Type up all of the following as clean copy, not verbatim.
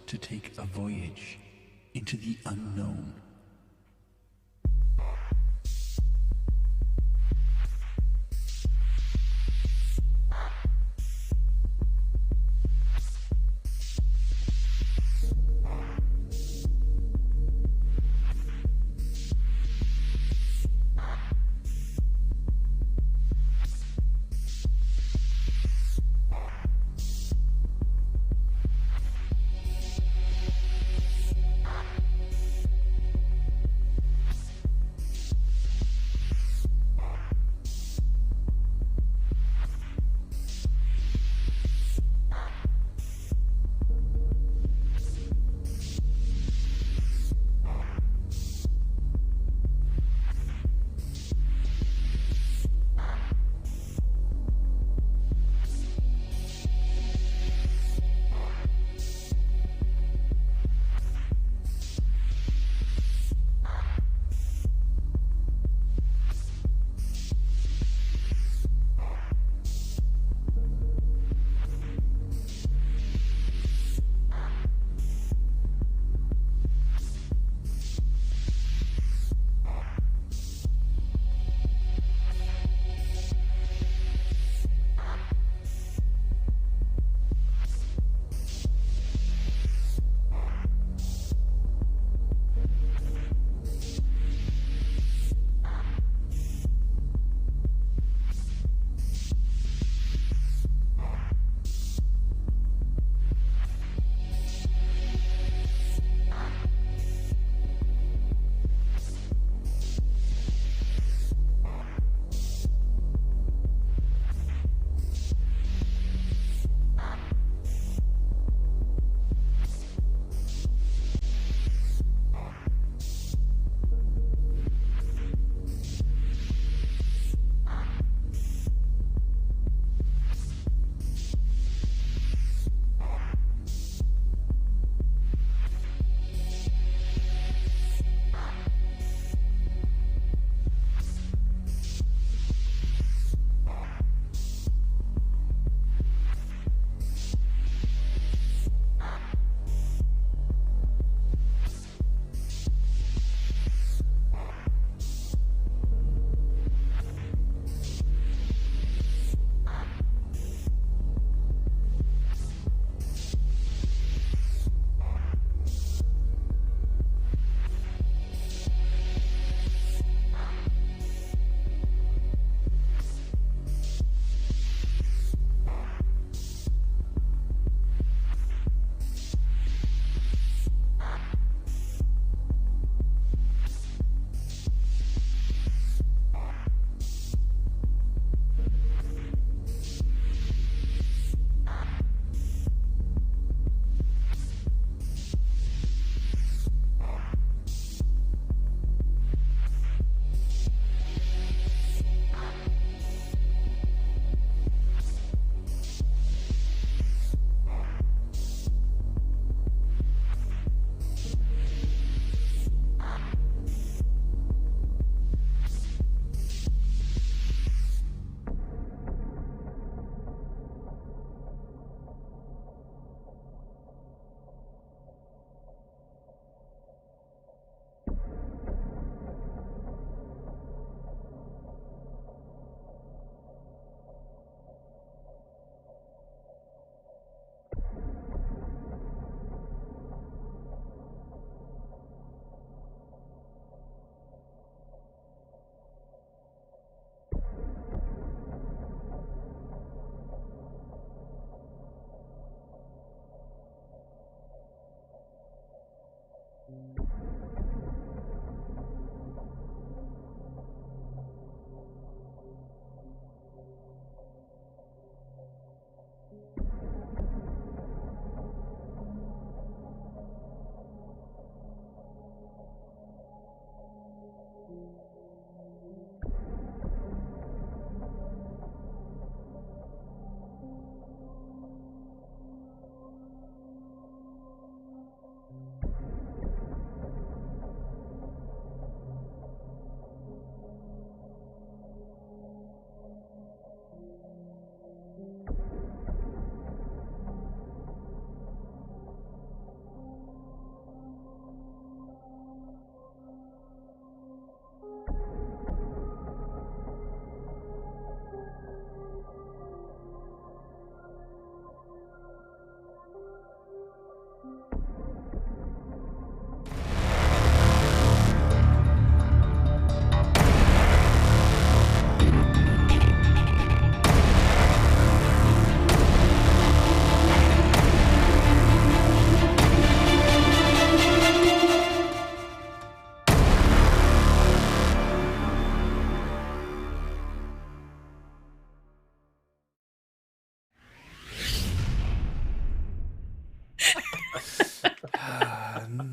to take a voyage into the unknown.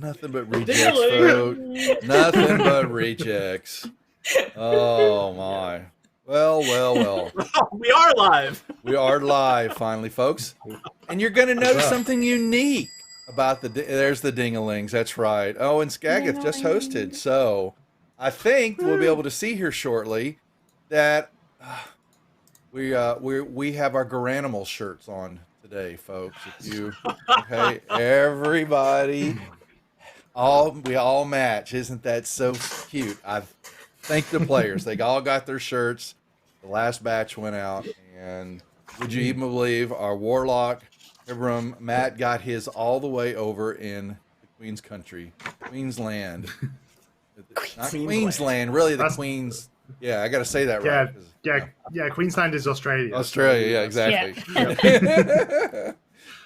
Nothing but rejects, folks. Nothing but rejects. Oh, my. Well. We are live. We are live, finally, folks. And you're going to notice something unique about there's the Dingalings. That's right. Oh, and Skagith just hosted. So I think we'll be able to see here shortly that we have our Garanimal shirts on today, folks. Okay, everybody, we all match. Isn't that so cute? I thank the players. They all got their shirts. The last batch went out, and would you even believe our Warlock, Ibram, Matt got his all the way over in the Queen's country, Queensland. Not Queensland, really the Queen's. Yeah, I got to say that right. Yeah. Queensland is Australia. Australia, yeah, exactly. Yeah.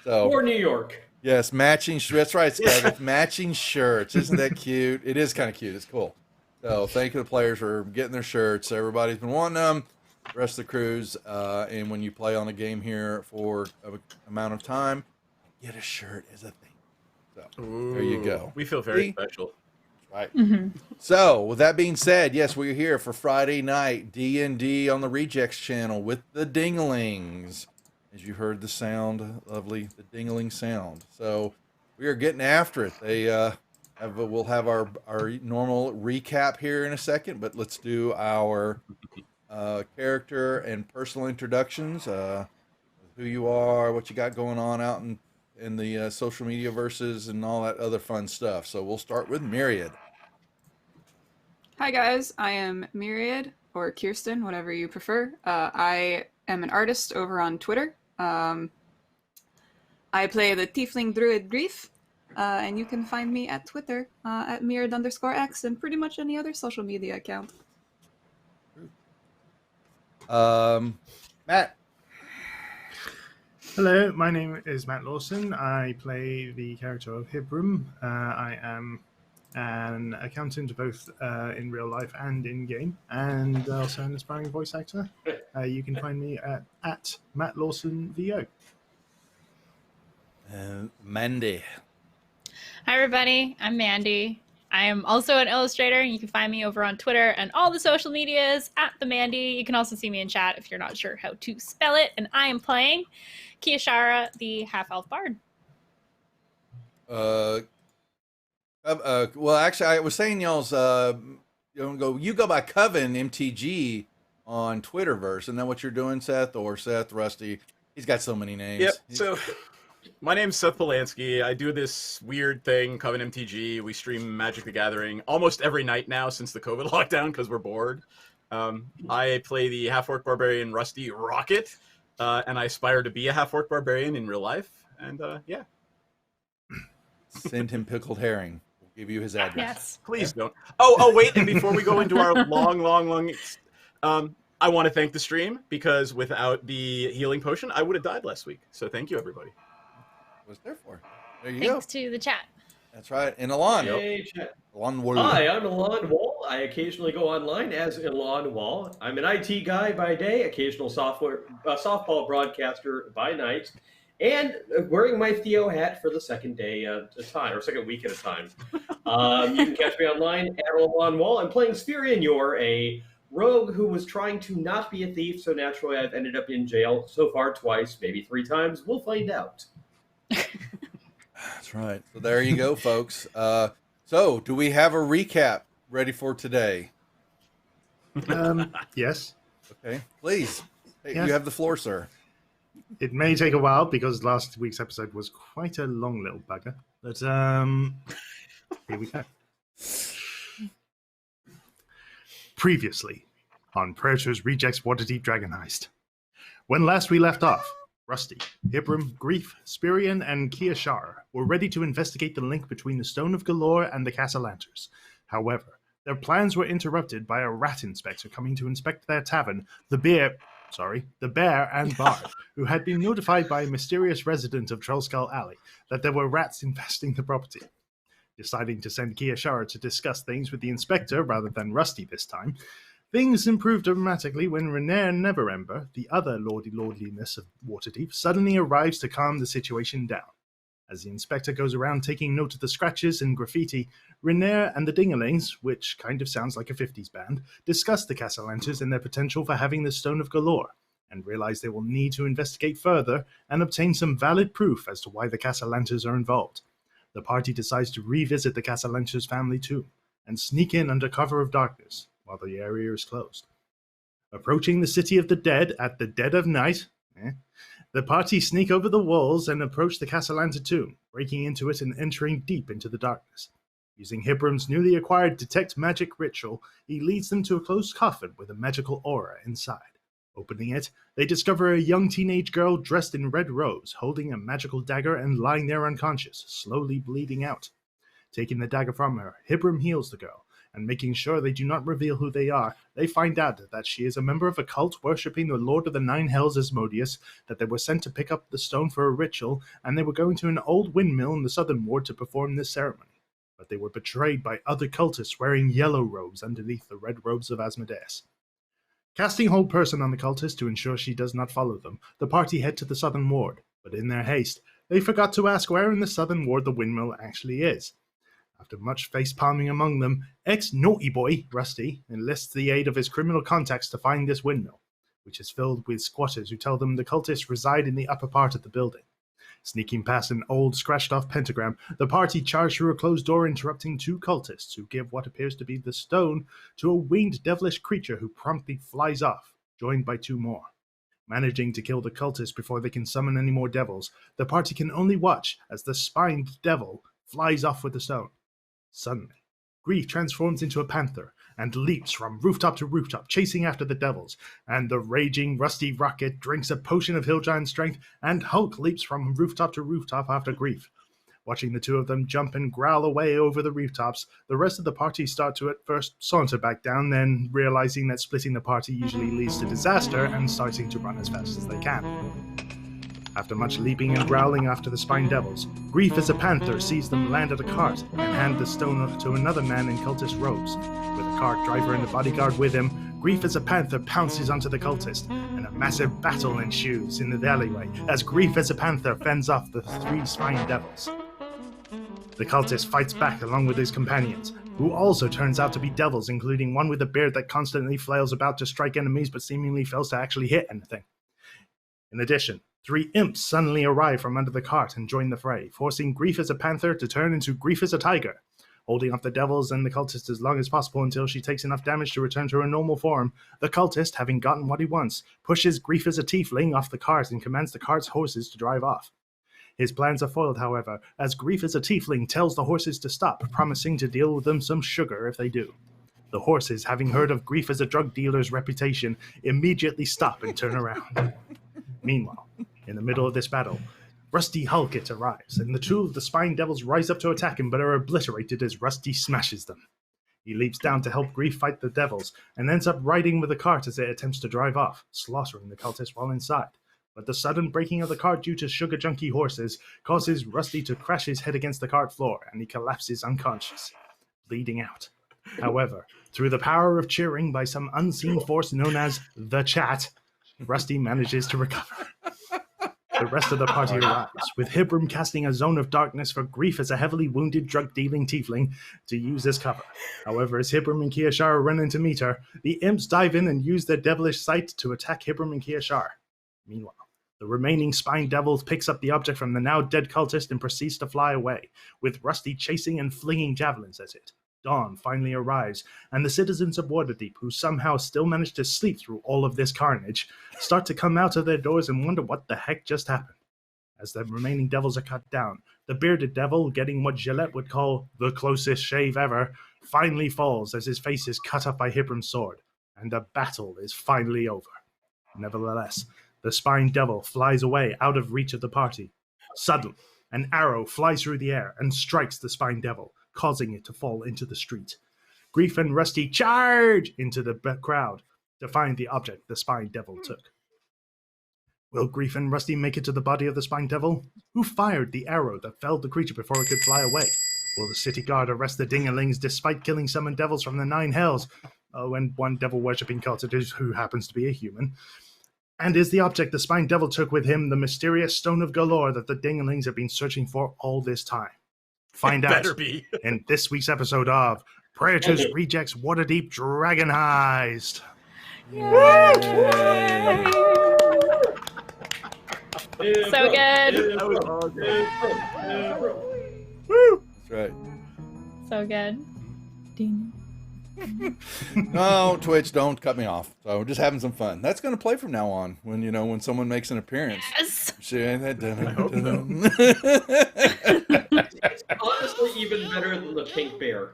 Or New York. Yes, matching. That's right, Skagith. Matching shirts. Isn't that cute? It is kind of cute. It's cool. So thank you to the players for getting their shirts. Everybody's been wanting them. The rest of the crews. And when you play on a game here for an amount of time, get a shirt is a thing. So there you go. We feel very special. Right. Mm-hmm. So, with that being said, yes, we're here for Friday night D&D on the Rejects channel with the Dingalings. As you heard the sound, lovely, the Dingaling sound. So, we are getting after it. We'll have our normal recap here in a second, but let's do our character and personal introductions. Who you are, what you got going on out in the social media verses and all that other fun stuff. So we'll start with Myriad. Hi guys, I am Myriad, or Kirsten, whatever you prefer. I am an artist over on Twitter. I play the Tiefling Druid Grief, and you can find me at Twitter at Myriad_X and pretty much any other social media account. Matt. Hello, my name is Matt Lawson. I play the character of Hibram. I am an accountant both in real life and in game, and also an aspiring voice actor. You can find me at Matt Lawson VO. Mandy. Hi everybody, I'm Mandy. I am also an illustrator, and you can find me over on Twitter and all the social medias at the Mandy. You can also see me in chat if you're not sure how to spell it. And I am playing Kiashara, the half-elf bard. Well, actually, I was saying y'all's you go by Coven MTG on Twitterverse, and then what you're doing, Seth, or Seth Rusty? He's got so many names. Yep. So my name's Seth Polanski. I do this weird thing, Coven MTG. We stream Magic the Gathering almost every night now since the COVID lockdown because we're bored. I play the half-orc barbarian Rusty Rocket, and I aspire to be a half-orc barbarian in real life. And yeah. Send him pickled herring. We'll give you his address. Yes. Please don't. Oh, wait. And before we go into our long, I want to thank the stream because without the healing potion, I would have died last week. So thank you, everybody. Was there for? There you Thanks go. to the chat. That's right. And Alon. Hey, chat. Alon Wall. Hi, I'm Alon Wall. I occasionally go online as Alon Wall. I'm an IT guy by day, occasional softball broadcaster by night, and wearing my Theo hat for the second day at a time, or second week at a time. You can catch me online at Alon Wall. I'm playing Sphirian Yor, a rogue who was trying to not be a thief, so naturally I've ended up in jail so far twice, maybe 3 times. We'll find out. That's right. So there you go, folks. So do we have a recap ready for today? Yes. Okay, please. Hey, Yes. You have the floor, sir. It may take a while because last week's episode was quite a long little bugger. But here we go. Previously on Praetor's Rejects Waterdeep Dragon Heist. When last we left off, Rusty, Hibram, Grief, Spirian, and Kiashara were ready to investigate the link between the Stone of Galore and the Castellanters. However, their plans were interrupted by a rat inspector coming to inspect their tavern, the Bear and Bard, who had been notified by a mysterious resident of Trollskull Alley that there were rats infesting the property. Deciding to send Kiashara to discuss things with the inspector rather than Rusty this time, things improved dramatically when Renair Neverember, the other lordliness of Waterdeep, suddenly arrives to calm the situation down. As the inspector goes around taking note of the scratches and graffiti, Renair and the Dingalings, which kind of sounds like a 50s band, discuss the Castellantas and their potential for having the Stone of Galore, and realize they will need to investigate further and obtain some valid proof as to why the Castellantas are involved. The party decides to revisit the Castellantas family tomb and sneak in under cover of darkness while the area is closed. Approaching the City of the Dead at the dead of night, the party sneak over the walls and approach the Castellanta tomb, breaking into it and entering deep into the darkness. Using Hibram's newly acquired Detect Magic ritual, he leads them to a closed coffin with a magical aura inside. Opening it, they discover a young teenage girl dressed in red robes, holding a magical dagger and lying there unconscious, slowly bleeding out. Taking the dagger from her, Hibram heals the girl, and making sure they do not reveal who they are, they find out that she is a member of a cult worshipping the Lord of the Nine Hells Asmodeus, that they were sent to pick up the stone for a ritual, and they were going to an old windmill in the southern ward to perform this ceremony. But they were betrayed by other cultists wearing yellow robes underneath the red robes of Asmodeus. Casting Hold Person on the cultist to ensure she does not follow them, the party head to the southern ward, but in their haste, they forgot to ask where in the southern ward the windmill actually is. After much face-palming among them, ex-naughty boy, Rusty, enlists the aid of his criminal contacts to find this windmill, which is filled with squatters who tell them the cultists reside in the upper part of the building. Sneaking past an old, scratched-off pentagram, the party charge through a closed door, interrupting two cultists who give what appears to be the stone to a winged devilish creature who promptly flies off, joined by two more. Managing to kill the cultists before they can summon any more devils, the party can only watch as the spined devil flies off with the stone. Suddenly, Grief transforms into a panther and leaps from rooftop to rooftop, chasing after the devils, and the raging Rusty Rocket drinks a potion of Hill Giant strength, and Hulk leaps from rooftop to rooftop after Grief. Watching the two of them jump and growl away over the rooftops, the rest of the party start to at first saunter back down, then realizing that splitting the party usually leads to disaster, and starting to run as fast as they can. After much leaping and growling after the spine devils, Grief as a panther sees them land at a cart and hand the stone to another man in cultist robes. With a cart driver and a bodyguard with him, Grief as a panther pounces onto the cultist, and a massive battle ensues in the alleyway as Grief as a panther fends off the three spine devils. The cultist fights back along with his companions, who also turns out to be devils, including one with a beard that constantly flails about to strike enemies but seemingly fails to actually hit anything. In addition, 3 imps suddenly arrive from under the cart and join the fray, forcing Grief as a panther to turn into Grief as a tiger. Holding off the devils and the cultist as long as possible until she takes enough damage to return to her normal form, the cultist, having gotten what he wants, pushes Grief as a tiefling off the cart and commands the cart's horses to drive off. His plans are foiled, however, as Grief as a tiefling tells the horses to stop, promising to deal with them some sugar if they do. The horses, having heard of Grief as a drug dealer's reputation, immediately stop and turn around. Meanwhile, in the middle of this battle, Rusty Hulkit arrives, and the two of the spine devils rise up to attack him but are obliterated as Rusty smashes them. He leaps down to help Grief fight the devils, and ends up riding with the cart as it attempts to drive off, slaughtering the cultists while inside. But the sudden breaking of the cart due to sugar junkie horses causes Rusty to crash his head against the cart floor, and he collapses unconscious, bleeding out. However, through the power of cheering by some unseen force known as the Chat, Rusty manages to recover. The rest of the party arrives, with Hibram casting a zone of darkness for Grief as a heavily wounded drug-dealing tiefling to use as cover. However, as Hibram and Kiashar run in to meet her, the imps dive in and use their devilish sight to attack Hibram and Kiashar. Meanwhile, the remaining spine devil picks up the object from the now dead cultist and proceeds to fly away, with Rusty chasing and flinging javelins at it. Dawn finally arrives, and the citizens of Waterdeep, who somehow still manage to sleep through all of this carnage, start to come out of their doors and wonder what the heck just happened. As the remaining devils are cut down, the bearded devil, getting what Gillette would call the closest shave ever, finally falls as his face is cut off by Hibram's sword, and the battle is finally over. Nevertheless, the spine devil flies away out of reach of the party. Suddenly, an arrow flies through the air and strikes the spine devil, causing it to fall into the street. Grief and Rusty charge into the crowd to find the object the spine devil took. Will Grief and Rusty make it to the body of the spine devil? Who fired the arrow that felled the creature before it could fly away? Will the city guard arrest the Dingalings despite killing summoned devils from the Nine Hells? Oh, and one devil-worshipping cultist who happens to be a human. And is the object the Spine Devil took with him the mysterious Stone of Galore that the Dinglings have been searching for all this time? Find out Better be. in this week's episode of Predators Rejects Waterdeep Dragon Heist. So good. That was all good. That's right. So good. Ding. No, Twitch, don't cut me off. So we're just having some fun. That's going to play from now on when someone makes an appearance. Yes. I hope so. It's honestly even better than the pink bear.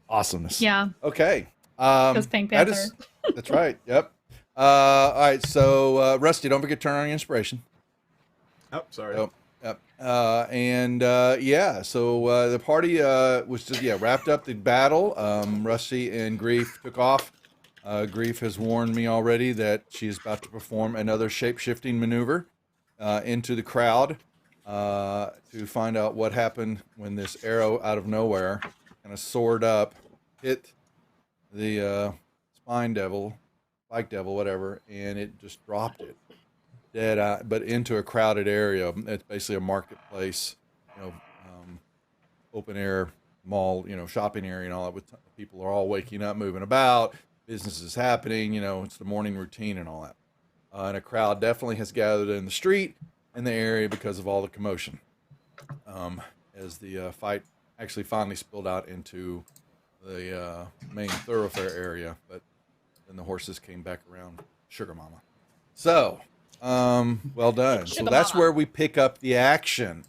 Awesomeness. Yeah. Okay. Because Pink that Panther. is, that's right. Yep. All right. So, Rusty, don't forget to turn on your inspiration. Oh, sorry. Yep. Yep. So the party was just wrapped up the battle. Rusty and Grief took off. Grief has warned me already that she is about to perform another shape-shifting maneuver into the crowd to find out what happened when this arrow out of nowhere kind of soared up, hit the spike devil, whatever, and it just dropped it dead, but into a crowded area. It's basically a marketplace, open air mall, shopping area and all that. With people are all waking up, moving about, business is happening. It's the morning routine and all that. And a crowd definitely has gathered in the street in the area because of all the commotion. As the fight actually finally spilled out into the main thoroughfare area, but then the horses came back around Sugar Mama. So, well done. So Sugar that's Mama. where we pick up the action.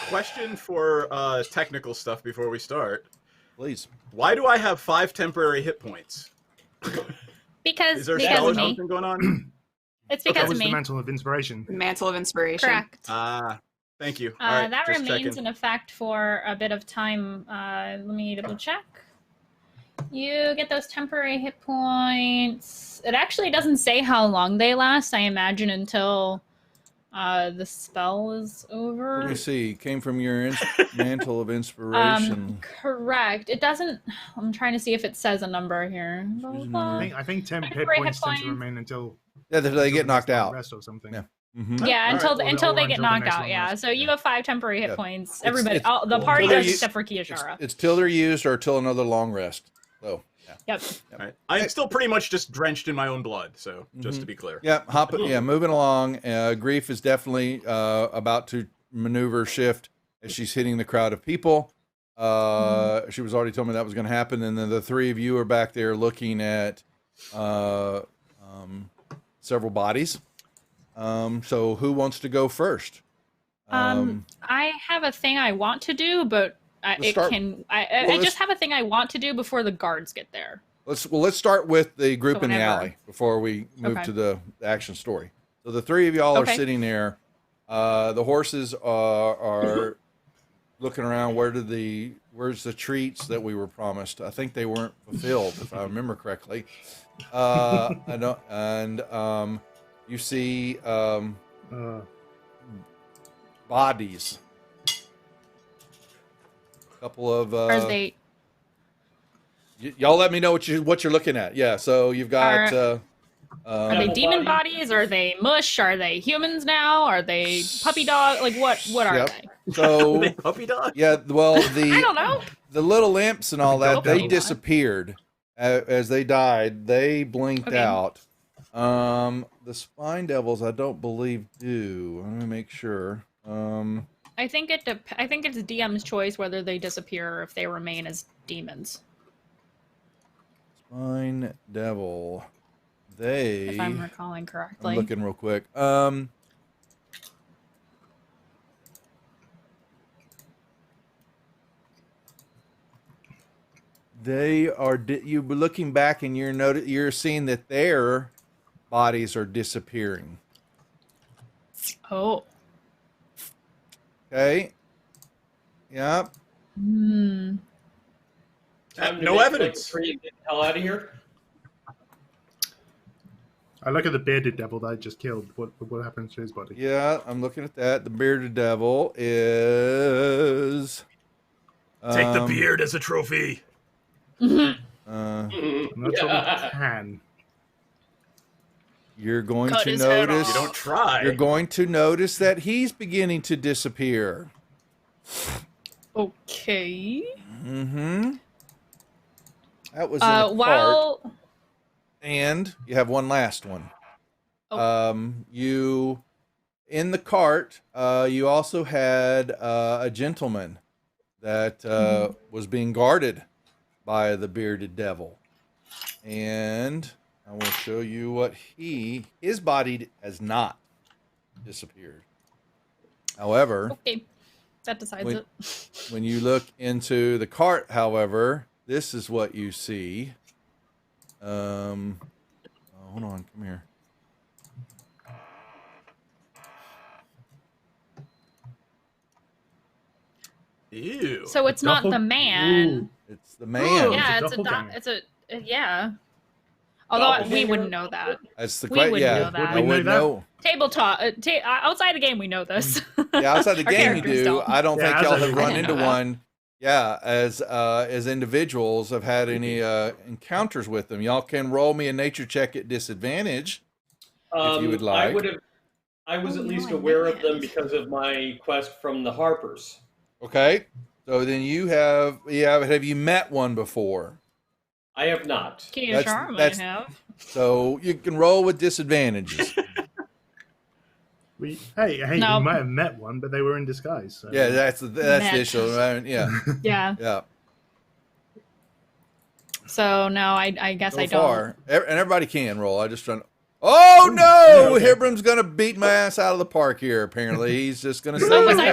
Question for technical stuff before we start. Please. Why do I have 5 temporary hit points? Because Is there a because spell or of me. something going on? It's That because of was the me. Mantle of Inspiration. Mantle of Inspiration. Correct. Thank you. All right, That just remains checking. in effect for a bit of time. Let me double check. You get those temporary hit points. It actually doesn't say how long they last. I imagine until the spell is over. Let me see. Came from your mantle of inspiration. Correct. It doesn't. I'm trying to see if it says a number here. I think 10 hit Temporary hit points tend to point. remain until Yeah, they get the knocked next out. rest or something. Yeah. Yeah, All until right. until Or they get until the knocked next out. long Yeah, rest. so you have 5 temporary hit Yeah. points. It's- Everybody, it's- all, the party they're does u- except for Kiyashara. It's till they're used or till another long rest. So, yeah. Yep. All right. I'm still pretty much just drenched in my own blood, so just to be clear. Yeah, moving along. Grief is definitely about to maneuver shift as she's hitting the crowd of people. She was already told me that was going to happen, and then the three of you are back there looking at several bodies. So who wants to go first? I have a thing I want to do, but Let's it start- can. well, I let's- just have a thing I want to do before the guards get there. Let's start with the group So in the whenever. alley before we move Okay. to the action story. So the three of y'all are Okay. sitting there. The horses are looking around. Where's the treats that we were promised? I think they weren't fulfilled, if I remember correctly. You see bodies. A couple of Are they? y'all let me know what you're looking at. Yeah, so you've got Are they Devil demon body. bodies? Are they mush? Are they humans now? Are they puppy dog? Like what? What are Yep. they? so They puppy dog? yeah, well I don't know. the little imps and all that, Puppy they dog. disappeared as they died. They blinked Okay. out. The spine devils, I don't believe do. Let me make sure. I think I think it's DM's choice whether they disappear or if they remain as demons. Spine devil. They. If I'm recalling I'm correctly. looking real quick. They are. You were looking back, and you're seeing that their bodies are disappearing. Oh. Okay. Yep. Hmm. Time to No make evidence. Free and get the hell out of here. I look at the bearded devil that I just killed. What happens to his body? Yeah, I'm looking at that. The bearded devil is. Take the beard as a trophy. No, That's what we can. You're going Cut to his head notice. You don't try. You're going to notice that he's beginning to disappear. Okay. Mm-hmm. That was in a cart. While And you have one last one. Oh. You in the cart. You also had a gentleman that was being guarded by the bearded devil, and I will show you what his body has not disappeared. However, okay, that decides it. when you look into the cart, however, this is what you see. Hold on, come here. Ew. So it's not the man. Ooh. It's the man. Yeah, It's a it's a yeah. Although we wouldn't know that. That's the We question. wouldn't Yeah, know that. I wouldn't know. Tabletop. Outside the game, we know this. Yeah, outside the Our game you characters do. don't. I don't Yeah, think y'all outside have the run game. into I know that. one. Yeah, as individuals have had any encounters with them. Y'all can roll me a nature check at disadvantage if you would like. I was Oh, at least no, I aware of them haven't. because of my quest from the Harpers. Okay, so then you have have you met one before? I have not. Kia Char might that's- have. So you can roll with disadvantages. Hey, No. we might have met one, but they were in disguise. So. Yeah, that's the Met. issue. Right? Yeah, Yeah. yeah. So no, I guess So I don't. far, and everybody can roll. I just trying. Oh no! okay. Hibram's gonna beat my ass out of the park here. Apparently, he's just gonna say Oh, was no. I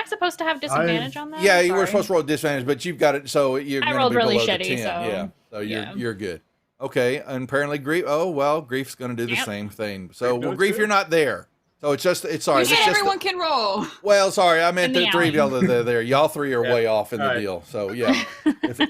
supposed to have disadvantage on that? Yeah, you were Sorry. supposed to roll disadvantage, but you've got it. So you're I going to rolled be really below the shitty, 10. so, Yeah, so yeah. you're good. Okay, and apparently Grief. Oh well, Grief's going to do the Yep. same thing. So Grief knows Grief, too? you're not there. So it's sorry. You It's said just everyone can roll. well, sorry, I meant In the the three of y'all that are there. Y'all three are Yeah. way off in the All right. deal. So yeah,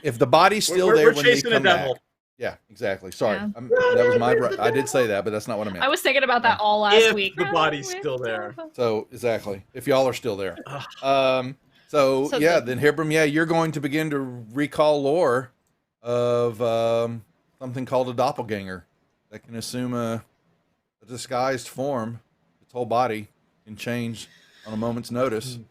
if the body's still We're there when they chasing a come devil. back. Yeah, exactly. Sorry, Yeah. that was my. I did say that, but that's not what I meant. I was thinking about that all last If week. the body's still there. So exactly, if y'all are still there. Ugh. So So yeah, the- then Hibram, yeah, you're going to begin to recall lore of something called a doppelganger that can assume a disguised form. Its whole body can change on a moment's notice and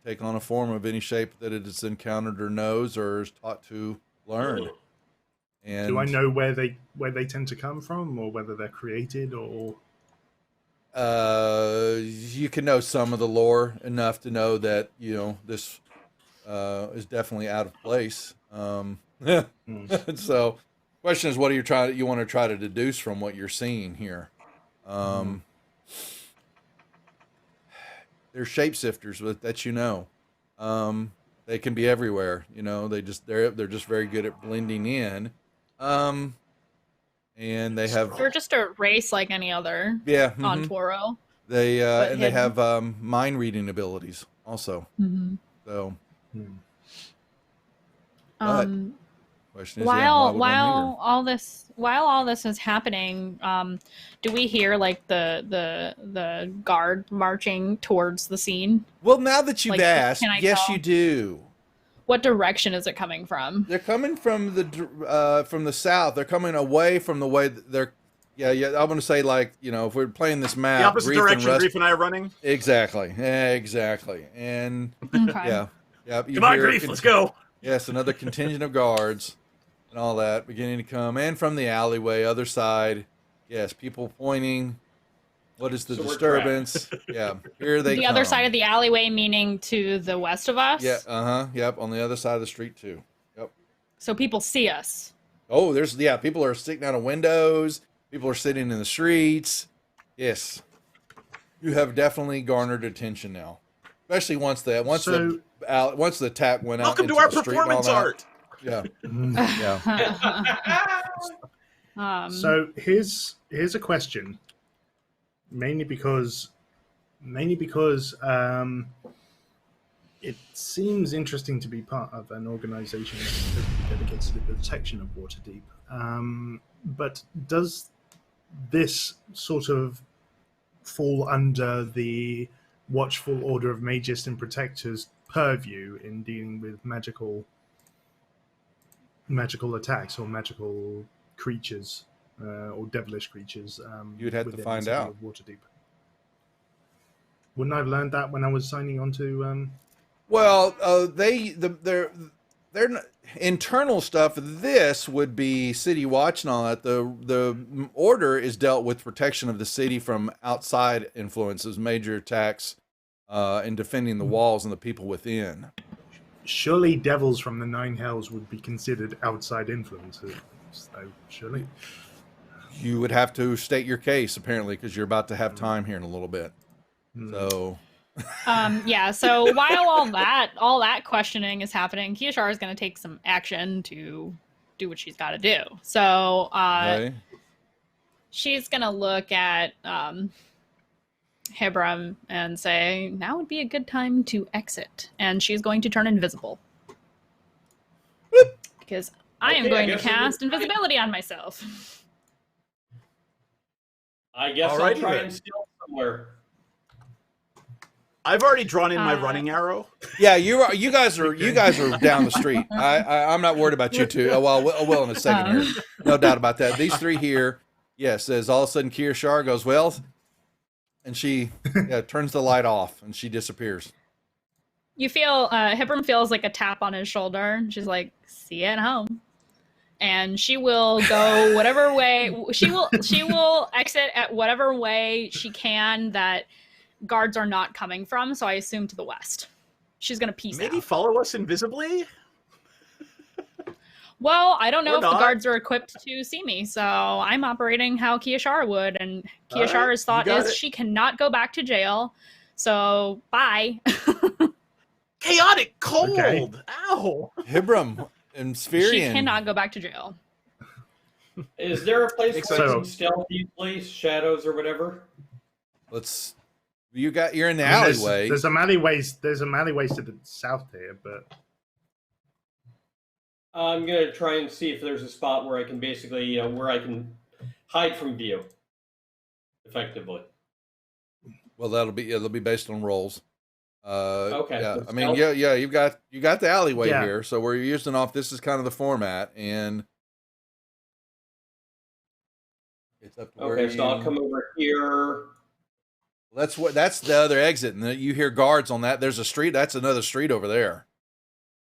take on a form of any shape that it has encountered or knows or is taught to learn. And Do I know where they tend to come from, or whether they're created, or? You can know some of the lore enough to know that this is definitely out of place. So, question is, what are you want to try to deduce from what you're seeing here? They're shapeshifters, but that they can be everywhere. They're just very good at blending in. And they have They're just a race like any other on Toro. They But and they hidden. have mind reading abilities also. Mm-hmm. So Um, question is, why would one leader? while all this is happening, do we hear like the guard marching towards the scene? Well, now that you've like, asked, can I yes, tell? you do. What direction is it coming from? They're coming from the south. They're coming away from the way that they're. Yeah. I'm going to say, like, if we're playing this map, The opposite Grief and direction Rust- Grief and I are running. Exactly. And Okay. yeah. Come on, Grief, let's go. Yes, another contingent of guards and all that beginning to come, and from the alleyway, other side. Yes, people pointing. What is the So we're disturbance? Yeah, here they The come. other side of the alleyway, meaning to the west of us. Yeah. Yep. On the other side of the street too. Yep. So people see us. Oh, people are sitting out of windows. People are sitting in the streets. Yes, you have definitely garnered attention now, especially once the attack went out. Welcome into to our the street and all performance that. art. Yeah. Yeah. So here's a question, mainly because it seems interesting to be part of an organization dedicated to the protection of Waterdeep. But does this sort of fall under the Watchful Order of Magists and Protectors purview in dealing with magical magical attacks or magical creatures or devilish creatures. You'd have to within the find city out. of Waterdeep. Wouldn't I have learned that when I was signing on to? Well, their internal stuff. This would be city watch and all that. The order is dealt with protection of the city from outside influences, major attacks, and defending the walls and the people within. Surely devils from the Nine Hells would be considered outside influences. So surely. You would have to state your case apparently because you're about to have time here in a little bit. So. Yeah, so while all that questioning is happening, Kiyashara is going to take some action to do what she's got to do. So Okay. she's going to look at Hebram and say, now would be a good time to exit. And she's going to turn invisible. Because I am going to cast invisibility on myself. I guess I'll Alrighty try then. and steal somewhere. I've already drawn in my running arrow. Yeah, you guys are down the street. I'm not worried about you two. Oh, well, I will in a second here. No doubt about that. These three here, yes, as all of a sudden Kiyashara goes, well, and she turns the light off and she disappears. You feel, Hebram feels like a tap on his shoulder. She's like, see you at home. And she will go whatever way, she will exit at whatever way she can that guards are not coming from, so I assume to the west. She's gonna peace out. Maybe follow us invisibly? Well, I don't know Or if the not. guards are equipped to see me, so I'm operating how Kiyashara would, and Kiyashara's thought got is it. she cannot go back to jail, so bye. Chaotic cold! Okay. Ow! Hebram and She Spherian. cannot go back to jail. Is there a place Makes where I sense. can stealth easily, shadows or whatever? You're in the I mean, alleyway. There's some alleyways. There's some alleyways to the south here, but I'm gonna try and see if there's a spot where I can basically, where I can hide from view, effectively. Well, it'll be based on rolls. Okay, Yeah, so I mean, stealth? you got the alleyway Yeah. here, so we're using off. This is kind of the format, and it's up to where Okay, so I'll you- come over here. That's the other exit, and you hear guards on that. There's a street. That's another street over there.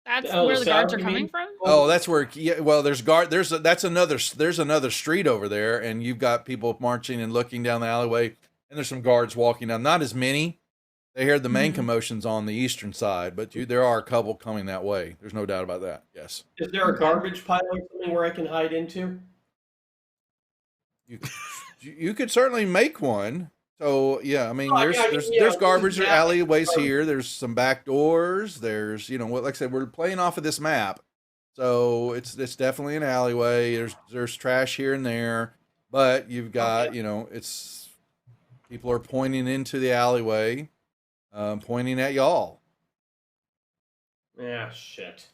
That's Oh, where the guards south, are you coming mean? from? Oh, that's where. Yeah, well, there's another street over there, and you've got people marching and looking down the alleyway, and there's some guards walking down. Not as many. They heard the main Mhm. commotions on the eastern side, but there are a couple coming that way. There's no doubt about that. Yes. Is there a garbage pile or something where I can hide into? You could certainly make one. So yeah, I mean, Oh, there's yeah, there's yeah, there's garbage or yeah. alleyways here. There's some back doors. There's like I said, we're playing off of this map, so it's definitely an alleyway. There's trash here and there, but you've got it's people are pointing into the alleyway, pointing at y'all. Yeah, shit.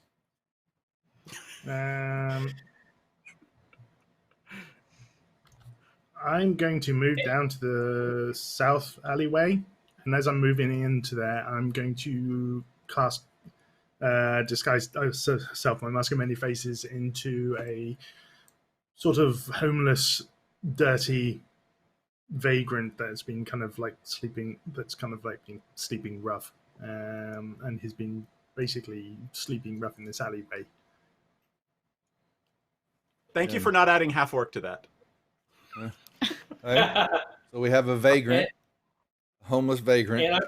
I'm going to move down to the south alleyway, and as I'm moving into there, I'm going to cast disguise self, my mask of many faces, into a sort of homeless, dirty vagrant that's been kind of like sleeping. That's kind of like been sleeping rough, and he's been basically sleeping rough in this alleyway. Thank you for not adding half orc to that. Right? So we have a vagrant, homeless vagrant.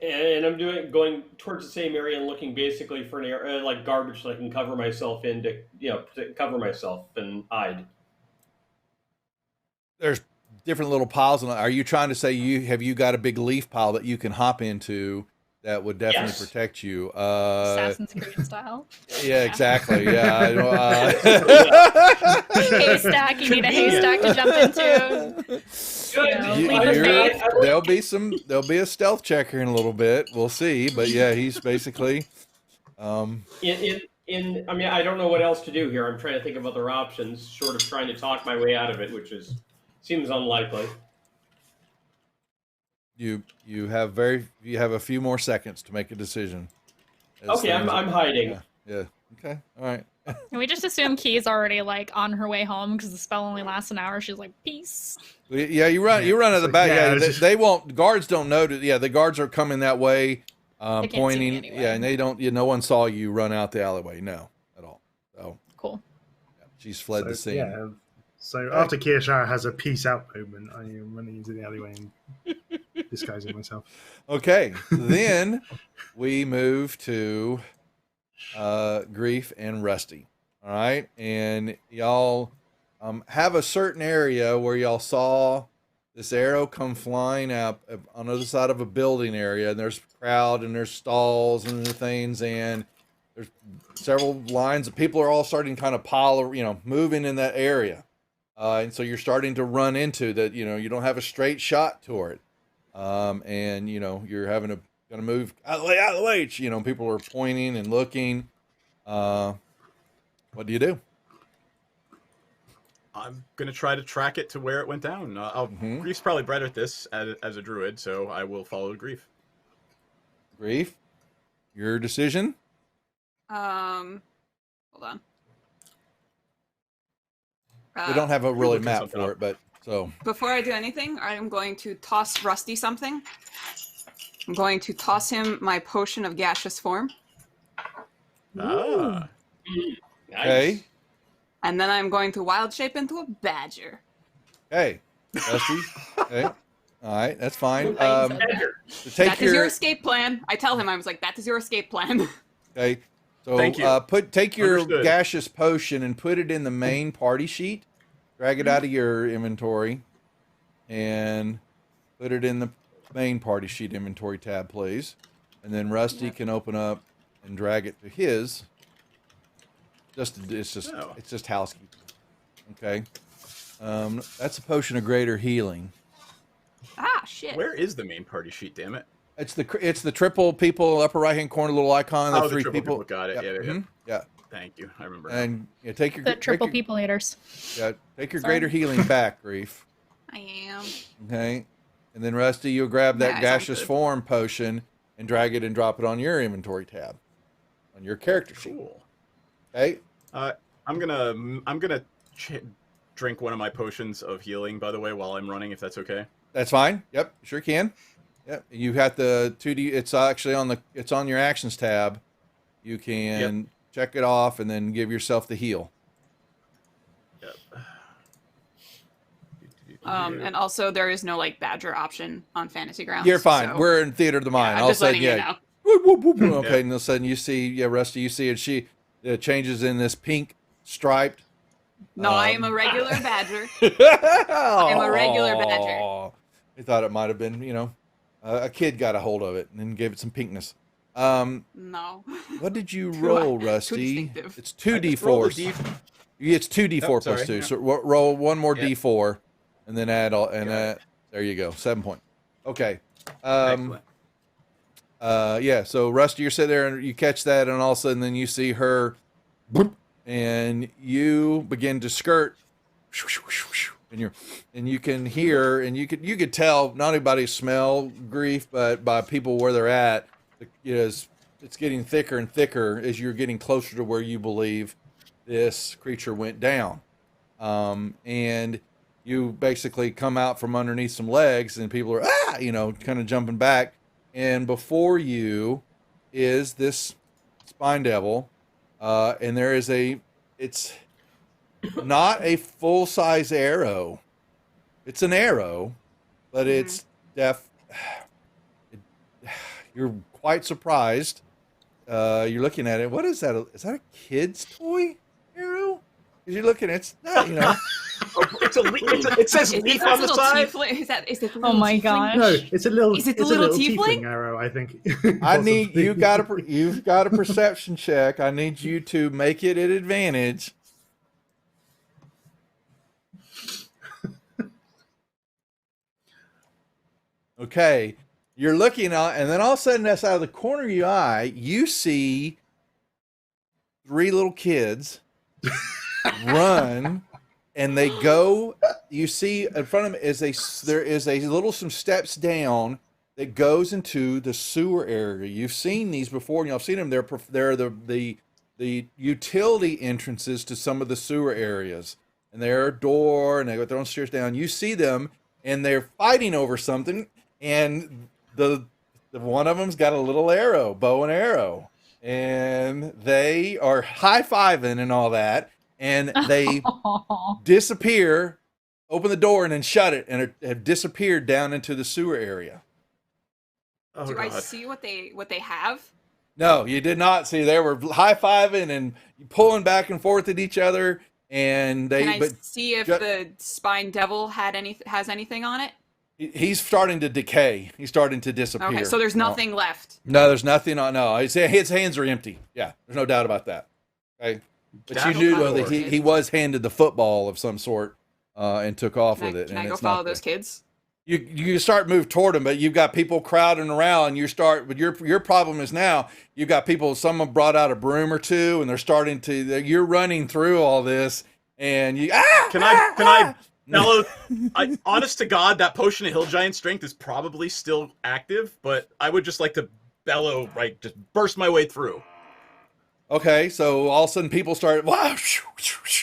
And I'm going towards the same area and looking basically for an area like garbage that I can cover myself in to cover myself and hide. There's different little piles. Are you trying to say you got a big leaf pile that you can hop into that would definitely Yes. protect you? Assassin's Creed style. Yeah, exactly. Yeah. I know, Haystack, you need a haystack to jump into. There'll be a stealth check here in a little bit. We'll see. But yeah, he's basically. I mean, I don't know what else to do here. I'm trying to think of other options, short of trying to talk my way out of it, which seems unlikely. You have a few more seconds to make a decision. Okay, I'm hiding. Yeah. Okay. All right. Can we just assume Key's already like on her way home because the spell only lasts an hour? She's like, peace. Yeah, you run to the back. Yeah, Yeah, it's just- they won't. Guards don't know. Yeah, the guards are coming that way, They can't see me pointing. anyway. Yeah, and they don't. No one saw you run out the alleyway. No, at all. So Cool. yeah, she's fled the scene. Yeah. So after Kirshar has a peace out moment, I am running into the alleyway and disguising myself. Okay, then we move to Grief and Rusty. All right, and y'all have a certain area where y'all saw this arrow come flying up on the other side of a building area, and there's crowd and there's stalls and things, and there's several lines of people are all starting to kind of moving in that area. And so you're starting to run into that, you don't have a straight shot toward it. And you're gonna move out of the way. People are pointing and looking. What do you do? I'm gonna try to track it to where it went down. Grief's probably better at this as a druid, so I will follow Grief. Grief, your decision. Hold on. We don't have a really looking map something for up. it, but so Before I do anything, I'm going to toss Rusty something. I'm going to toss him my potion of gaseous form, Ah, Nice. okay, and then I'm going to wild shape into a badger. hey, Rusty, okay, all right, that's fine. Badger. To take That is your escape plan. I tell him, I was like, that is your escape plan. okay. So Thank you. take your Understood. gaseous potion and put it in the main party sheet. Drag it out of your inventory and put it in the main party sheet inventory tab, please. And then Rusty can open up and drag it to his. It's just housekeeping. Okay. That's a potion of greater healing. Ah, shit. where is the main party sheet? Damn it! It's the triple people upper right hand corner little icon. Oh, The the three triple people. people, got it. Yep. Yeah. Mhm. Yeah. Thank you. I remember. And take your The triple take your, people haters. Yeah, take your Sorry. greater healing back, Grief. I am. Okay. And then Rusty, you'll grab that Yeah, sounds gaseous good. form potion and drag it and drop it on your inventory tab, on your character sheet. Cool. Okay. I'm gonna drink one of my potions of healing, by the way, while I'm running, if that's okay. That's fine. Yep, sure can. Yep. You have the 2D. It's actually it's on your actions tab. You can check it off and then give yourself the heal. Yep. And also, there is no like badger option on Fantasy Grounds. You're fine. so- We're in theater of the mind. I'm All of a just sudden, letting you know. Whoop, whoop, whoop, whoop. Okay, Yeah. and all of a sudden you see, Rusty, you see, and she changes in this pink striped. No, I am a regular badger. I'm a regular badger. I thought it might have been, a kid got a hold of it and then gave it some pinkness. No. What did you roll, Too Rusty? distinctive. It's two I just rolled a D4s. It's 2d4 Oh, plus sorry, 2. yeah. So roll one more Yeah. d4 and then add all and Got it. there you go. 7 point. Okay. Excellent. Yeah, so Rusty, you're sitting there and you catch that and all of a sudden then you see her boop, and you begin to skirt and you can hear and you could tell not anybody smell Grief, but by people where they're at, it's getting thicker and thicker as you're getting closer to where you believe this creature went down. And you basically come out from underneath some legs and people are, kind of jumping back. And before you is this spine devil. And there is it's not a full-size arrow. It's an arrow, but it's you're quite surprised. You're looking at it. What is that? Is that a kid's toy arrow? Because you're looking, it's not, It says Is leaf it on the little side. tiefling? Is it Oh my tiefling? gosh. No, it's a little. Is it the it's a little tiefling tiefling? arrow, I think. I need Possibly. you've got a perception check. I need you to make it an advantage. Okay, you're looking out, and then all of a sudden, that's out of the corner of your eye, you see 3 little kids run, and they go. You see in front of them there is some steps down that goes into the sewer area. You've seen these before. I've seen them. They're the utility entrances to some of the sewer areas, and they're a door, and they go throwing stairs down. You see them, and they're fighting over something, and the one of them's got a little arrow, bow and arrow, and they are high-fiving and all that, and they disappear, open the door, and then shut it, and have disappeared down into the sewer area. Oh, Do God. I see what they have? No, you did not see. They were high-fiving and pulling back and forth at each other, and they. Can I but see if ju- the spine devil has anything on it? he's starting to decay. He's starting to disappear. Okay, so there's nothing left. No, there's nothing on. No, his hands are empty. Yeah, there's no doubt about that. Okay, but you That'll knew kinda though that work. he was handed the football of some sort and took off with it. Can and I go it's follow not those there. kids? You start move toward them, but you've got people crowding around. You start, but your problem is now you've got people. Someone brought out a broom or two, and they're starting to. You're running through all this, and you. Can I bellow? Honest to God, that potion of Hill Giant strength is probably still active, but I would just like to bellow, like just burst my way through. Okay, so all of a sudden people start wow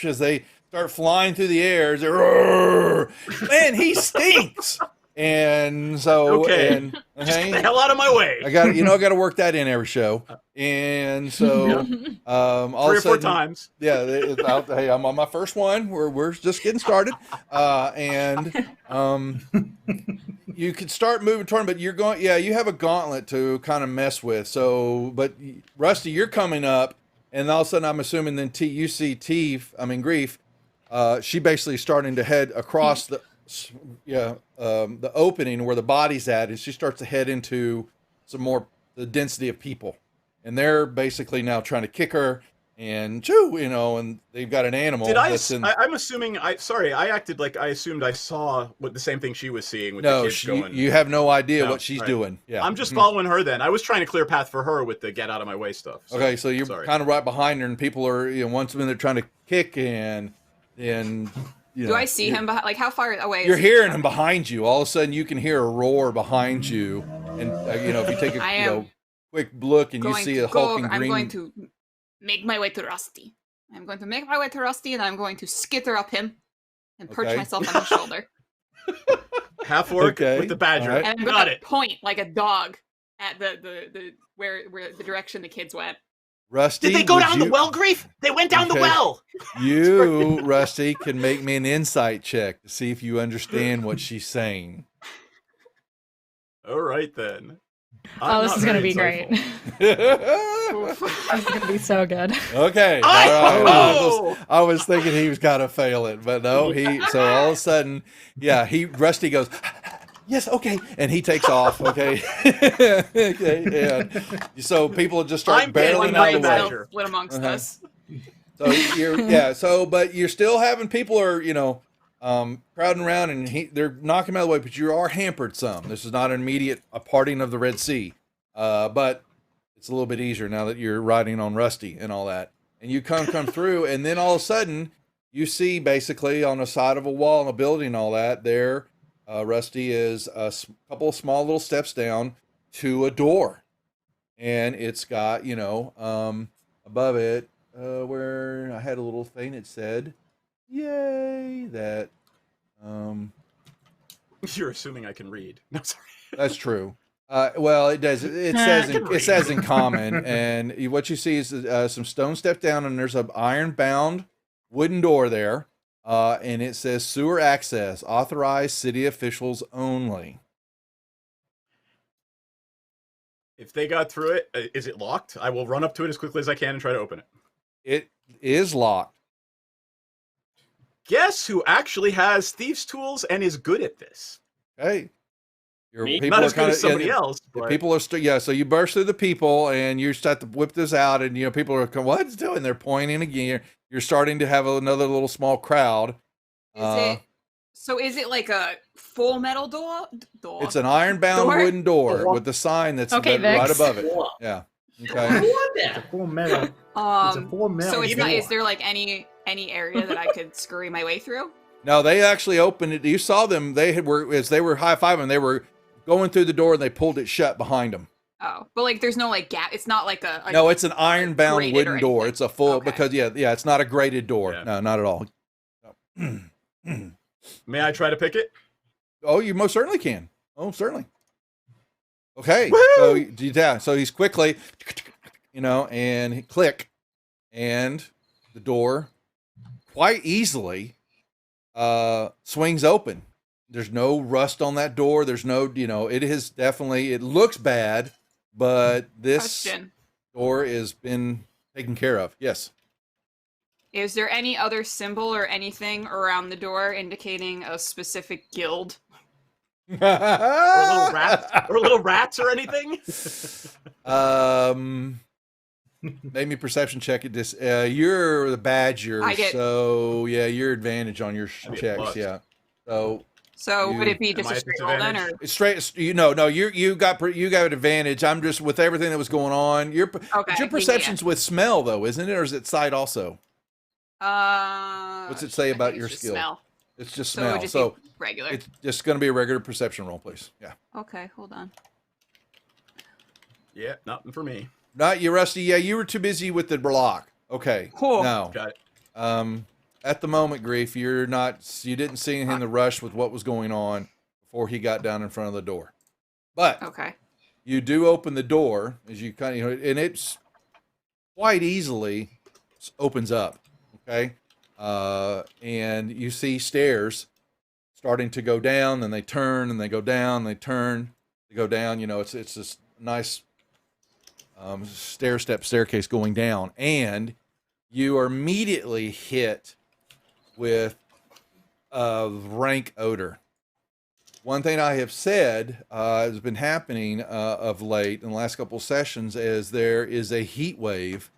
as they start flying through the air. They're, "Roar! Man, he stinks." And so, Okay. and Just get the okay, hell out of my way. I got to work that in every show. And so, all 3 of or 4 a sudden, times. yeah, hey, I'm on my first one. We're just getting started, you could start moving toward him, but you're going. Yeah, you have a gauntlet to kind of mess with. So, but Rusty, you're coming up, and all of a sudden, I'm assuming then you see Grief. She basically starting to head across the opening where the body's at, and she starts to head into the density of people, and they're basically now trying to kick her and and they've got an animal. Did I? That's in, I'm assuming. Sorry, I acted like I assumed I saw what the same thing she was seeing with no, the kids going. you have no idea No, what she's right. doing. Yeah, I'm just following her. Then I was trying to clear path for her with the get out of my way stuff. Okay, so you're sorry. kind of right behind her, and people are once they're trying to kick and Do I see him behind? Like, how far away? You're is he hearing from him me? behind you. All of a sudden, you can hear a roar behind you, and if you take I a am quick look and you Going see to a go hulking over- I'm green. going to make my way to Rusty. I'm going to make my way to Rusty, and I'm going to skitter up him and perch Okay. myself on his shoulder. Half orc Okay, with the badger. all right. And I'm Got going to it. point like a dog at the where the direction the kids went. Rusty, Did they go would down the you- well, Grief? They went down the Okay. well. You, Rusty, can make me an insight check to see if you understand what she's saying. All right then. Oh, this not is gonna very be great. Okay. This is gonna be so good. All right. Oh! I was thinking he was gotta fail it, but no, so all of a sudden, Rusty goes, yes, okay, and he takes off, okay. Okay, and so people just start I'm barreling getting out of the my way. badger. Split amongst Uh-huh. us. So but you're still having people are, crowding around and they're knocking him out of the way, but you are hampered some. This is not an immediate parting of the Red Sea. But it's a little bit easier now that you're riding on Rusty and all that. And you come through, and then all of a sudden you see basically on the side of a wall in a building and all that, there Rusty is a couple of small little steps down to a door. And it's got, above it, where I had a little thing that said, yay, that, You're assuming I can read. No, sorry. that's true. Well, it does. It says in common, and what you see is some stone step down, and there's an iron-bound wooden door there, and it says sewer access, authorized city officials only. If they got through it, is it locked? I will run up to it as quickly as I can and try to open it. It is locked. Guess who actually has thieves' tools and is good at this? Okay. Me? Not as good as somebody else. The But people are so you burst through the people and you start to whip this out, and people are going, what's doing? They're pointing again. You're starting to have another little small crowd. Is it like a full metal door? It's an iron-bound Door? wooden door with the sign that's Okay, right Vix. above it. What? Yeah. Okay. that? Full metal. It's a full metal. So it's Even not, more. is there like any area that I could scurry my way through? No, they actually opened it. You saw them. As they were high-fiving, they were going through the door and they pulled it shut behind them. Oh, but like, there's no like gap. It's not like a No, it's an iron-bound grated wooden or door. anything. It's a full Okay. because yeah, it's not a grated door. Yeah. No, not at all. May I try to pick it? Oh, you most certainly can. Oh, certainly. Okay, Woo! so he's quickly, and he click, and the door quite easily swings open. There's no rust on that door. There's no, it is definitely, it looks bad, but this Question. door has been taken care of. Yes. Is there any other symbol or anything around the door indicating a specific guild? Or little rats, or little rats, or anything? Make me perception check at this. You're the badger, so yeah, your advantage on your checks. Yeah. So would it be just Am I a at straight roll then, or it's straight. No. You got an advantage. I'm just with everything that was going on. Your perception's with smell though, isn't it, or is it sight also? What's it say about your skill? Smell. It's just So it smell. would just So be regular. it's just going to be a regular perception roll, please. Yeah. Okay, hold on. Yeah, nothing for me. Not you, Rusty. Yeah, you were too busy with the block. Okay. Cool. No. Got it. At the moment, Grief, you didn't see him in the rush with what was going on before he got down in front of the door. But Okay. you do open the door as you kind of, and it's quite easily opens up. Okay. And you see stairs starting to go down, and they turn, and they go down, they turn, they go down. It's this nice staircase going down, and you are immediately hit with a rank odor. One thing I have said has been happening of late in the last couple of sessions is there is a heat wave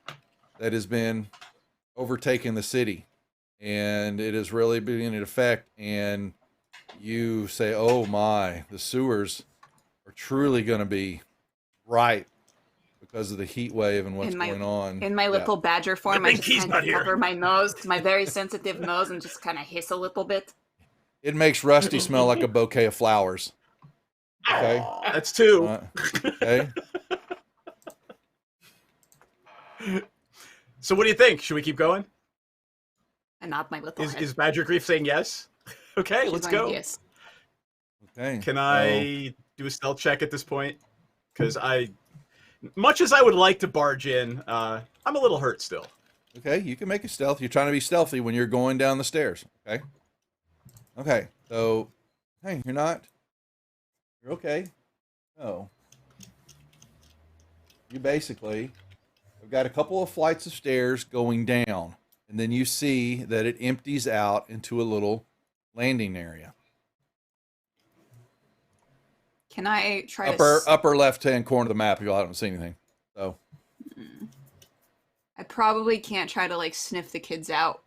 that has been overtaking the city, and it is really being in effect. And you say, "Oh my, the sewers are truly going to be ripe because of the heat wave and what's going on." In my little badger form, I think just he's kind not of here. cover my nose, my very sensitive nose, and just kind of hiss a little bit. It makes Rusty smell like a bouquet of flowers. Okay. That's two. Okay. So what do you think? Should we keep going? And not my little head. Is Badger Grief saying yes? Okay, She's let's going, go. Yes. Okay. Can I do a stealth check at this point? Because much as I would like to barge in, I'm a little hurt still. Okay, you can make a stealth. You're trying to be stealthy when you're going down the stairs. Okay. Okay. So, hey, you're not. You're okay. No. You basically have got a couple of flights of stairs going down, and then you see that it empties out into a little landing area. Can I try to... Upper left-hand corner of the map. You all haven't seen anything. So. I probably can't try to like sniff the kids out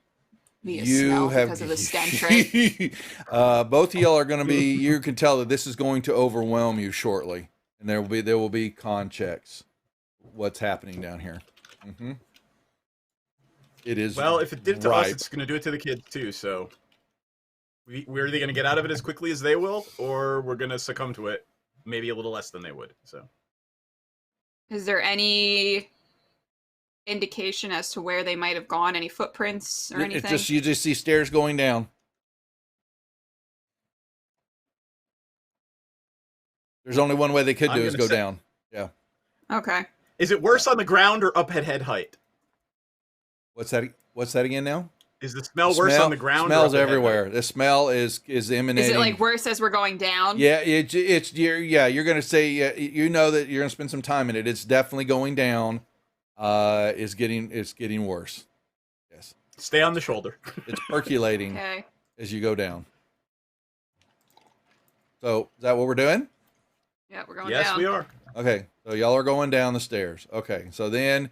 via You smell have because of the stench, right? Both of y'all are going to be. You can tell that this is going to overwhelm you shortly, and there will be con checks. What's happening down here? Mm-hmm. It is. Well, if it did it to ripe. us, it's going to do it to the kids too. So we're either going to get out of it as quickly as they will, or we're going to succumb to it maybe a little less than they would. So, Is there any indication as to where they might have gone? Any footprints or anything? You just see stairs going down. There's only one way they could do is go down. Yeah. Okay. Is it worse on the ground or up at head height? What's that again now? Is the smell worse on the ground? Smells or up at head everywhere. height? The smell is emanating. Is it like worse as we're going down? Yeah, you're gonna say you know that you're gonna spend some time in it. It's definitely going down. It's getting worse. Yes. Stay on the shoulder. It's percolating Okay. as you go down. So is that what we're doing? Yeah, we're going Yes, down. we are. Okay, so y'all are going down the stairs. Okay, so then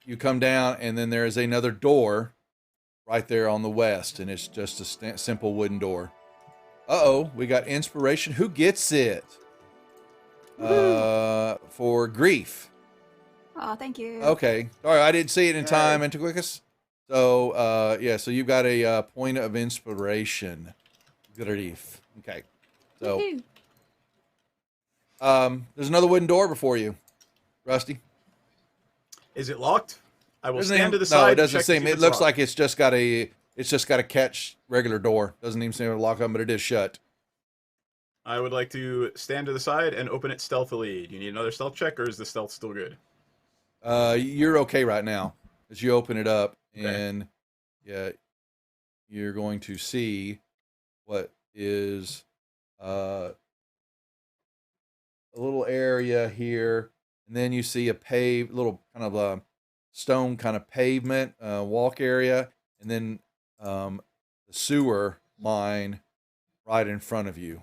you come down, and then there is another door right there on the west, and it's just a simple wooden door. Uh-oh, we got inspiration. Who gets it? For Grief. Oh, thank you. Okay. Sorry, I didn't see it in time, Antiquicus. So, yeah, so you've got a point of inspiration. Grief. Okay. So, Woohoo. There's another wooden door before you, Rusty. Is it locked? I will Doesn't stand to even- the side. No, it and doesn't check to see seem. if It it's looks locked. like it's just got a catch regular door. Doesn't even seem to lock on, but it is shut. I would like to stand to the side and open it stealthily. Do you need another stealth check, or is the stealth still good? You're okay right now as you open it up, Okay. and yeah, you're going to see what is a little area here, and then you see a little kind of a stone kind of pavement walk area, and then the sewer line right in front of you.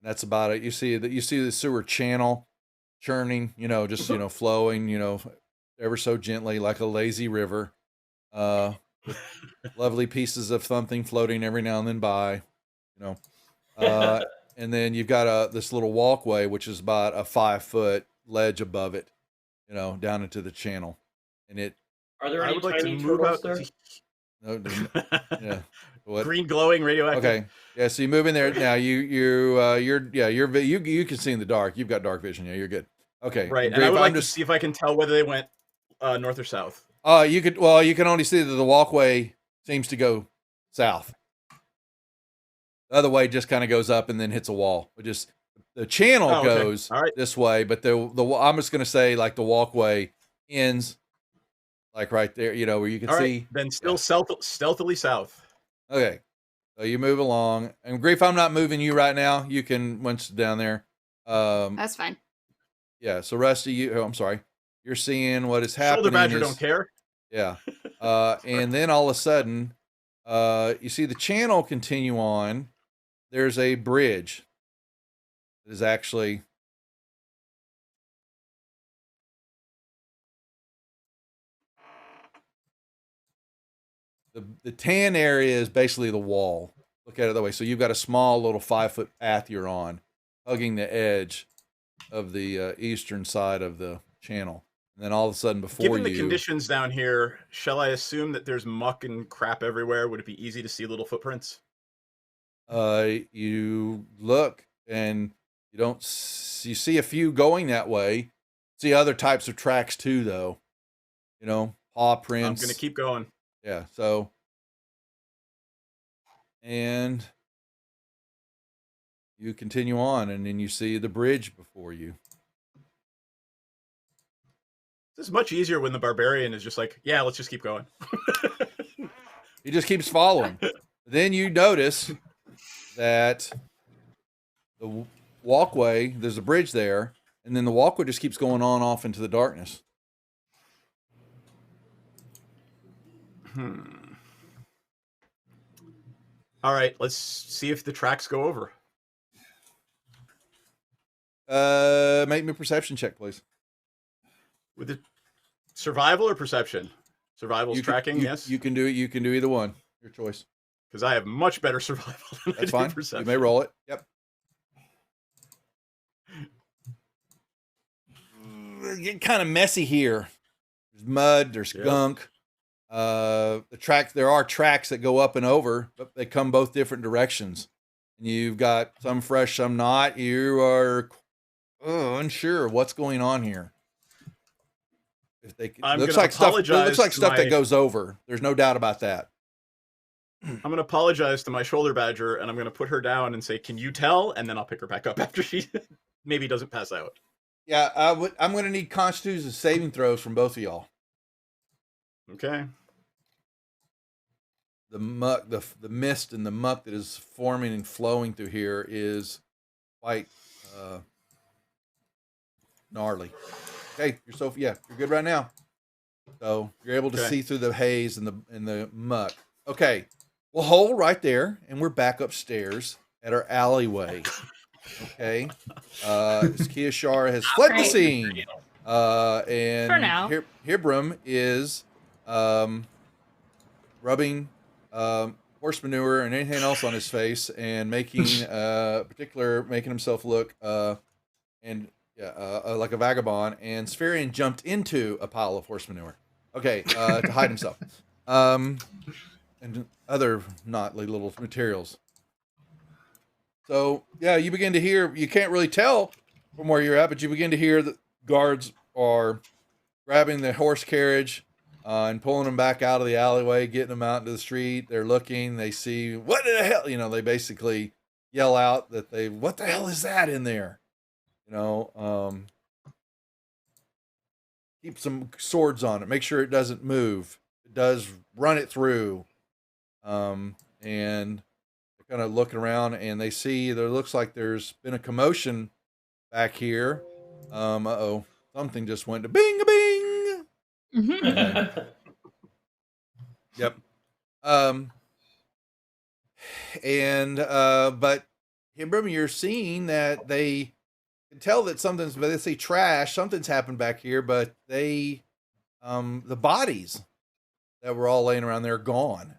That's about it. You see the sewer channel churning, just flowing, ever so gently like a lazy river, with lovely pieces of something floating every now and then by, and then you've got this little walkway which is about a 5-foot ledge above it, down into the channel, and it. Are there I any would like to tiny move turtles out. there? No, yeah. What? Green glowing radioactive. Okay. Yeah. So you move in there now. You can see in the dark. You've got dark vision. Yeah, you're good. Okay. Right, and Griff, I would I'm like to just. see if I can tell whether they went north or south. You could. Well, you can only see that the walkway seems to go south. The other way just kind of goes up and then hits a wall. It just the channel Oh, okay. goes All right. this way, but the I'm just gonna say like the walkway ends like right there. Where you can All right, see. then still stealthily south. Okay. So you move along. And Grief, I'm not moving you right now. You can once down there. That's fine. Yeah. So Rusty, I'm sorry. You're seeing what is happening. Shoulder badger is, don't care. Yeah. And then all of a sudden, you see the channel continue on. There's a bridge that is actually the tan area is basically the wall. Look at it that way. So you've got a small little 5-foot path you're on, hugging the edge of the eastern side of the channel. And then all of a sudden, before Given the conditions down here, shall I assume that there's muck and crap everywhere? Would it be easy to see little footprints? You look and you see a few going that way. See other types of tracks too, though. Paw prints. I'm gonna keep going. Yeah. So, and you continue on, and then you see the bridge before you. This is much easier when the barbarian is just like, yeah, let's just keep going. He just keeps following. Then you notice that the walkway, there's a bridge there, and then the walkway just keeps going on off into the darkness. All right, let's see if the tracks go over. Make me a perception check, please. With the survival or perception? Survival's tracking, yes. You can do it. You can do either one. Your choice. Because I have much better survival than That's I do fine. perception. You may roll it. Yep. Getting kind of messy here. There's mud. There's gunk. There are tracks that go up and over, but they come both different directions. And you've got some fresh, some not. You are unsure what's going on here. Looks like stuff that goes over. There's no doubt about that. I'm going to apologize to my shoulder badger, and I'm going to put her down and say, "Can you tell?" And then I'll pick her back up after she maybe doesn't pass out. Yeah, I'm going to need Constitution saving throws from both of y'all. Okay. The muck, the mist and the muck that is forming and flowing through here is quite gnarly. Okay, you're good right now. So you're able to see through the haze and the muck. Okay, we'll hold right there, and we're back upstairs at our alleyway. Okay, Kiashara has fled the scene, and For now. Hibram is rubbing horse manure and anything else on his face, and making making himself look like a vagabond. And Spherian jumped into a pile of horse manure. Okay, to hide himself, and other knotly little materials. So yeah, you begin to hear. You can't really tell from where you're at, but you begin to hear that guards are grabbing the horse carriage and pulling them back out of the alleyway, getting them out into the street. They're looking. They see what the hell. They basically yell out that what the hell is that in there? Keep some swords on it. Make sure it doesn't move. It does, run it through. And they're kind of looking around, and they see there looks like there's been a commotion back here. Uh-oh. Something just went to bing-a-bing. Yep. But Hibbram, you're seeing that they can tell that but they say trash, something's happened back here, but the bodies that were all laying around there are gone.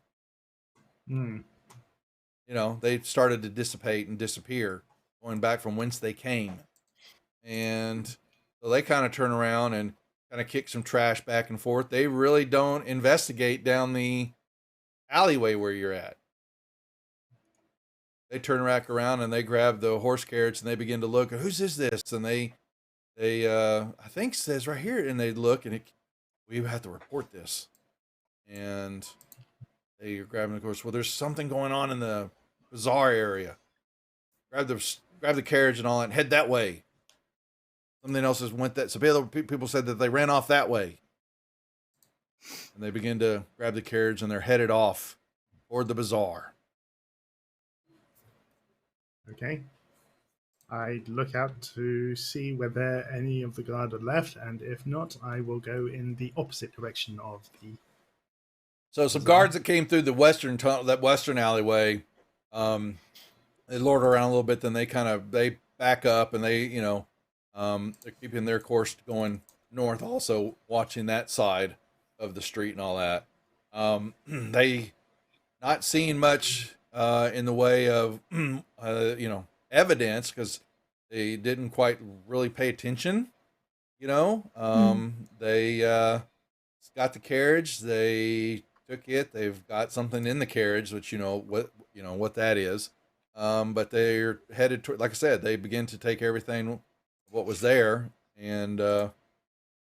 They started to dissipate and disappear, going back from whence they came. And so they kind of turn around and kind of kick some trash back and forth. They really don't investigate down the alleyway where you're at. They turn back around and they grab the horse carriage and they begin to look. Whose is this? And they I think it says right here. And they look and we have to report this. And they're grabbing the horse. Well, there's something going on in the bazaar area. Grab the carriage and all that and head that way. Something else went that. So people said that they ran off that way. And they begin to grab the carriage and they're headed off toward the bazaar. Okay. I look out to see whether any of the guard are left, and if not, I will go in the opposite direction of the. So some guards that came through the western tunnel, that western alleyway, they lord around a little bit. Then they back up and they're keeping their course going north, also watching that side of the street and all that. They not seeing much in the way of evidence because they didn't quite really pay attention. They got the carriage. They took it. They've got something in the carriage, which what that is. But they're headed toward, like I said, they begin to take everything what was there and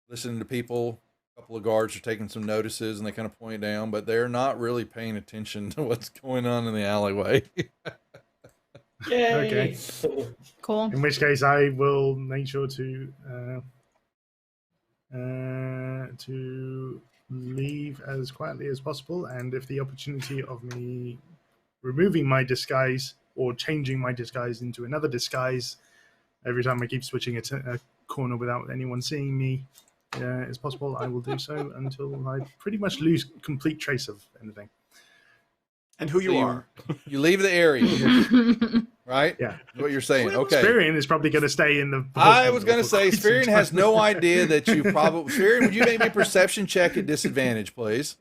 listening to people. A couple of guards are taking some notices and they kind of point down, but they're not really paying attention to what's going on in the alleyway. Yay. Okay. Cool. In which case, I will make sure to leave as quietly as possible. And if the opportunity of me removing my disguise or changing my disguise into another disguise every time I keep switching a corner without anyone seeing me is possible, I will do so until I pretty much lose complete trace of anything. And who you are. You leave the area, right? Yeah. That's what you're saying. Okay. Spirian is probably going to stay in the. I was going to say, Spirian has no idea that you probably. Spirian, would you make me a perception check at disadvantage, please?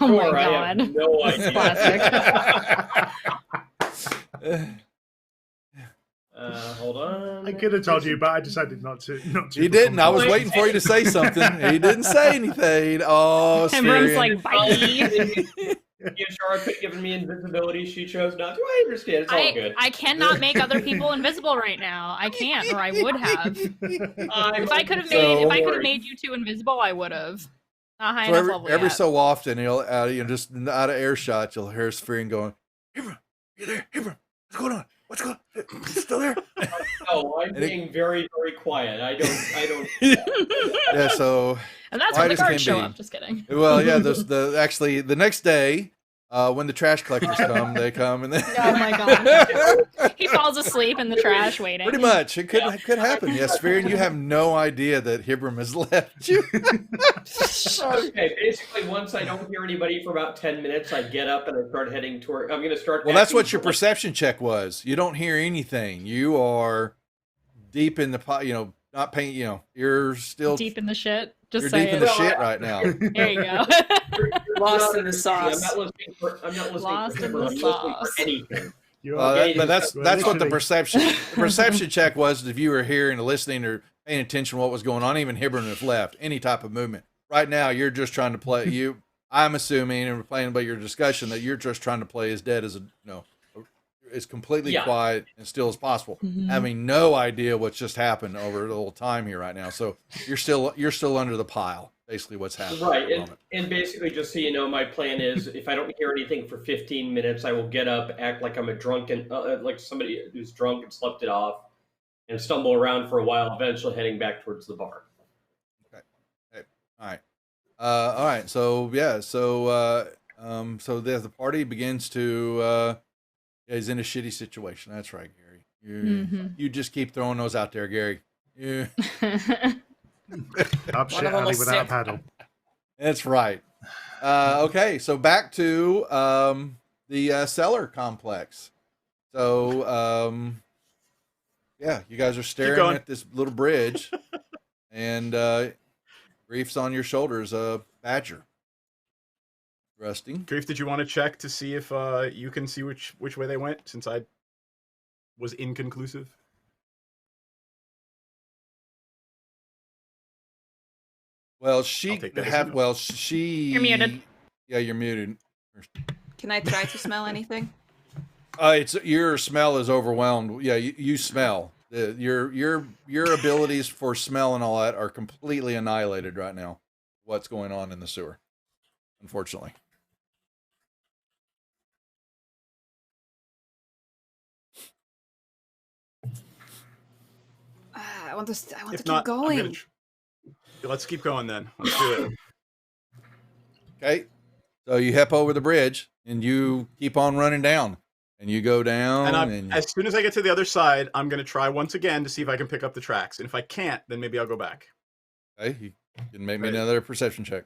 Oh my Sure, I god. have no idea. Classic. Hold on. I could have told you, but I decided not to. He didn't. I was waiting for you to say something. He didn't say anything. Oh, Everyone's Spirian. like, bye. Shara could have given me invisibility. She chose not to. I understand. It's all good. I cannot make other people invisible right now. I can't, or I would have. If I could have made you two invisible, I would have. Not high enough level every yet. so often, just out of earshot, you'll hear Spirian going, "Hibram, you there? Hibram, what's going on? What's going on? You still there?" No, I'm being very, very quiet. I don't. Yeah, so. And that's when the quiet as can guards show be. up. Just kidding. Well, yeah, actually the next day, when the trash collectors come, they come and Oh my god. He falls asleep in the trash waiting. pretty much it could happen. Yes, Spirian, you have no idea that Hibram has left you. Okay, basically, once I don't hear anybody for about 10 minutes, I get up and I start heading toward. I'm going to start. Well, that's what acting your for, like, perception check was. You don't hear anything. You are deep in the pot. Not paying. You're still Deep in the shit. Just You're say deep in it. the shit right now. There you go. Lost in the sauce. I'm not listening for. I'm not listening Lost for. in the I'm listening for sauce. anything. But that's what the perception. perception check was. If you were hearing, or listening, or paying attention to what was going on, even Hibram has left any type of movement. Right now, you're just trying to play. I'm assuming, and we're playing about your discussion, that you're just trying to play as dead as as completely Yeah. quiet and still as possible, Mhm. having no idea what's just happened over a little time here right now. So you're still under the pile. Basically, what's happening at Right, the and, moment. and basically, just so you know, my plan is if I don't hear anything for 15 minutes, I will get up, act like I'm a drunken, like somebody who's drunk and slept it off, and stumble around for a while, eventually heading back towards the bar. Okay. All right. All right. So yeah. So the party begins to. He's in a shitty situation. That's right, Gary. You just keep throwing those out there, Gary. You, Up shit a little alley without a sip. paddle. that's right. Okay. So back to the cellar complex. So yeah, you guys are staring going. at this little bridge, and Grief's on your shoulders. Badger. Rusty. Grief, did you want to check to see if you can see which way they went, since I was inconclusive? Well, I'll she take that as a had. no. Well, she. You're muted. Yeah, you're muted. Can I try to smell anything? It's your smell is overwhelmed. Yeah, you smell. Your abilities for smell and all that are completely annihilated right now. What's going on in the sewer? Unfortunately. I want to. I want If to keep not, I'm gonna going. let's keep going then. Let's do it. Okay. So you hep over the bridge and you keep on running down, and you go down. And as soon as I get to the other side, I'm gonna try once again to see if I can pick up the tracks. And if I can't, then maybe I'll go back. Okay, you can make me Right. another perception check,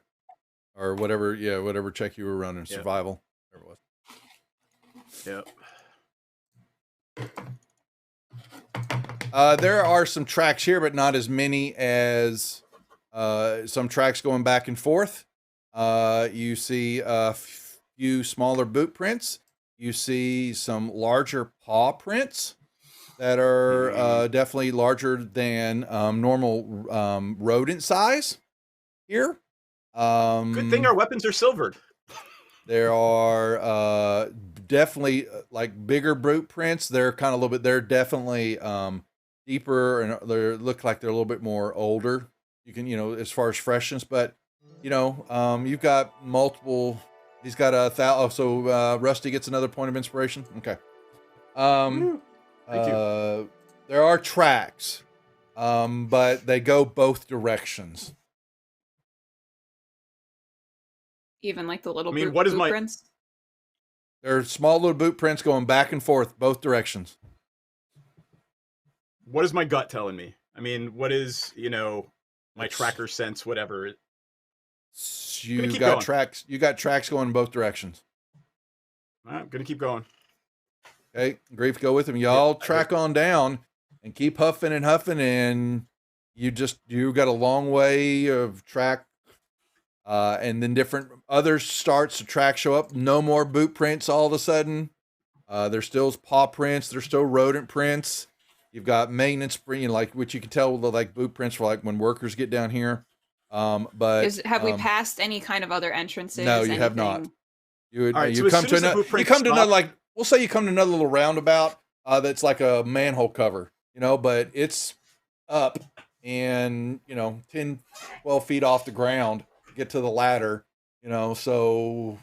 or whatever. Yeah, whatever check you were running, Yeah. survival, whatever it was. Yep. There are some tracks here, but not as many as some tracks going back and forth. You see a few smaller boot prints. You see some larger paw prints that are definitely larger than normal rodent size here. Good thing our weapons are silvered. There are definitely like bigger boot prints. They're kind of a little bit. They're definitely deeper, and they look like they're a little bit more older. You can, as far as freshness, but you've got multiple. He's got so Rusty gets another point of inspiration. Okay. Thank you. There are tracks, but they go both directions. Even like the little I mean, boot, what is boot my- prints. There are small little boot prints going back and forth both directions. What is my gut telling me? I mean, what is my tracker sense, whatever? You keep got going. tracks. You got tracks going in both directions. I'm gonna keep going. Okay, Grief, go with him. Y'all track on down and keep huffing and huffing, and you got a long way of track, and then different other starts to track show up. No more boot prints all of a sudden. There's still paw prints. There's still rodent prints. You've got maintenance print, like which you can tell with the like boot prints for like when workers get down here. But Have we passed any kind of other entrances? no, you have not. anything? You All right, you so as come soon to as the another. boot You prints come to another stop- like we'll say you come to another little roundabout that's like a manhole cover, but it's up and 10, 12 feet off the ground to get to the ladder. So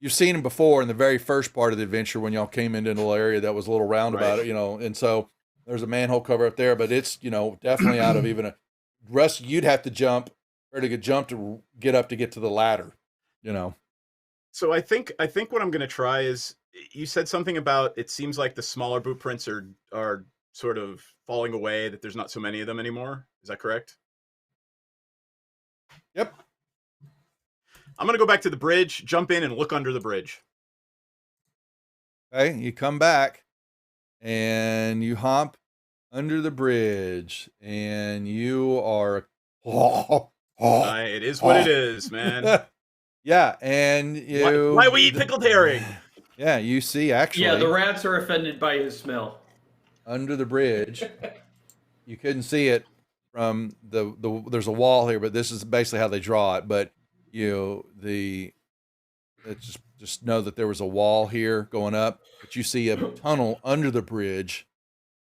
you've seen them before in the very first part of the adventure when y'all came into a little area that was a little roundabout, Right. and so there's a manhole cover up there, but it's definitely out of even a Russ. You'd have to jump to get up to get to the ladder. So I think what I'm gonna try is you said something about it seems like the smaller boot prints are sort of falling away, that there's not so many of them anymore. Is that correct? Yep. I'm gonna go back to the bridge, jump in, and look under the bridge. Okay, you come back and you hop under the bridge, and you are. It is what it is, man. Yeah, and you. Why we eat pickled herring? Yeah, you see actually. Yeah, the rats are offended by his smell. Under the bridge, you couldn't see it from the. There's a wall here, but this is basically how they draw it. But it's just know that there was a wall here going up, but you see a tunnel under the bridge,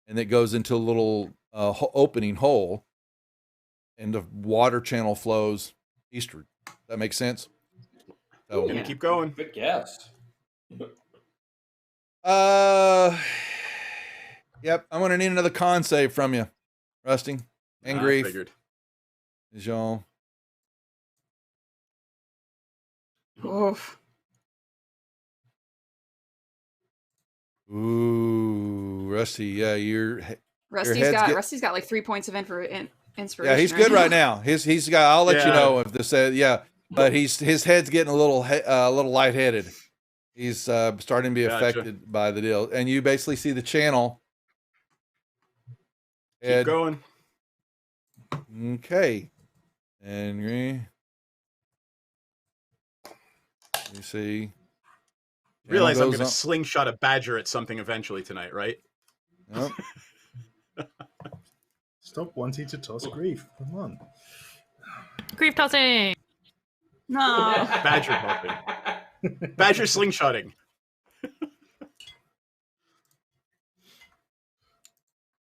and it goes into a little opening hole, and the water channel flows eastward. That makes sense? So, Gonna keep going. Good guess. Yep, I'm gonna need another con save from you, Rusty, and I Grief. figured. Is y'all? Oof. Ooh, Rusty, yeah, Rusty's head's got like 3 points of inspiration. yeah, he's good right now. He's got. I'll let you Yeah. know if this. Yeah, but his head's getting a little lightheaded. He's starting to be Gotcha. affected by the deal, and you basically see the channel. Keep going. Okay, and you see. Realize I'm goes gonna up. slingshot a badger at something eventually tonight, right? Nope. Stop wanting to toss Grief. Come on. Grief tossing. No. Badger helping. Badger slingshotting.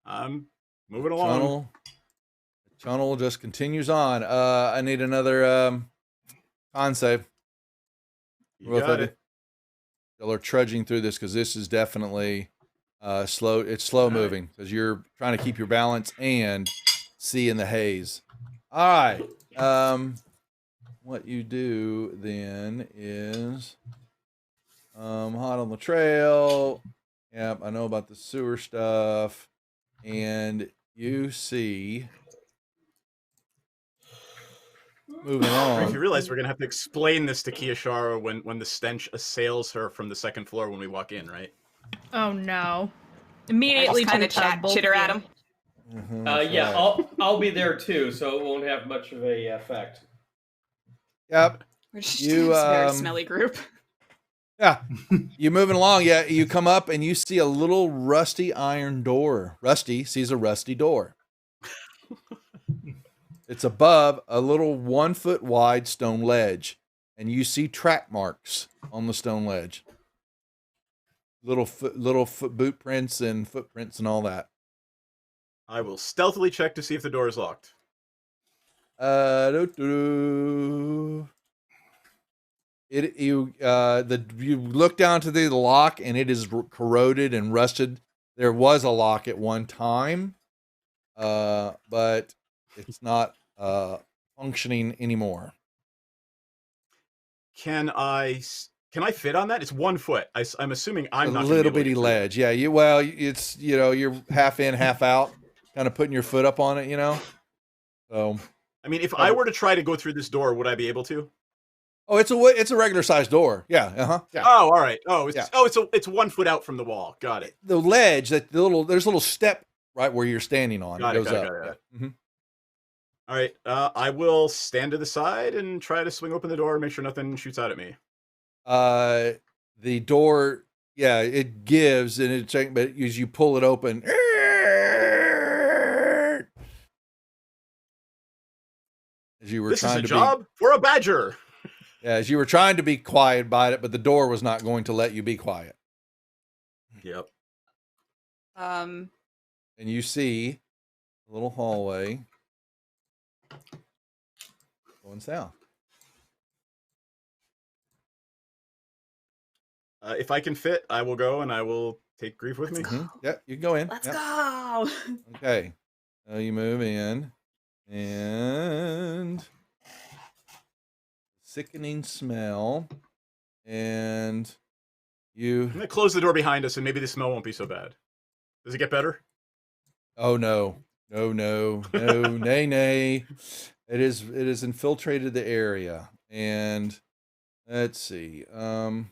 I'm moving along. Tunnel just continues on. I need another con save. You got it. Y'all are trudging through this because this is definitely slow. It's slow moving because you're trying to keep your balance and see in the haze. All right. What you do then is hot on the trail. Yep, I know about the sewer stuff. And you see, moving If on. you realize we're gonna have to explain this to Kiyashara when the stench assails her from the second floor when we walk in, right? Oh no. Immediately kind of to the tub, both chitter of at you. him. That's Yeah, right. I'll be there too, so it won't have much of a effect. Yep. We're just You, a very smelly group. Yeah. You moving along. Yeah. You come up and you see a little rusty iron door. Rusty sees a rusty door. It's above a little 1 foot wide stone ledge, and you see track marks on the stone ledge. Little foot boot prints and footprints and all that. I will stealthily check to see if the door is locked. You look down to the lock and it is corroded and rusted. There was a lock at one time, but it's not functioning anymore. Can I fit on that? It's 1 foot. I'm assuming I'm not A gonna be little able to bitty get through ledge. Yeah, it's you're half in, half out, kind of putting your foot up on it. So. that. I mean, if I were to try to go through this door, would I be able to? Oh, it's a regular sized door. Yeah. Yeah. Oh, all right. Oh, Yeah. it's 1 foot out from the wall. Got it. The ledge there's a little step right where you're standing on. Got it it, goes got up. it, got it. Yeah. Mhm. All right. I will stand to the side and try to swing open the door and make sure nothing shoots out at me. The door, yeah, it gives and but as you pull it open, as you were This is trying a to job for a badger. as you were trying to be quiet about it, but the door was not going to let you be quiet. Yep. And you see a little hallway going south. If I can fit, I will go and I will take Grief with me. Yep, you can go in. Let's Yep. go. Okay. So you move in and sickening smell. And I'm gonna close the door behind us and maybe the smell won't be so bad. Does it get better? oh no. Nay. It is infiltrated the area. And let's see. All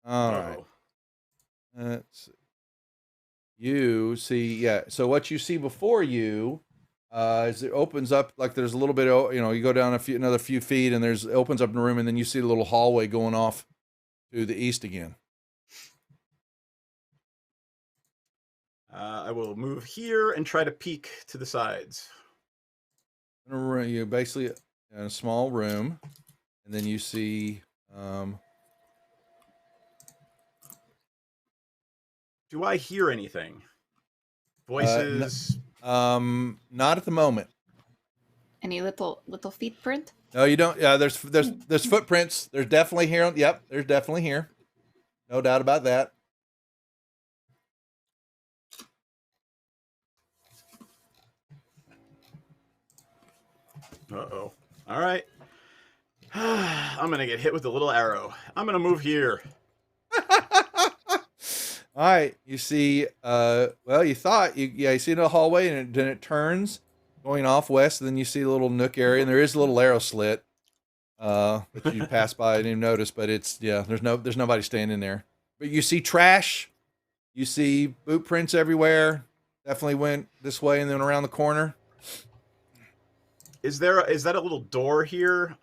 right. Let's see. You see, yeah. So what you see before you is it opens up like there's a little bit of, you go down another few feet and it opens up in a room and then you see a little hallway going off to the east again. I will move here and try to peek to the sides. You basically in a small room, and then you see. Do I hear anything? Voices? Not at the moment. Any little feet print? No, you don't. Yeah, there's footprints. There's definitely here. Yep, there's definitely here. No doubt about that. Uh-oh. All right. I'm going to get hit with a little arrow. I'm going to move here. All right. You see, well, you thought, you see the hallway, and then it turns going off west, and then you see a little nook area, and there is a little arrow slit that you pass by and didn't even notice, but it's, yeah, there's nobody standing there. But you see trash. You see boot prints everywhere. Definitely went this way and then around the corner. Is that a little door here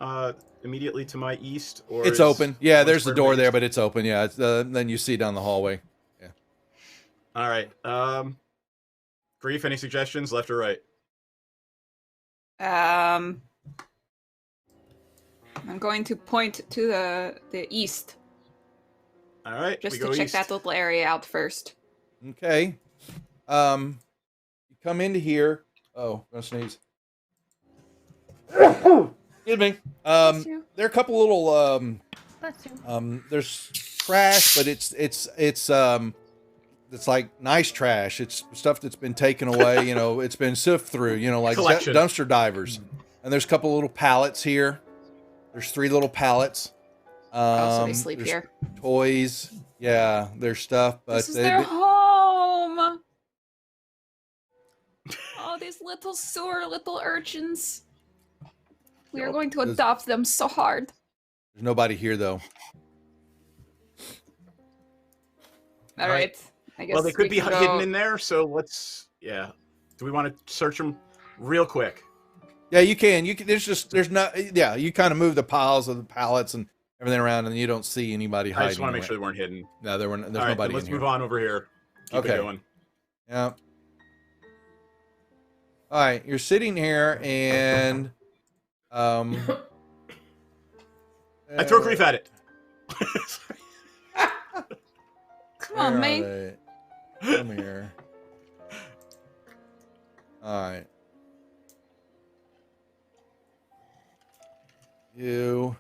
immediately to my east? Or it's open. Yeah, there's the door there, but it's open. Yeah, it's, then you see down the hallway. Yeah. All right. Grief, any suggestions, left or right? I'm going to point to the east. All right. Just we to go check east. that little area out first. Okay. You come into here. Oh, I'm gonna sneeze. Excuse me. Bless you. There are a couple little Bless you. there's trash, but it's like nice trash. It's stuff that's been taken away, you know, it's been sifted through, you know, like Collection. dumpster divers. And there's a couple little pallets here. There's 3 little pallets. Oh, so they sleep there's here. Toys. Yeah, there's stuff, but This is their home. Oh, these little sewer little urchins. We are going to adopt them so hard. there's nobody here though. All right. I guess Well, they could be can go- hidden in there, so let's, yeah. Do we want to search them real quick? Yeah, you can. You can. There's not. Yeah, you kind of move the piles of the pallets and everything around, and you don't see anybody hiding. I just want to make anywhere. sure they weren't hidden. No, there's All right, nobody then let's in move here. on over here. Keep Okay. it going. Yeah. All right, you're sitting here, and I throw grief at it. Come on, where are man. they? Come here. All right. You.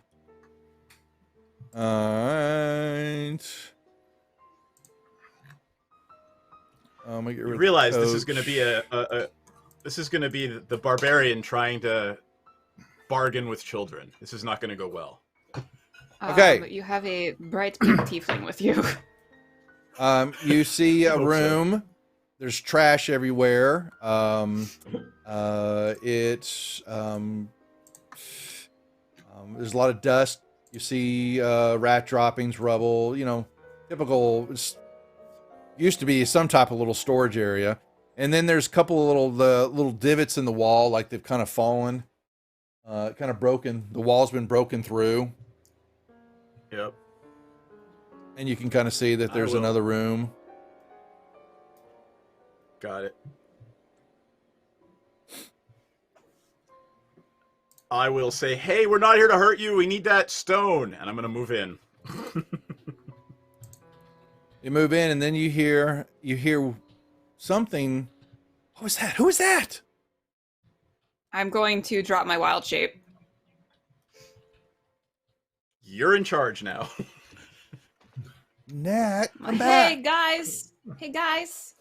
All right. I'm gonna get rid You of realize the this is going to coach. be this is going to be the barbarian trying to bargain with children. This is not going to go well. Okay. You have a bright pink tiefling with you. You see a Hope so. room. There's trash everywhere. There's a lot of dust. You see rat droppings, rubble. You know, typical. Used to be some type of little storage area, and then there's a couple of little divots in the wall, like they've kind of fallen, kind of broken. The wall's been broken through, Yep. and you can kind of see that I there's will. another room. Got it. I will say, hey, we're not here to hurt you. We need that stone. And I'm going to move in. You move in, and then you hear something. What was that? Who was that? I'm going to drop my wild shape. You're in charge now. Nat, come Hey back. guys! Hey guys!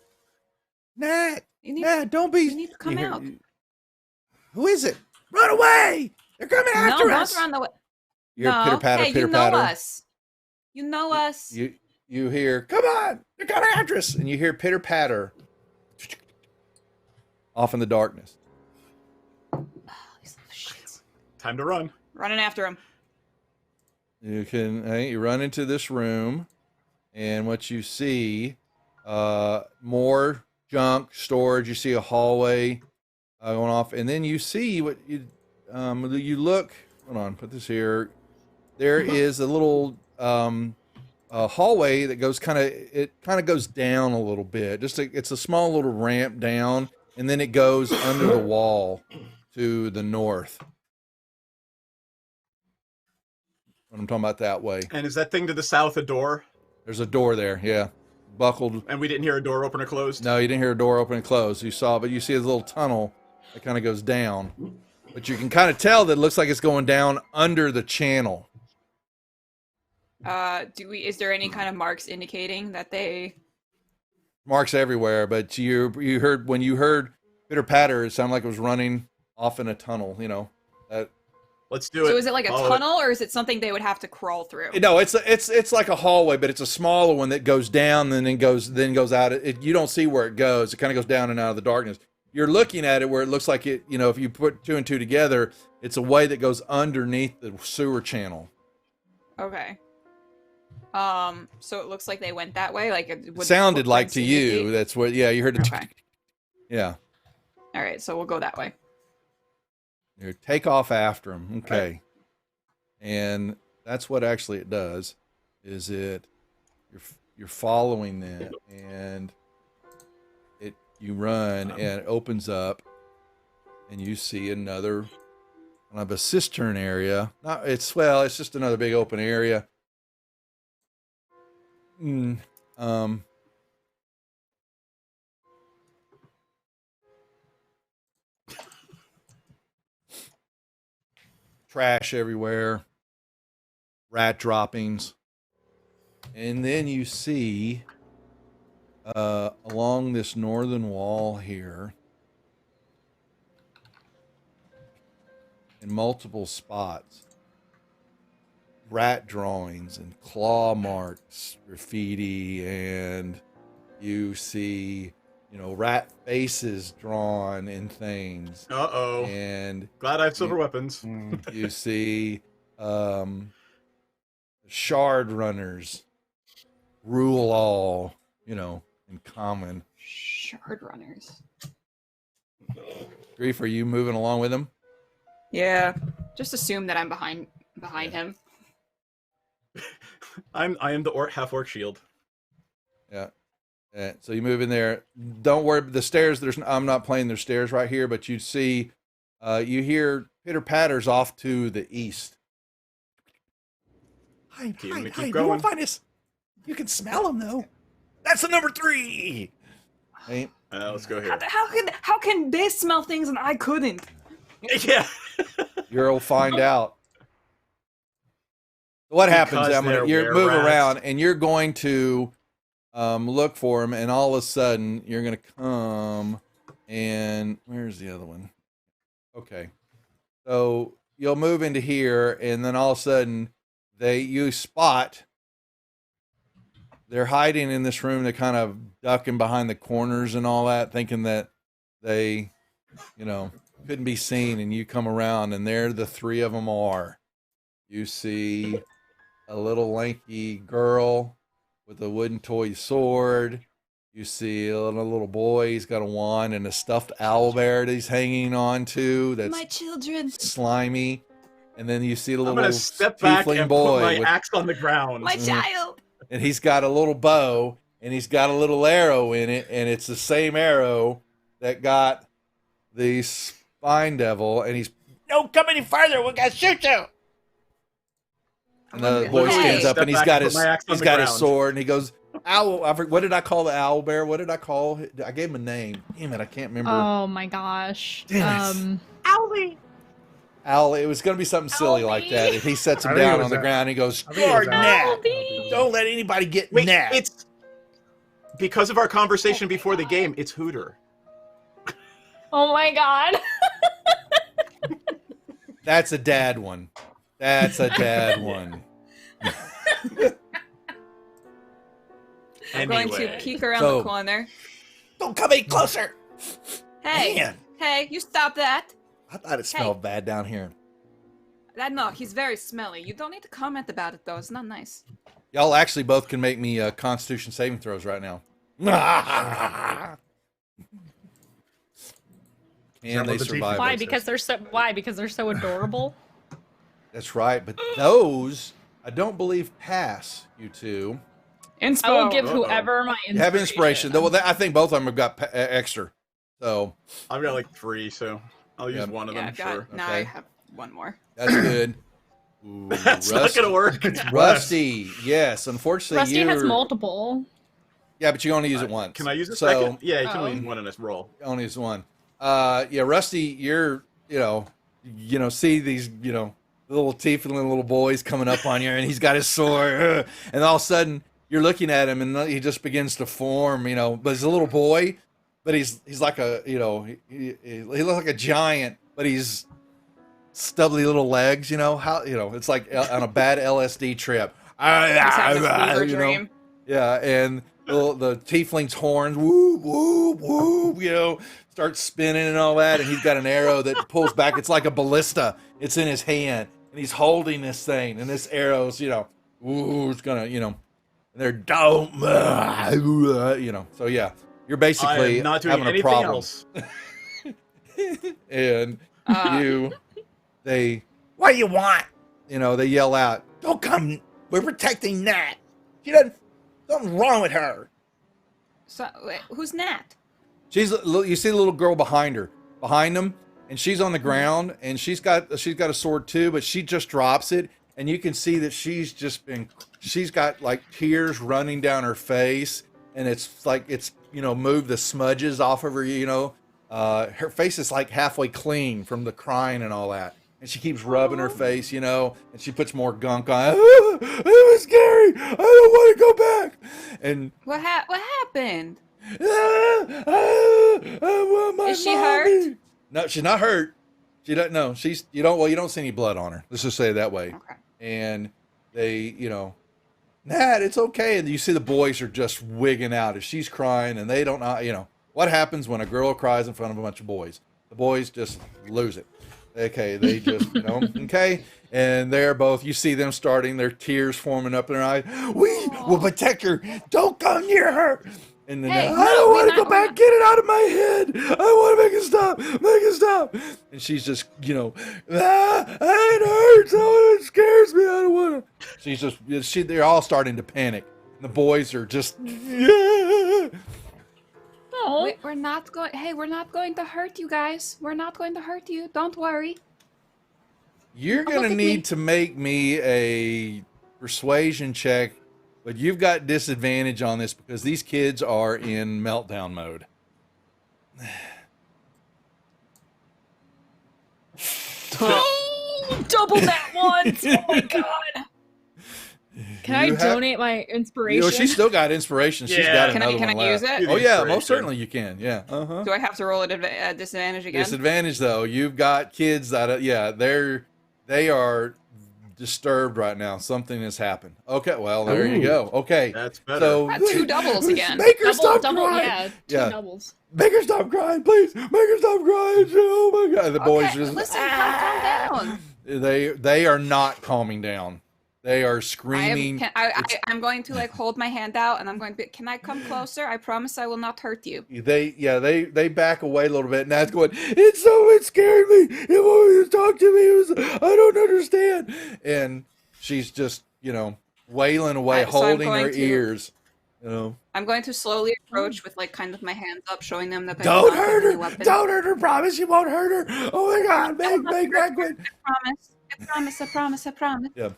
Nat, You need, Nat, don't be. you need to come you hear- out. Who is it? Run away! They're coming No, after don't us. run away. You hear No, pitter patter, hey, pitter you know patter. us. You know us. You hear, come on, they're coming after us, and you hear pitter patter off in the darkness. Oh, these little shits. Time to run. Running after him. You can, you run into this room, and what you see, more junk storage. You see a hallway going off, and then you see what you look. Hold on, put this here. There is a little a hallway that goes kind of goes down a little bit. It's a small little ramp down, and then it goes under the wall to the north. What I'm talking about that way. And is that thing to the south a door? There's a door there, yeah. Buckled. And we didn't hear a door open or closed? No, you didn't hear a door open and close. You saw, but you see a little tunnel that kind of goes down. But you can kind of tell that it looks like it's going down under the channel. Is there any kind of marks indicating that they... Marks everywhere, but when you heard pitter patter, it sounded like it was running off in a tunnel, you know. Let's do it. So is it like a tunnel, or is it something they would have to crawl through? No, it's like a hallway, but it's a smaller one that goes down and then goes out. You don't see where it goes. It kind of goes down and out of the darkness. You're looking at it where it looks like it, you know, if you put two and two together, it's a way that goes underneath the sewer channel. Okay. So it looks like they went that way. Like it sounded like to you. That's what. Yeah, you heard it. Okay. Yeah. All right, so we'll go that way. You take off after them. Okay. Right. And that's what actually it does. Is you're following that, and you run, and it opens up, and you see another kind of a cistern area. It's just another big open area. Trash everywhere, rat droppings, and then you see along this northern wall here, in multiple spots, rat drawings and claw marks, graffiti, and you see, you know, rat faces drawn in things. Uh-oh. And glad I have silver weapons. You see shard runners rule all, you know, in common. Shard runners. Grief, are you moving along with him? Yeah. Just assume that I'm behind him. I am the half orc shield. Yeah. So you move in there. Don't worry. The stairs. I'm not playing their stairs right here, but you see, you hear pitter patters off to the east. Hide. You won't find us. You can smell them though. That's the number 3. Hey. Let's go here. How can they smell things and I couldn't? Yeah. You'll find out. What happens? You're moving around, and you're going to look for him, and all of a sudden you're going to come. And where's the other one? Okay, so you'll move into here, and then all of a sudden you spot they're hiding in this room. They're kind of ducking behind the corners and all that, thinking that they, you know, couldn't be seen. And you come around, and there the 3 of them are. You see a little lanky girl with a wooden toy sword. You see a little boy. He's got a wand and a stuffed owl bear that he's hanging on to. That's my children. Slimy. And then you see the little step back tiefling and boy put my axe on the ground. My child. And he's got a little bow, and he's got a little arrow in it, and it's the same arrow that got the spine devil. And he's, don't come any farther. We're gonna shoot you. And the boy stands up, and he's got his sword, and he goes, "Owl." What did I call the owl bear? What did I call? I gave him a name. Damn it, I can't remember. Oh my gosh. Owlie. Owl. It was going to be something silly like that. If he sets him down on the ground, he goes, "You're Nat. Owlie. Don't let anybody get Wait, Nat." it's because of our conversation before the game. It's Hooter. Oh my god. That's a dad one. That's a dad one. I'm going to peek around the corner. Don't come any closer. Hey, Man. Hey, you stop that. I thought it smelled bad down here. No, he's very smelly. You don't need to comment about it, though. It's not nice. Y'all actually both can make me Constitution saving throws right now. And they survive. Why? Because they're so adorable. That's right. But those I don't believe pass you two. Inspo. I will give whoever my inspiration. You have inspiration. Well, I think both of them have got extra. So I've got like 3, so I'll use one of them. I've got, Sure. now Okay. I have one more. that's good. Ooh, That's not gonna work. Rusty, yes. Unfortunately, Rusty has you're- multiple. Yeah, but you only use it once. Can I use it so, second? Yeah, you can Oh. only use one in this roll. Only use one. Yeah, Rusty, you're, see these, little tiefling little boys coming up on you, and he's got his sword, and all of a sudden you're looking at him, and he just begins to form, but he's a little boy, but he's like a, he looks like a giant, but he's stubbly little legs, it's like on a bad LSD trip. He's having a fever dream. Yeah, and the tiefling's horns, whoop, whoop, whoop, start spinning and all that, and he's got an arrow that pulls back. It's like a ballista. It's in his hand, and he's holding this thing, and this arrow's, it's gonna, and they're don't, So yeah, you're basically I'm not doing having a anything problem. else. And What do you want? they yell out, Don't come. We're protecting Nat. She doesn't. Something's wrong with her. So, wait, who's Nat? you see the little girl behind them, and she's on the ground, and she's got a sword too, but she just drops it, and you can see that she's got like tears running down her face, and it's like moved the smudges off of her, her face is like halfway clean from the crying and all that. And she keeps rubbing her face, and she puts more gunk on. It was scary. I don't want to go back. And What happened? I want my Is she mommy. hurt? No, she's not hurt. She doesn't. No, you don't see any blood on her. Let's just say it that way. Okay. And they, Nat, it's okay. And you see the boys are just wigging out as she's crying, and they don't know, what happens when a girl cries in front of a bunch of boys. The boys just lose it. Okay, they just, okay. And they're both, you see them starting, their tears forming up in their eyes. We will protect her. Don't come near her. And then Hey, I no, don't we're want to not- go back. Get it out of my head. I want to make it stop. Make it stop. And she's just, it hurts. Oh, it scares me. I don't want to. She's just, they're all starting to panic. And the boys are just, yeah. Oh, We're not going. Hey, we're not going to hurt you guys. We're not going to hurt you. Don't worry. You're look going to at me. need to make me a persuasion check, but you've got disadvantage on this because these kids are in meltdown mode. oh, double that once. Oh my god. Can I You have- donate my inspiration? She's still got inspiration. She's Yeah. got Can another I one use left. it? Oh yeah, most Inspiration. certainly you can. Yeah. Uh-huh. Do I have to roll at disadvantage again? Disadvantage though, you've got kids that they are disturbed right now. Something has happened. Okay, well there you Ooh. go. Okay, That's better. so Got two doubles again. Make her double, stop double, crying. yeah, two Yeah. doubles. Make her stop crying, please. Make her stop crying. Oh my god, the boys Okay, just listen, calm down. they are not calming down. They are screaming. I'm going to hold my hand out, and I'm going to be. Can I come closer? I promise I will not hurt you. They back away a little bit. And that's going. It scared me. It won't talk to me. I don't understand. And she's just wailing away, So I'm holding her going to- ears. I'm going to slowly approach with kind of my hands up, showing them that I Don't will not hurt use any her. weapon. Don't hurt her. Promise you won't hurt her. Oh my God. Make that quick. I promise. Yeah.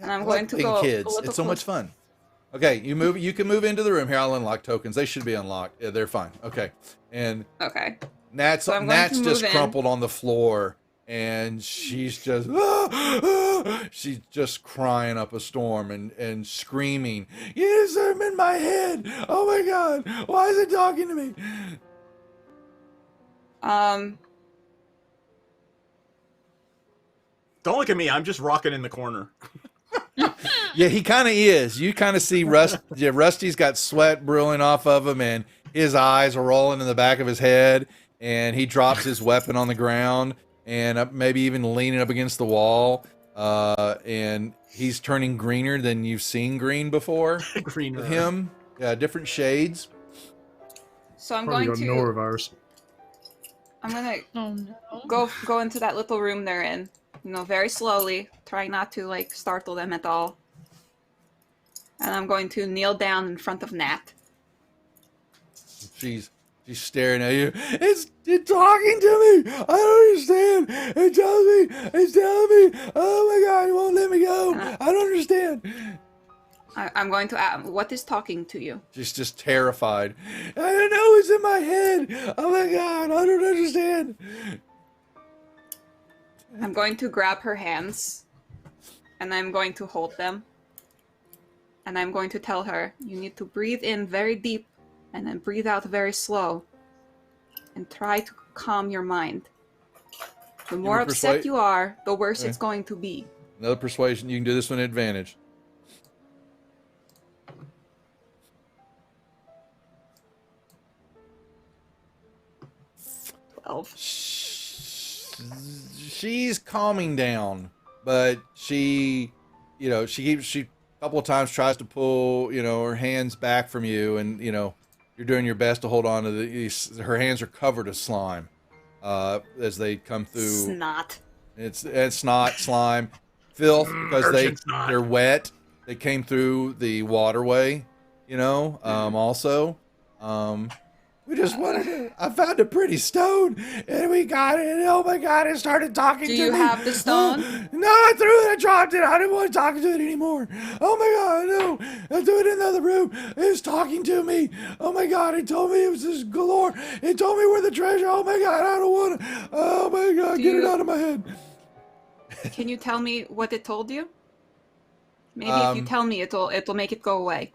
And I'm I going to playing go a kids. little It's so much fun. Okay, you can move into the room here. I'll unlock tokens. They should be unlocked. Yeah, they're fine. Okay, and Okay. Nat's So I'm going to just move in. crumpled on the floor, and she's just she's just crying up a storm and screaming. Yes, I'm in my head. Oh my God, why is it talking to me? Don't look at me. I'm just rocking in the corner. Yeah, he kind of is. You kind of see Rusty's got sweat brewing off of him, and his eyes are rolling in the back of his head, and he drops his weapon on the ground, and maybe even leaning up against the wall, and he's turning greener than you've seen green before. Green With him, yeah, different shades. So I'm Probably going got to. no reverse. I'm gonna Oh no. go into that little room they're in, very slowly, trying not to like startle them at all. And I'm going to kneel down in front of Nat. She's staring at you. It's talking to me. I don't understand. It's telling me. Oh my god, it won't let me go. I don't understand. I'm going to ask, what is talking to you? She's just terrified. I don't know. It's in my head. Oh my god, I don't understand. I'm going to grab her hands, and I'm going to hold them. And I'm going to tell her, you need to breathe in very deep, and then breathe out very slow. And try to calm your mind. The more upset you are, the worse it's going to be. Another persuasion. You can do this one at advantage. 12. She's calming down, but she a couple of times tries to pull, her hands back from you, and, you're doing your best to hold on to her hands are covered with slime, as they come through. Snot. It's snot, slime, filth, because they're wet. They came through the waterway, also. We just wanted to, I found a pretty stone, and we got it, and oh my god, it started talking to me. Do you have the stone? No, I threw it, I dropped it, I didn't want to talk to it anymore. Oh my god, no, I threw it in the other room, it was talking to me. Oh my god, it told me it was this galore, it told me where the treasure, oh my god, I don't want to, oh my god, get it out of my head. Can you tell me what it told you? Maybe if you tell me, it'll make it go away.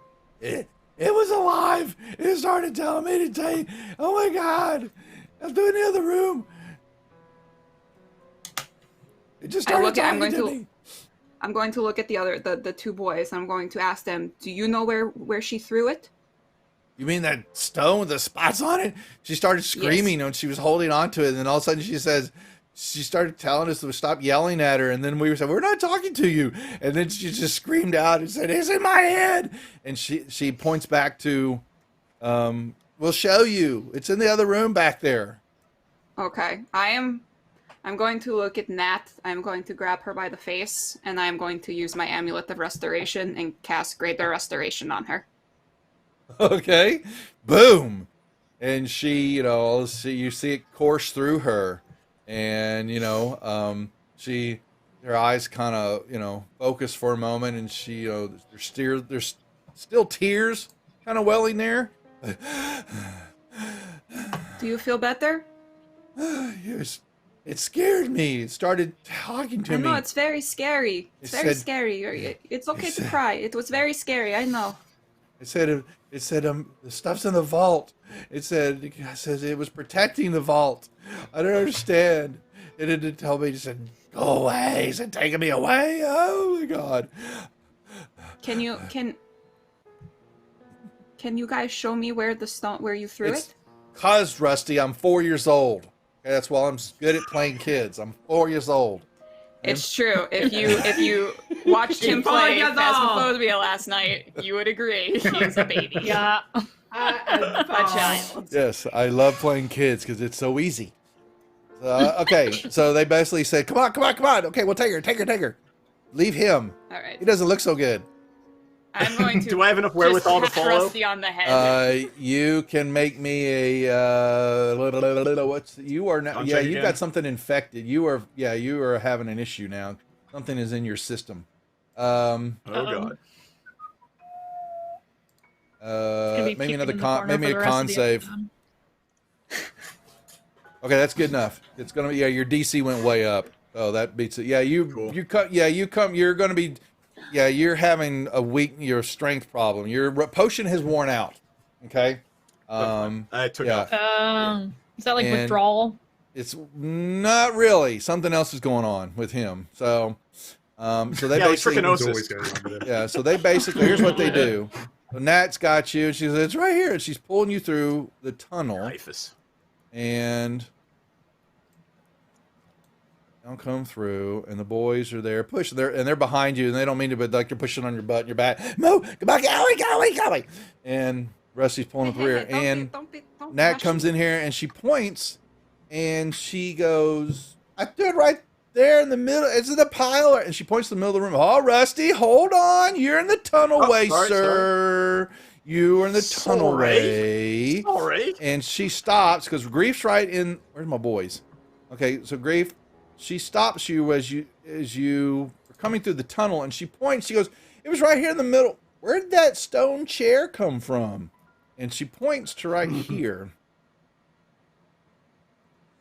It was alive. It started telling me to take. Oh my god! I threw it in the other room. It just started talking to me. I'm going to look at the two boys. I'm going to ask them, do you know where she threw it? You mean that stone with the spots on it? She started screaming and she was holding on to it, and then all of a sudden she started telling us to stop yelling at her, and then we said, we're not talking to you. And then she just screamed out and said, it's in my head. And she points back to, we'll show you. It's in the other room back there. Okay. I'm going to look at Nat. I'm going to grab her by the face, and I'm going to use my Amulet of Restoration and cast Greater Restoration on her. Okay. Boom. And she, you see it course through her. And, her eyes kind of, focus for a moment, and she, there's still tears kind of welling there. Do you feel better? Yes. It scared me. It started talking to me. I know, it's very scary. It's very scary. It's okay to cry. It was very scary, I know. It said the stuff's in the vault. It said it was protecting the vault. I don't understand. It didn't tell me. It said, go away. It said, taking me away. Oh my god. Can you guys show me where you threw it? Cause, Rusty, I'm 4 years old. Okay, that's why I'm good at playing kids. I'm 4 years old. It's true. If you watched him play Phasmophobia last night, you would agree he's a baby. Yeah. A child. Yes, I love playing kids because it's so easy. Okay, so they basically said, come on. Okay, we'll take her. Leave him. All right. He doesn't look so good. I'm going to. Do I have enough wherewithal to just follow? Rusty on the head. You can make me a. You are now. Yeah, you've got something infected. You are having an issue now. Something is in your system. Oh god. Maybe another maybe a con save. Okay, that's good enough. It's gonna be your DC went way up. Oh, that beats it. Yeah, you're gonna be. Yeah, you're having your strength problem. Your potion has worn out. Okay. I took off. Is that like withdrawal? It's not really. Something else is going on with him. So they basically. Yeah. So they basically here's what they do. So Nat's got you. She says it's right here, and she's pulling you through the tunnel. And don't come through, and the boys are there pushing and they're behind you, and they don't mean to, but like they're pushing on your butt and your back. No, come back, go away. And Rusty's pulling up the rear, and Nat comes in here and she points, and she goes, I threw it right there in the middle. It's in the pile. And she points to the middle of the room. Oh, Rusty, hold on. You're in the tunnel way, sir. You are in the tunnel way. Sorry. And she stops because Grief's right in. Where's my boys? Okay, so Grief, she stops you as you are coming through the tunnel, and she points. She goes, "It was right here in the middle. Where did that stone chair come from?" And she points to right here.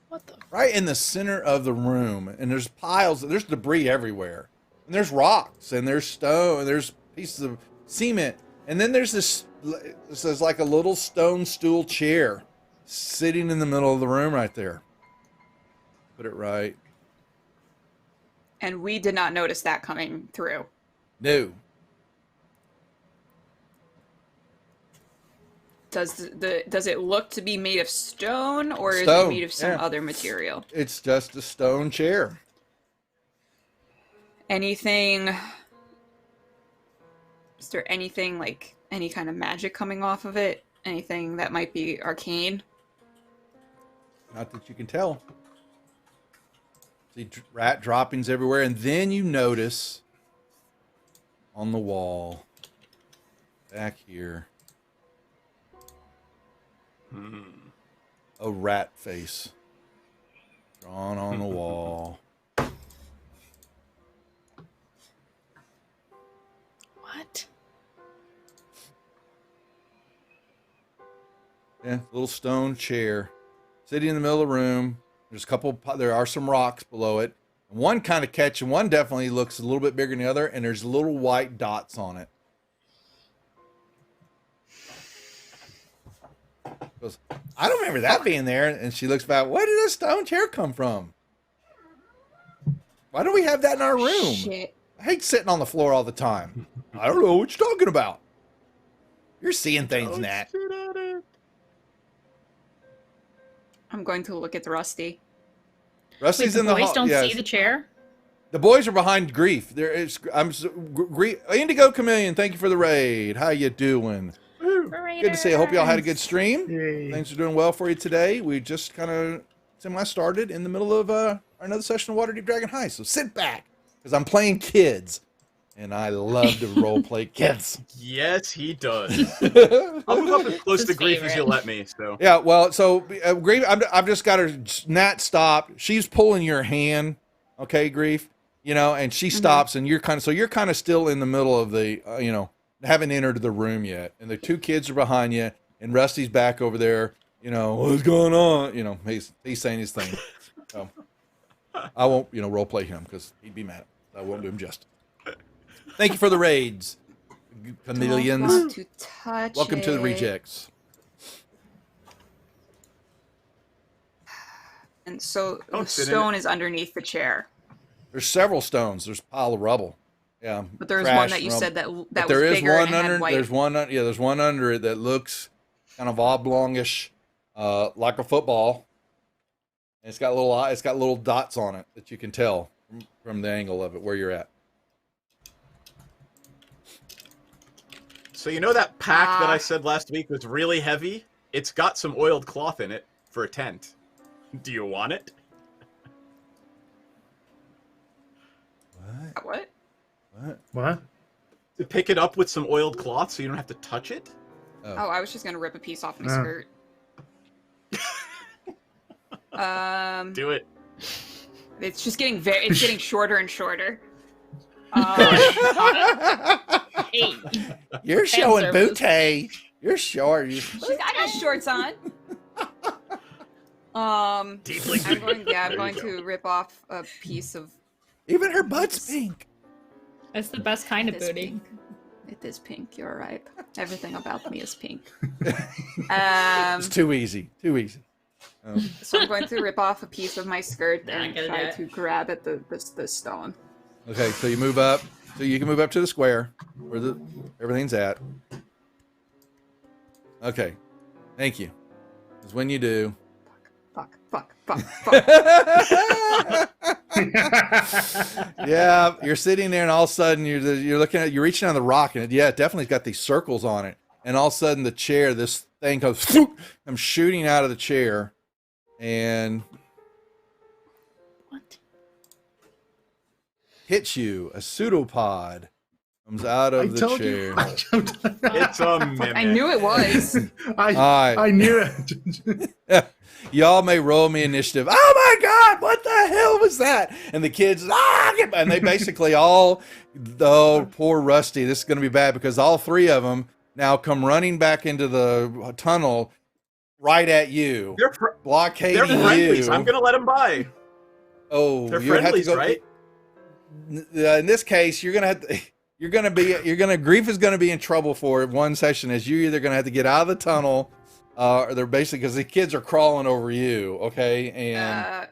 What the? Right in the center of the room, and there's piles, there's debris everywhere, and there's rocks, and there's stone, and there's pieces of cement, and then there's this is like a little stone stool chair sitting in the middle of the room right there. Put it right. And we did not notice that coming through. No. Does it look to be made of stone, or is Stone, it made of some yeah. other material? It's just a stone chair. Anything? Is there anything like any kind of magic coming off of it? Anything that might be arcane? Not that you can tell. See rat droppings everywhere, and then you notice on the wall back here a rat face drawn on the wall. What? Yeah, little stone chair sitting in the middle of the room. There's a couple. There are some rocks below it. One kind of catching. One definitely looks a little bit bigger than the other, and there's little white dots on it. Goes, I don't remember that being there. And she looks back. Where did this stone chair come from? Why do we have that in our room? Shit. I hate sitting on the floor all the time. I don't know what you're talking about. You're seeing things, Nat. I'm going to look at Rusty. Rusty's Wait, in the the boys hall. don't Yes. see the chair? The boys are behind Grief. There is. Indigo Chameleon. Thank you for the raid. How you doing? Good to see you. I hope y'all had a good stream. Yay. Things are doing well for you today. We just kind of semi-started in the middle of another session of Waterdeep Dragon Heist. So sit back, because I'm playing kids, and I love to role play kids. Yes, he does. I'll move up as close His to Grief as favorite. you'll let me. So Yeah, well, so Grief, I've just got her. Nat, stop. She's pulling your hand, okay, Grief. You know, and she stops, and you're kind of still in the middle of the, haven't entered the room yet, and the two kids are behind you, and Rusty's back over there. You know, what's going on? You know, he's saying his thing. So I won't, role play him because he'd be mad. I won't do him justice. Thank you for the raids, chameleons. Don't want to touch Welcome to the it. rejects. And so Don't the sit in stone is underneath the chair. There's several stones. There's a pile of rubble. Yeah, But there's trash one that you rubble. said that But was there is bigger one and it had under. white. There's one. Yeah, there's one under it that looks kind of oblongish, like a football. And it's got little dots on it that you can tell from the angle of it where you're at. So you know that pack that I said last week was really heavy? It's got some oiled cloth in it for a tent. Do you want it? What? What? What? To pick it up with some oiled cloth so you don't have to touch it? Oh, I was just gonna rip a piece off my Oh. skirt. Do it. It's just getting it's getting shorter and shorter. Hey, You're showing service. booty. You're short. Look, I got shorts on. Deeply. I'm going There you to rip off a piece of Even her butt's pink. that's the best kind of this booty. pink. It is pink. You're right. Everything about me is pink. It's too easy. Too easy. So I'm going to rip off a piece of my skirt Nah, and get try it. to grab at the stone. Okay, so you move up. So you can move up to the square where everything's at. Okay, thank you. Because when you do, Fuck. yeah, you're sitting there, and all of a sudden you're reaching on the rock, and it definitely got these circles on it. And all of a sudden the chair, this thing comes, I'm shooting out of the chair, and What? hits you. A pseudopod comes out of the told chair. you. It's a mimic. I knew it was. I knew it. Y'all may roll me initiative. Oh my God, what the hell was that? And the kids, and they basically all, oh, poor Rusty. This is going to be bad because all three of them now come running back into the tunnel right at you, blockading They're friendlies. you. I'm going to let them by. Oh, They're you would have to friendlies, go, right? In this case, Grief is going to be in trouble for it one session, as you're either going to have to get out of the tunnel, or they're basically, because the kids are crawling over you, okay? And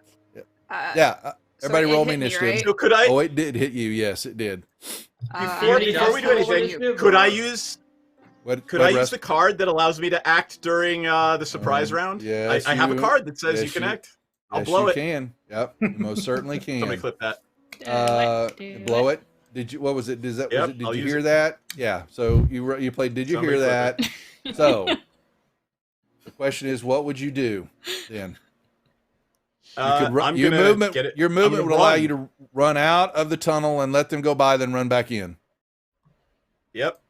everybody roll me initiative. Right? So could I? Oh, it did hit you. Yes, it did. Before we do anything, could I use? Could I use the card that allows me to act during the surprise round? Yes, I have a card that says you can act. I'll blow it. You can. Yep, you most certainly can. Somebody clip that. Blow it. Did you? What was it? Did I'll you use hear it. that? Yeah. So you played. Did you Somebody hear clip that? So the question is, what would you do then? You could run, your movement would allow you to run out of the tunnel and let them go by, then run back in. Yep.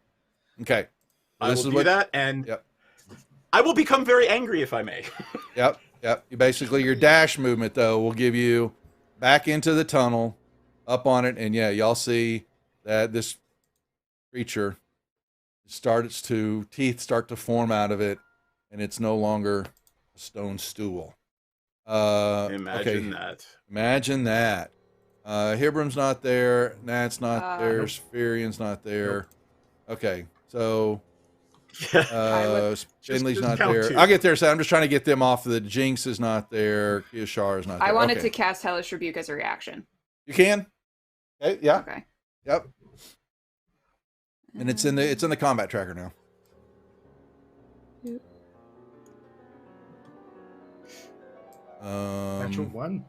Okay. I will do that, and I will become very angry if I may. Yep. You basically, your dash movement though will give you back into the tunnel, up on it, and y'all see that this creature teeth start to form out of it, and it's no longer a stone stool. Imagine that. Imagine that. Hibram's not there. Nat's not there. Spherian's not there. Okay, so Finley's not there. Two. I'll get there. So I'm just trying to get them off. The Jinx is not there. Kiashar is not there. I wanted to cast Hellish Rebuke as a reaction. You can. Okay. Yeah. Okay. Yep. And it's in the combat tracker now. Natural one.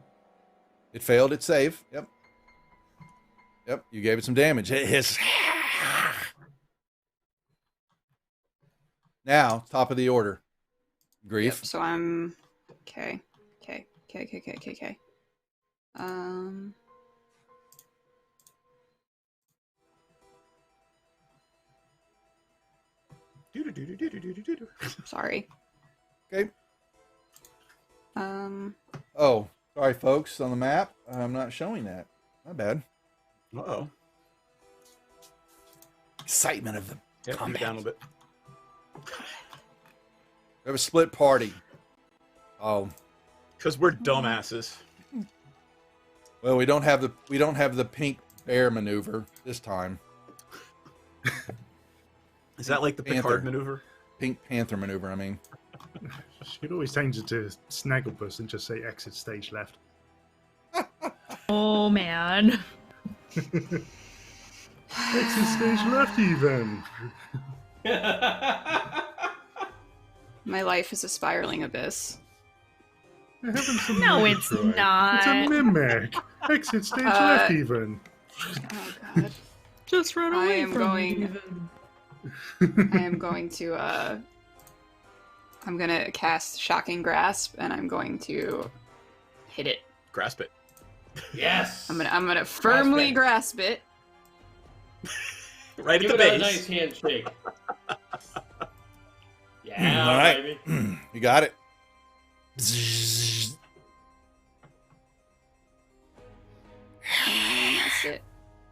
It failed its save. Yep. You gave it some damage. It hits. Now, top of the order. Grief. Yep, so I'm okay. Sorry. Okay. Oh, sorry, folks. On the map, I'm not showing that. My bad. Uh-oh. Excitement of the Calm down a bit. We have a split party. Oh, because we're dumbasses. Well, we don't have the pink bear maneuver this time. Is that like the Picard maneuver? Pink Panther maneuver, I mean. You'd always change it to Snagglepuss and just say exit stage left. Oh, man. Exit stage left, even. my life is a spiraling abyss. No, it's not. It's a mimic. Exit stage left, even. Oh, God. Just run away from me. I am going to I'm gonna cast Shocking Grasp, and I'm going to hit it. Grasp it. Yes. I'm gonna firmly grasp it. Right Give at the it base. a nice handshake. Yeah, All right. baby. You got it. And that's it.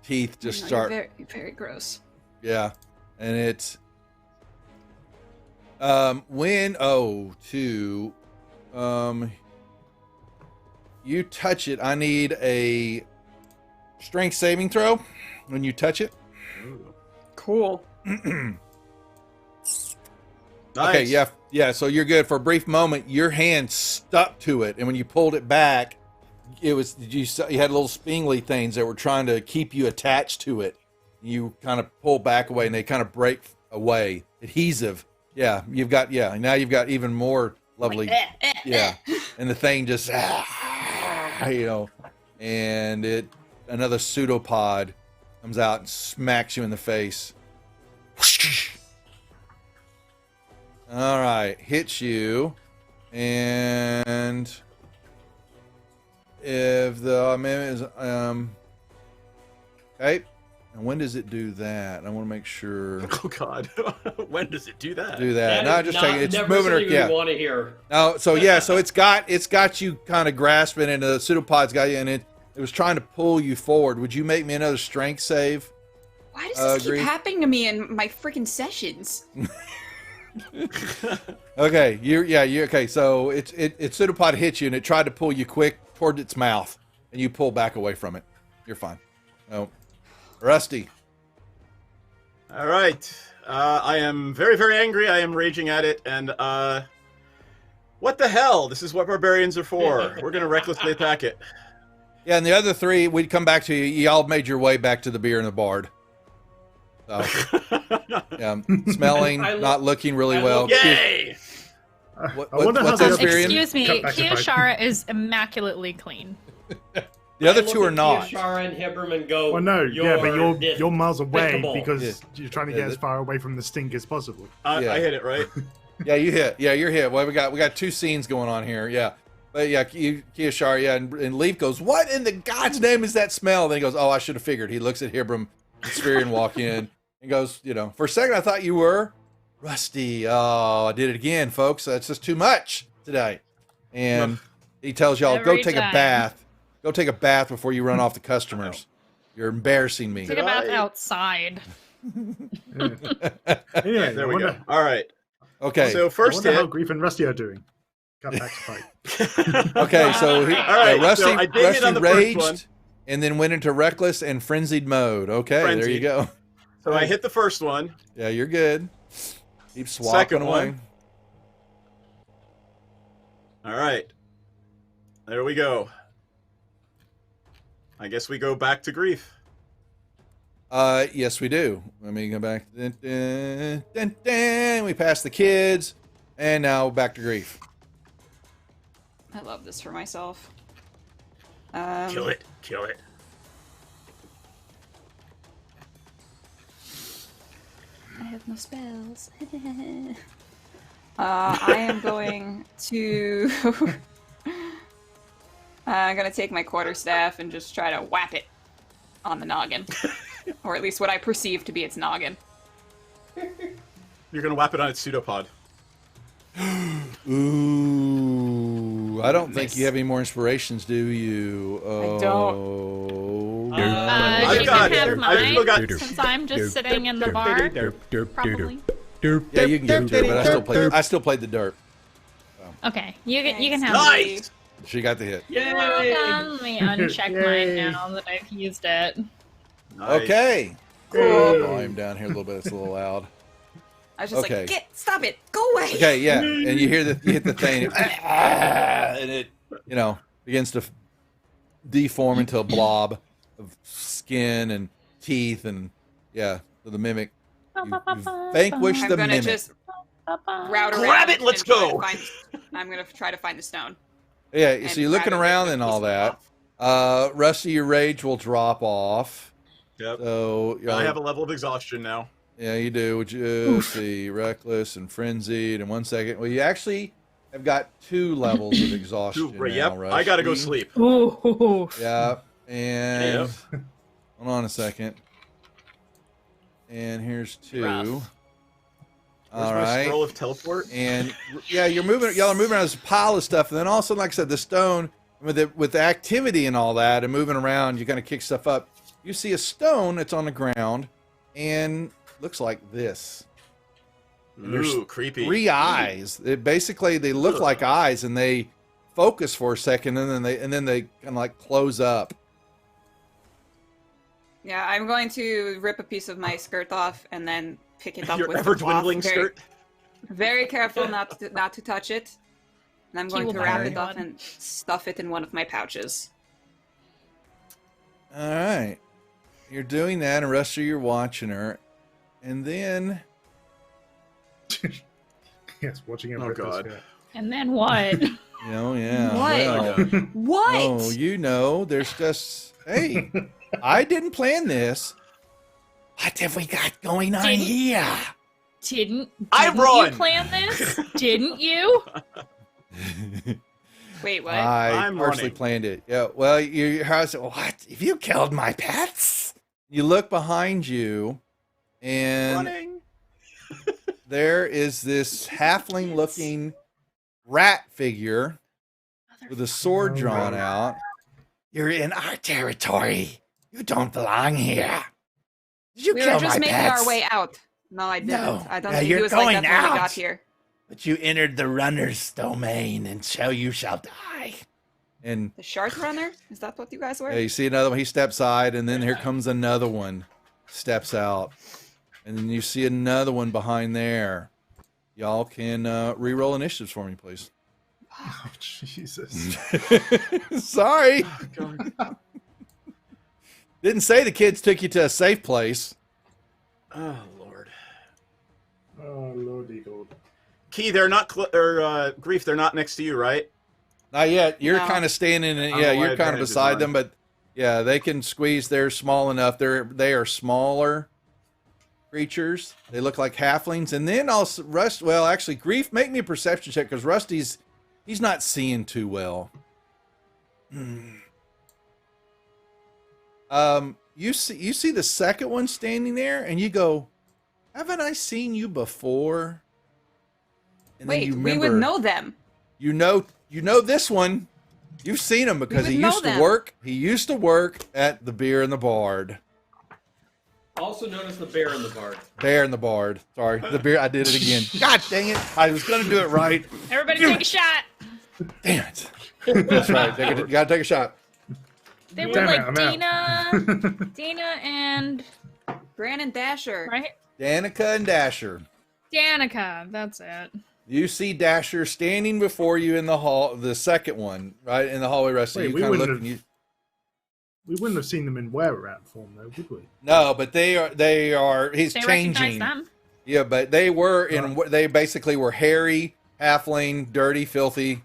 Teeth just No, start. you're very, very gross. Yeah. And it's you touch it, I need a strength saving throw when you touch it. Cool. Nice. Okay, yeah, so you're good. For a brief moment, your hand stuck to it, and when you pulled it back, you had little spingly things that were trying to keep you attached to it. You kind of pull back away, and they kind of break away. Adhesive. Yeah, now you've got even more lovely. Yeah, and the thing just, and another pseudopod comes out and smacks you in the face. All right, hits you, and if the amendment is Okay. And when does it do that? I want to make sure. Oh God, when does it do that? Do that. That No, is just not- take it. It's never moving her. something Yeah. we want to hear. No, so yeah, so it's got you kind of grasping, and the pseudopod's got you, and it was trying to pull you forward. Would you make me another strength save? Why does this keep Grief? happening to me in my freaking sessions? Okay, you okay. So it pseudopod hit you, and it tried to pull you quick toward its mouth, and you pull back away from it. You're fine. No, Rusty. All right. I am very, very angry. I am raging at it, and what the hell? This is what barbarians are for. We're gonna recklessly attack it. Yeah, and the other three, we'd come back to you. Y'all made your way back to the beer and the bard. So, yeah, smelling, not looking really well. Yay! What, I wonder how what's the this, other- Miriam? Excuse me, Cut back to fight. Kiyoshara is immaculately clean. The other I look two are at not. Kiyoshara and Hibram and go, Well, no, yeah, but you're miles away despicable. because Yeah. you're trying to Yeah, get as far away from the stink as possible. I Yeah. hit it right. Yeah, you hit. Yeah, you're hit. Well, we got two scenes going on here. Yeah, but yeah, Kiyoshara. Yeah, and Leaf goes, "What in the God's name is that smell?" Then he goes, "Oh, I should have figured." He looks at Hibram and Spherian walk in and goes, for a second I thought you were Rusty. Oh, I did it again, folks. That's just too much today. And he tells y'all, "Go Every take a time. bath. Go take a bath before you run off the customers. You're embarrassing me." Take a bath I- outside. Anyway, There we go. All right. Okay. So I first wonder how hit. Grief and Rusty are doing. Cut back to fight. Okay, so he, All right, Rusty, so I did hit on the first raged one. and then went into reckless and frenzied mode. Okay, there you Frenzied. go. So I hit the first one. Yeah, you're good. Keep swapping Second away. one. All right. There we go. I guess we go back to grief. Yes, we do. Let me go back. Dun, dun, dun, dun. We passed the kids, and now back to grief. I love this for myself. Kill it. Kill it. I have no spells. I am going to. I'm gonna take my quarterstaff and just try to whap it on the noggin, or at least what I perceive to be its noggin. You're gonna whap it on its pseudopod. Ooh, I don't think Miss. you have any more inspirations, do you? Oh, don't. I've You got- can have I've still mine, got- since I'm just sitting in the bar. Probably. yeah, you can give it to her, but I still played the dirt. Okay, you can have Nice. She got the hit. Yay! Welcome. Let me uncheck Yay. mine now that I've used it. Nice. Okay. Yay. Volume down here a little bit. It's a little loud. I was just Okay. like, stop it, go away. Okay, yeah, and you hear you hit the thing, and it, begins to deform into a blob of skin and teeth, and yeah, so the mimic. You vanquish I'm the gonna mimic. just route around. Grab it, let's and try to go. I'm gonna try to find the stone. Yeah, and so you're looking grab it around with and a all piece of that. Rusty, your rage will drop off. Yep. So I have a level of exhaustion now. yeah, you do. Would you see reckless and frenzied in 1 second? Well, you actually have got 2 levels of exhaustion. Right, now, yep. I gotta go Rusty. sleep. Ooh. Yeah, and Yep. hold on a second. And here's 2. Rough. Where's All my right. scroll of teleport? And yeah, y'all are moving around this pile of stuff, and then all of a sudden, like I said, the stone with the activity and all that, and moving around, you kind of kick stuff up. You see a stone that's on the ground, and looks like this. And there's Ooh, creepy. 3 eyes. They look like eyes, and they focus for a second, and then they kind of like close up. Yeah, I'm going to rip a piece of my skirt off and then pick it up Your with ever the cloth. dwindling skirt. Very careful not to touch it. And I'm going will to buy wrap it one. up and stuff it in one of my pouches. All right. You're doing that, and Rusty, you're watching her. And then, Yes, watching it. Oh, with us, God. yeah. And then what? yeah. What? Well, What? oh, there's just, hey, I didn't plan this. What have we got going on Didn't- here? Didn't I you run. plan this? Didn't you? Wait, what? I I'm partially running. planned it. Yeah, well, your house, what? If you killed my pets? You look behind you, and Running. there is this halfling-looking rat figure with a sword drawn out. You're in our territory. You don't belong here. Did you We kill were just my making pets? our way out. No, I didn't. No. I don't Yeah, think you're it was like going that when we out. got here. But you entered the runner's domain, and so you shall die. And The shark runner? Is that what you guys were? you see another one. He steps aside, and then here comes another one. Steps out, and then you see another one behind there. Y'all can re-roll initiatives for me, please. Oh, Jesus. Sorry, didn't say the kids took you to a safe place. Oh Lord. Oh, lordy God. Key, they're not Grief. They're not next to you, right? Not yet. You're No. kind of standing, and I yeah, don't know why you're kind of advantage is beside mine. them, but yeah, they can squeeze. They're small enough. They are smaller creatures. They look like halflings, and then also Well, actually, Grief, make me a perception check because Rusty's he's not seeing too well. You see the second one standing there, and you go, "Haven't I seen you before?" And Wait, then you we remember, would know them. You know this one. You've seen him because would he know used to them. work. He used to work at the Beer and the Bard. Also known as the Bear in the Bard. Bear and the Bard. Sorry, the beer. I did it again. God dang it! I was gonna do it right. Everybody take a shot. Damn it! That's right. You gotta take a shot. They were Damn it, like I'm out. Dina and Brandon Dasher. right, Danica and Dasher. Danica. That's it. You see Dasher standing before you in the hall. The second one, right in the hallway. Rest of Wait, you we kind of wouldn't looking. have- We wouldn't have seen them in were-rat form, though, would we? No, but they are. He's They recognize changing. them. Yeah, but they were in. They basically were hairy, halfling, dirty, filthy,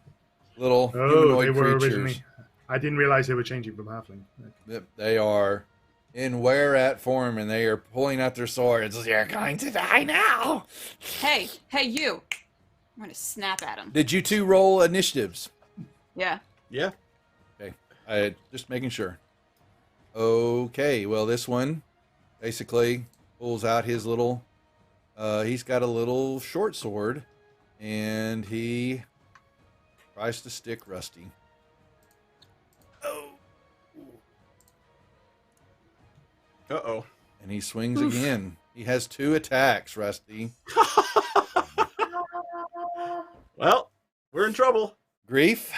little Oh, humanoid they were creatures. originally. I didn't realize they were changing from halfling. Yep, they are in were-rat form, and they are pulling out their swords. You're going to die now. Hey, you. I'm gonna snap at him. Did you two roll initiatives? Yeah. Yeah. Okay, just making sure. Okay, well, this one basically pulls out his little. He's got a little short sword, and he tries to stick Rusty. Uh-oh. And he swings again. He has 2 attacks, Rusty. Well, we're in trouble. Grief.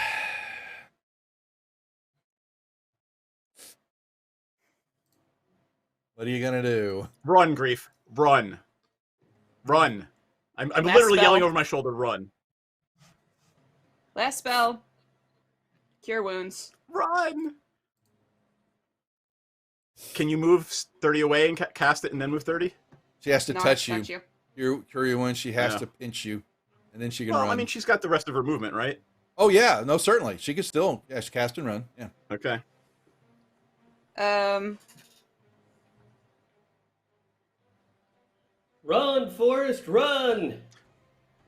What are you gonna do? Run, Grief. Run. Run. I'm Last literally spell. yelling over my shoulder, run. Last spell. Cure wounds. Run! Can you move 30 away and cast it and then move 30? She has to No, touch touch you. you. Cure you when she has Yeah. to pinch you, and then she can Well, run. I mean, she's got the rest of her movement, right? Oh yeah, no, certainly she can still she cast and run. Yeah. Okay. Run, Forrest, run!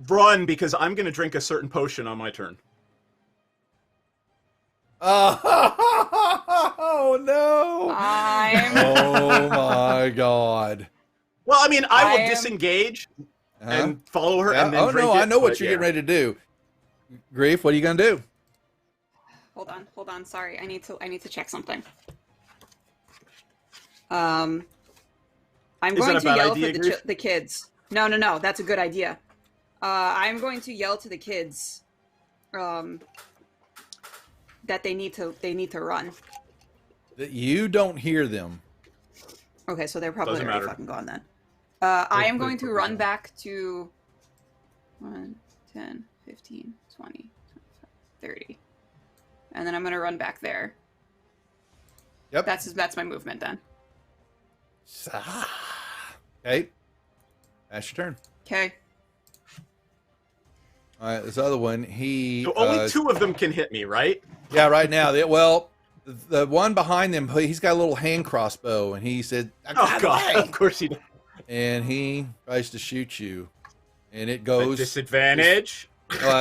Run, because I'm going to drink a certain potion on my turn. Oh no! I'm Oh my god! Well, I mean, I will I am- disengage Uh-huh. and follow her Yeah, and then oh drink no, it, I know what but you're yeah. getting ready to do. Grief, what are you gonna do? hold on. Sorry, I need to check something. I'm Is going that a to bad yell idea, for Grief? the kids. No, that's a good idea. I'm going to yell to the kids, that they need to run. That you don't hear them. Okay, so they're probably Doesn't already matter. fucking gone then. I am going to run back to 1, 10, 15, 20, 25, 30. And then I'm going to run back there. Yep. That's my movement then. Okay. That's your turn. Okay. All right, this other one, he So only 2 of them can hit me, right? yeah, right now. The one behind them, he's got a little hand crossbow, and he said, Oh, God. Of course he does. and he tries to shoot you, and it At goes. disadvantage.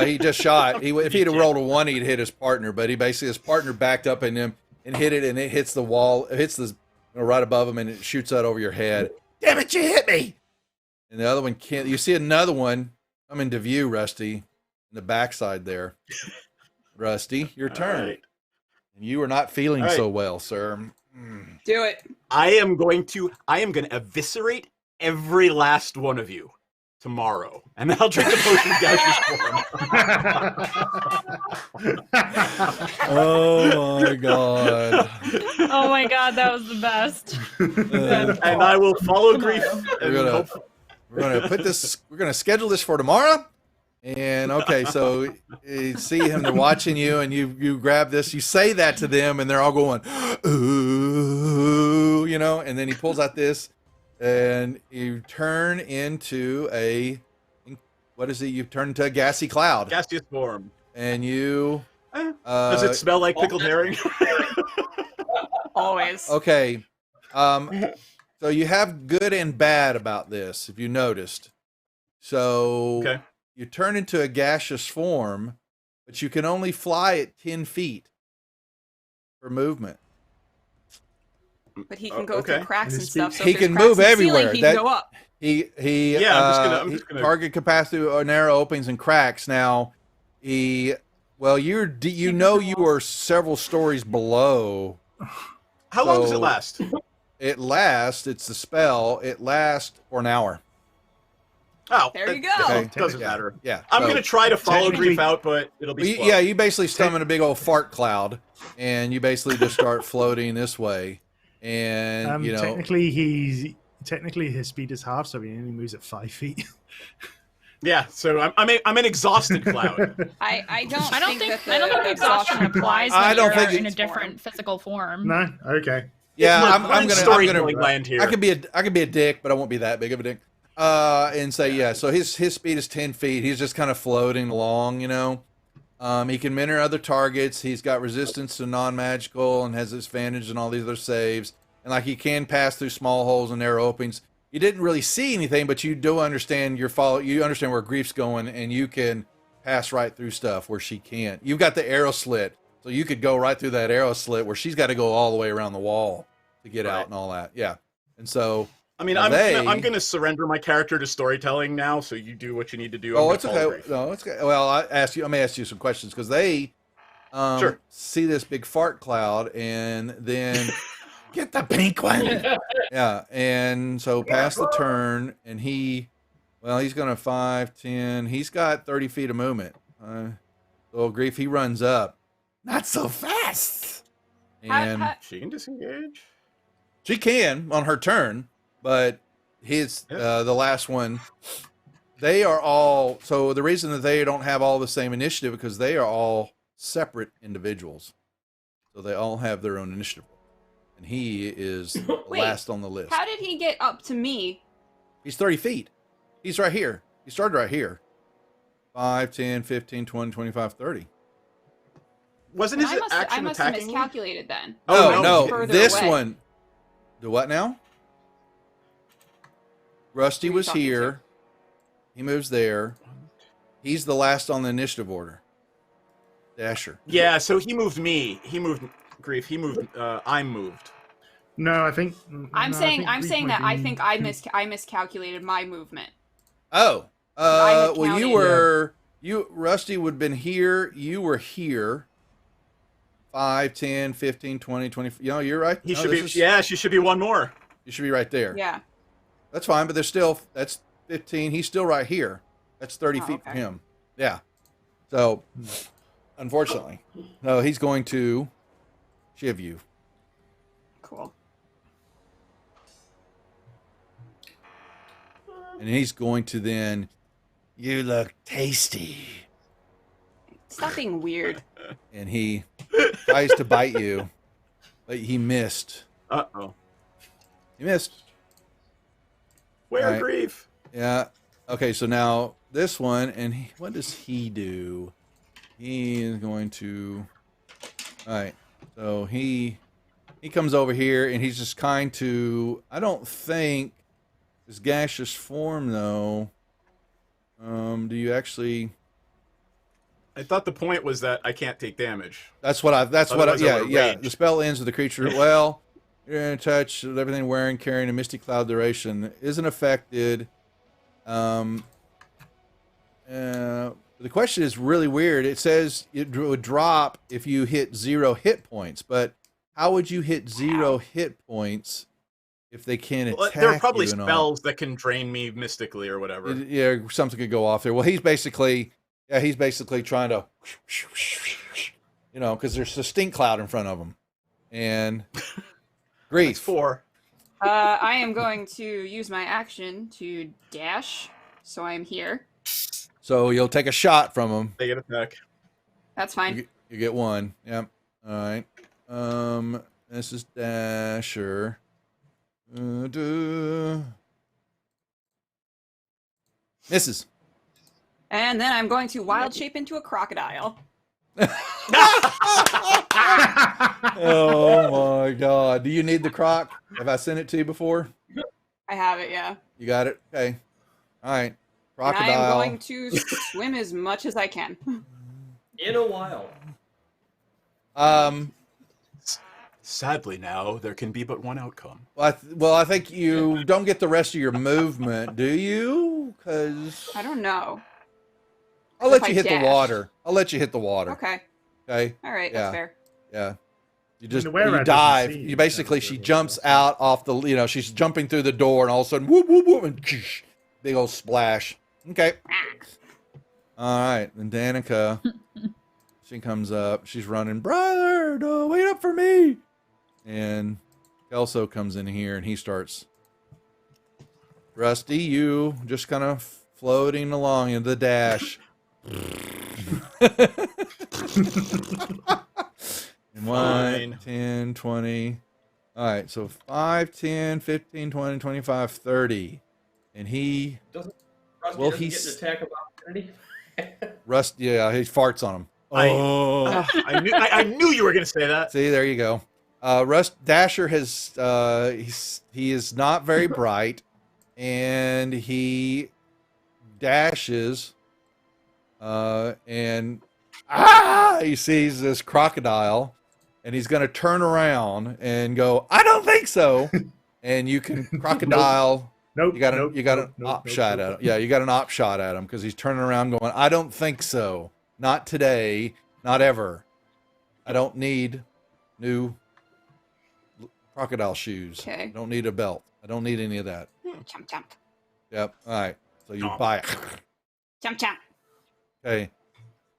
He just shot. If he'd have rolled a 1, he'd hit his partner, but he basically his partner backed up in him and hit it, and it hits the wall. It hits the right above him, and it shoots out over your head. Damn it, you hit me! And the other one can't. You see another one come into view, Rusty, in the backside there. Rusty, your turn. right. And you are not feeling All right. so well, sir. Do it. I am going to eviscerate every last one of you tomorrow, and then I'll drink the potion of gaseous form. Oh my god. Oh my god, that was the best. And I will follow grief. And We're gonna put this. We're gonna schedule this for tomorrow. And okay, so you see him, they're watching you, and you grab this, you say that to them, and they're all going, ooh, you know, and then he pulls out this, and you turn into what is it? You turn into a gassy cloud. gaseous form. And you. Does it smell like pickled herring? Always. Okay. So you have good and bad about this, if you noticed. So. Okay. You turn into a gaseous form, but you can only fly at 10 feet for movement. But he can go through cracks and stuff. So he if there's can cracks move in the everywhere. Ceiling, he can go up. I'm just gonna target capacity or narrow openings and cracks. Now, you know you are several stories below. How long does it last? It's the spell. It lasts for an hour. Oh, there you go. Okay. Doesn't matter. Yeah. I'm so- going to try to follow Technically- grief out, but it'll be slow. Yeah, you basically summon a big old fart cloud, and you basically just start floating this way, and you know. Technically, his speed is half, so he only moves at 5 feet. Yeah, so I'm an exhausted cloud. I don't I don't think that the exhaustion applies when I don't you're think in a it's- different physical form. No, okay. Yeah, Look, I'm we're in gonna storytelling land here. I can be a dick, but I won't be that big of a dick. And say yeah. So his speed is 10 feet. He's just kind of floating along, you know. He can mentor other targets. He's got resistance to non-magical and has advantage and all these other saves. And like he can pass through small holes and narrow openings. You didn't really see anything, but you do understand you understand where grief's going, and you can pass right through stuff where she can't. You've got the arrow slit, so you could go right through that arrow slit where she's got to go all the way around the wall to get out and all that. Yeah. And so I mean, I'm going to surrender my character to storytelling now, so you do what you need to do. Oh, it's okay. No, it's okay. Well, I may ask you some questions because they Sure. see this big fart cloud and then Get the pink one. yeah, and so pass the turn, and he's going to 5, 10. He's got 30 feet of movement. So grief, he runs up, Not so fast. and She can disengage. she can on her turn, but the last one. They are all so the reason that they don't have all the same initiative because they are all separate individuals, so they all have their own initiative. And he is last on the list. How did he get up to me? He's 30 feet. He's right here. He started right here. 5, 10, 15, 20, 25, 30. Wasn't his I must have attacking? you? miscalculated then. Oh, Oh, no, no. further This away. one. The what now? Rusty Who are you was talking here. He moves there. He's the last on the initiative order. Dasher. Yeah, so he moved me. He moved grief. He moved. I'm moved. No, I think. I'm no, saying Grief might be- I miscalculated my movement. Oh. I had Well, Rusty would have been here. You were here. 5, 10, 15, 20, 20. You know, you're right. He No, should be. this is- Yeah, she should be one more. You should be right there. Yeah. That's fine, but that's 15. He's still right here. That's 30 feet for okay. him. Yeah. So, unfortunately, no, he's going to shiv you. Cool. And he's going to then, you look tasty. Stop being weird. And he tries to bite you, but he missed. Uh-oh. He missed. Where Right. grief? Yeah. Okay, so now this one, and what does he do? He is going to. All right. So he comes over here, and he's just kind to. I don't think his gaseous form though. Do you actually? I thought the point was that I can't take damage. That's what I. Otherwise I Yeah, would've yeah. raged. The spell ends with the creature. Well, You're in touch with everything wearing, carrying a misty cloud duration. Isn't affected. The question is really weird. It says it would drop if you hit 0 hit points, but how would you hit 0 hit points if they can't attack There are probably you and all? spells that can drain me mystically or whatever. Yeah, something could go off there. Well, he's basically trying to, because there's a stink cloud in front of him, and grief. That's 4. I am going to use my action to dash, so I'm here. So you'll take a shot from him. They get attack. That's fine. You get 1. Yep. All right. This is Dasher. Misses. And then I'm going to wild shape into a crocodile. Oh my God! Do you need the croc? Have I sent it to you before? I have it, yeah. You got it. Okay. All right. And Crocodile. I am going to swim as much as I can. In a while. Sadly, now there can be but one outcome. Well, I think you don't get the rest of your movement, do you? Because I don't know. I'll let If you I hit the dash. water. I'll let you hit the water. Okay. Okay. All right, Yeah. that's fair. Yeah. You the just were rat you doesn't dive. see You you. basically That's she really jumps awesome. out off the she's jumping through the door and all of a sudden whoop whoop whoop and big old splash. Okay. All right. Then Danica, she comes up. She's running. Brother, no, wait up for me. And Kelso comes in here and he starts. Rusty, you just kind of floating along in the dash. And 1, Fine. 10, 20. All right, so 5, 10, 15, 20, 25, 30. And he, Rusty Well, doesn't he's- get an attack of opportunity. Rusty, yeah, he farts on him. I knew you were going to say that. See, there you go. Dasher has, he is not very bright, and he dashes, and he sees this crocodile, and he's going to turn around and go, I don't think so. And you can crocodile. Nope. You got nope, an nope, nope, op nope, shot nope. at him. Yeah, you got an op shot at him because he's turning around going, I don't think so. Not today. Not ever. I don't need new crocodile shoes. Okay. I don't need a belt. I don't need any of that. Chomp chomp. Yep. All right. So you Chomp. buy it. Chomp chomp. Okay.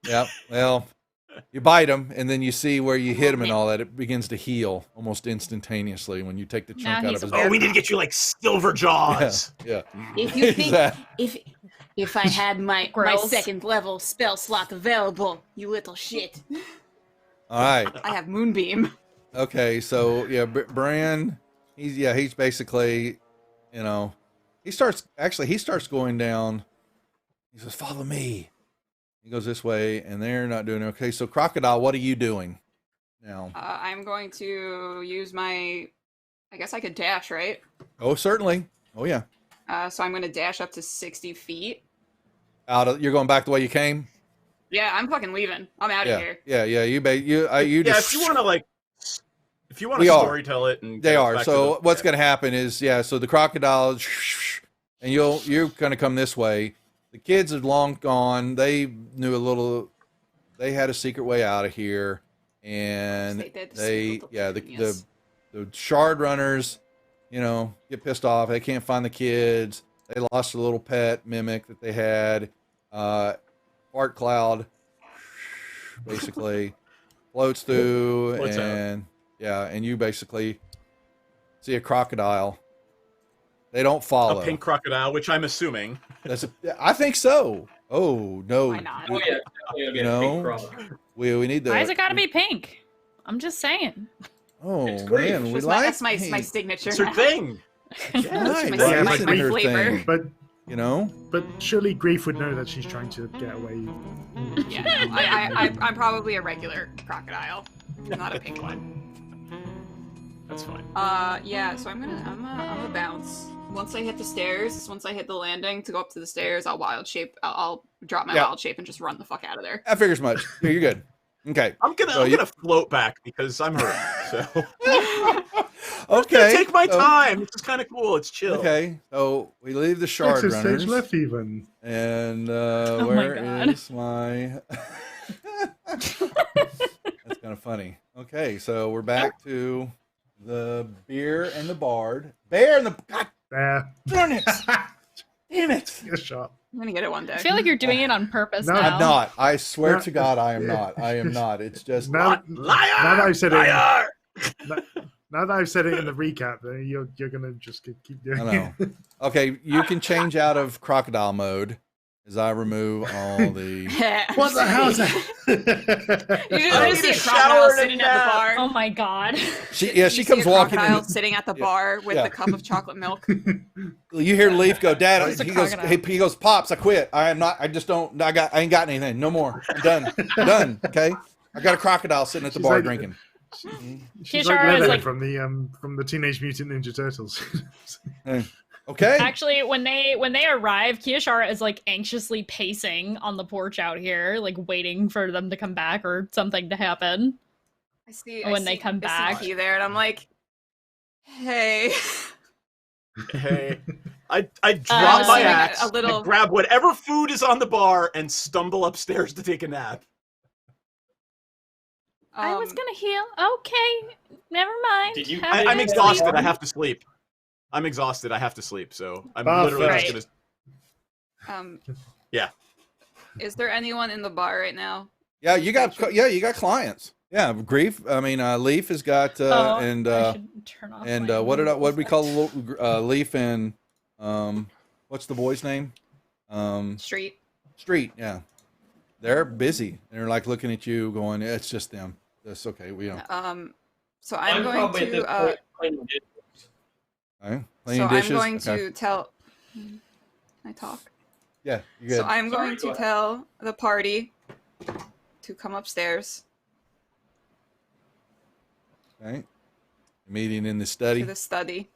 Yep. Well, you bite him, and then you see where you hit him and all that. It begins to heal almost instantaneously when you take the Now chunk out he's of his a Oh, we need to get you like silver jaws. Yeah. If you think Exactly. if I had my Gross. second level spell slot available, you little shit. All right. I have Moonbeam. Okay, so yeah, Bran, he's basically, he starts going down. He says, "Follow me." He goes this way, and they're not doing it. Okay. So Crocodile, what are you doing now? I'm going to use my. I guess I could dash, right? Oh, certainly. Oh yeah. So I'm going to dash up to 60 feet. You're going back the way you came. Yeah, I'm fucking leaving. I'm out Yeah, of here. yeah. You Yeah, just. if you want to We are. storytell it, and They get us are. back So to what's going to happen is, so the crocodile, and you're going to come this way. The kids have long gone. They knew a little. They had a secret way out of here, and They did. the shard runners, get pissed off. They can't find the kids. They lost a little pet mimic that they had. Fart cloud, basically, floats through, Floats out. and you basically see a crocodile. They don't follow. a pink crocodile, which I'm assuming. I think so. Oh no! Why not? Oh yeah, definitely gonna be a pink crop. We need the. Why has it got to be pink? I'm just saying. Oh It's great. man, we That's like that's my pink. signature. It's her thing. Yeah, that's Right, my, yeah, my, but my her flavor. thing. But but surely Grief would know that she's trying to get away. Yeah, no, I'm probably a regular crocodile, not a pink one. That's fine. Yeah. So I'm gonna bounce. Once I hit the stairs, once I hit the landing to go up to the stairs, I'll wild shape. I'll drop my Yeah. wild shape and just run the fuck out of there. I figures much. You're good. Okay. I'm So you- gonna float back because I'm hurt. So Okay. Take my so- time. This is kind of cool. It's chill. Okay, so we leave the shard Exit runners. stage left even. And my where God. is my? That's kind of funny. Okay, so we're back to the beer and the bard. Bear and the God darn it! Damn it! Good shot. I'm gonna get it one day. I feel like you're doing it on purpose No, now. I'm not. I swear No. to God, I am Yeah. not. I am not. It's just Now, Liar! now that I've said Liar! it, now that I've said it in the recap, you're gonna just keep doing I know. it. Okay, you can change out of crocodile mode as I remove all the. What the hell is You that? just I I need see a a shower crocodile and a sitting at the nap. bar. Oh my god. She You she see comes a walking crocodile in. sitting at the Yeah. bar with Yeah. the cup of chocolate milk. You hear Leaf go, Dad. It's a He goes, crocodile. he goes, Pops, I quit. I am not. I just don't. I ain't got anything. No more. I'm done. Done. Okay. I got a crocodile sitting at the She's bar like- drinking. She's Kishara like is Leatherhead like- from the Teenage Mutant Ninja Turtles. Okay. Actually, when they arrive, Kiyashara is like anxiously pacing on the porch out here, like waiting for them to come back or something to happen. I see When they come back. I see Key there, and I'm like, hey. Hey, I drop Uh, my a axe, little- I grab whatever food is on the bar, and stumble upstairs to take a nap. I was gonna heal. Okay, never mind. Did you- Have a I'm good exhausted. sleep. I have to sleep. I'm exhausted. I have to sleep. So I'm Ah, literally right. just gonna. Yeah. Is there anyone in the bar right now? Yeah, you got clients. Yeah, Grief. I mean, Leaf has got Oh, and I should turn off and my what did noise. we call Leaf and what's the boy's name? Street. Street. Yeah, they're busy. They're like looking at you, going, "It's just them. That's okay. We don't." So I'm going probably at this to point playing dishes. Right? so Cleaning I'm dishes. going Okay. to tell I talk. Yeah, you good. So I'm Sorry, going go to ahead. tell the party to come upstairs Right. Meeting in the study. to the study.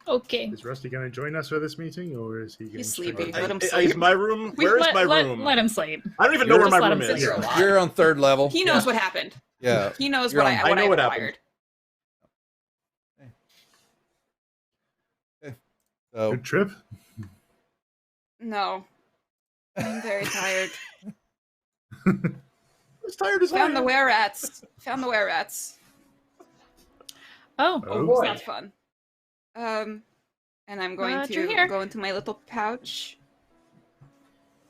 Okay. Is Rusty going to join us for this meeting, or is he getting He's straight sleepy. to Let him Is sleep. my room? Where is my room? Let him sleep. I don't even know where Just my let room him is. sit. Yeah. You're on third level. He knows what happened. Yeah. He knows You're what on- I I what know I what acquired. So Good trip. No. I'm very tired. As tired as I Found the am. were rats. Found the were rats. Oh, Oh. boy. That's fun. And I'm going Glad you're to here. go into my little pouch.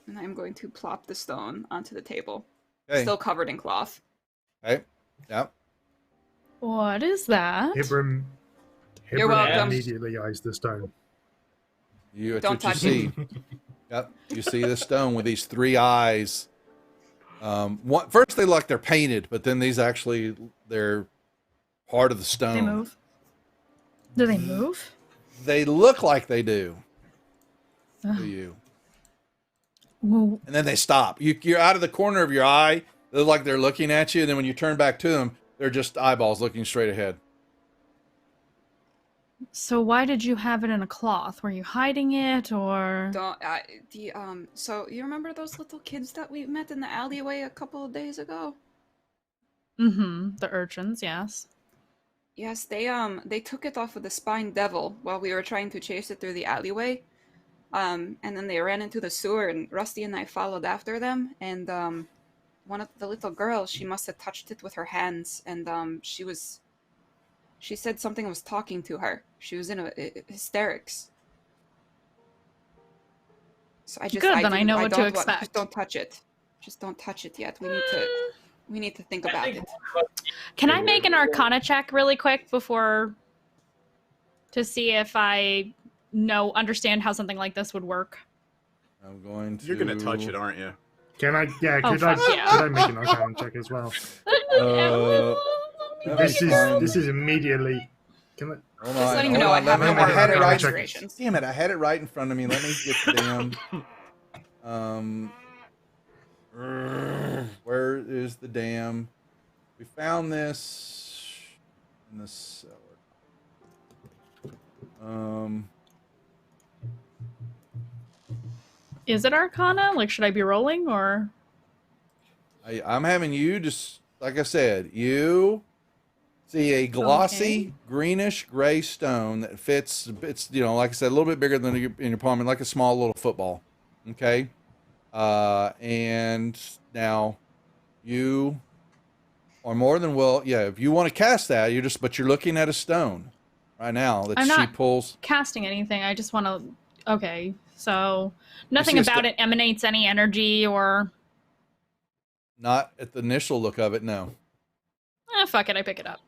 And I'm going to plop the stone onto the table. okay. Still covered in cloth. Okay. Yeah. what is that? Hibram You're welcome. immediately eyes the stone. That's Don't what you touch see. Yep. You see the stone with these three eyes. First they look like they're painted, but then these actually they're part of the stone. They move. Do they move? They look like they do Ugh. to you, Well, and then they stop. You're out of the corner of your eye. They look like they're looking at you, and then when you turn back to them, they're just eyeballs looking straight ahead. so why did you have it in a cloth? Were you hiding it or? Don't so you remember those little kids that we met in the alleyway a couple of days ago? Mm-hmm. The urchins, yes. Yes, they took it off of the spine devil while we were trying to chase it through the alleyway. And then they ran into the sewer, and Rusty and I followed after them, and one of the little girls, she must have touched it with her hands, and she said something was talking to her. She was in hysterics. So Good, then I know what to expect. Just don't touch it. Just don't touch it yet. We need to think I about think it. Can I make an Arcana check really quick before to see if I understand how something like this would work? I'm going to. You're gonna touch it, aren't you? Can I? Yeah. Oh, Could I? fuck yeah. Could I make an Arcana check as well? This is immediately. Can I? Hold Just on. letting you hold know, I on, have let me- no more I had it right. demonstrations. Damn it! I had it right in front of me. Let me get the damn. Where is the damn? We found this in the cellar. Is it Arcana? Like, should I be rolling or? I'm having you just like I said. You See a glossy greenish gray stone that fits. It's like I said, a little bit bigger than in your palm, and like a small little football. Okay, and now you are more than well. Yeah, if you want to cast that, but you're looking at a stone right now that I'm she not pulls. casting anything. I just want to. Okay, so nothing see a about it emanates any energy or. Not at the initial look of it, no. Fuck it, I pick it up.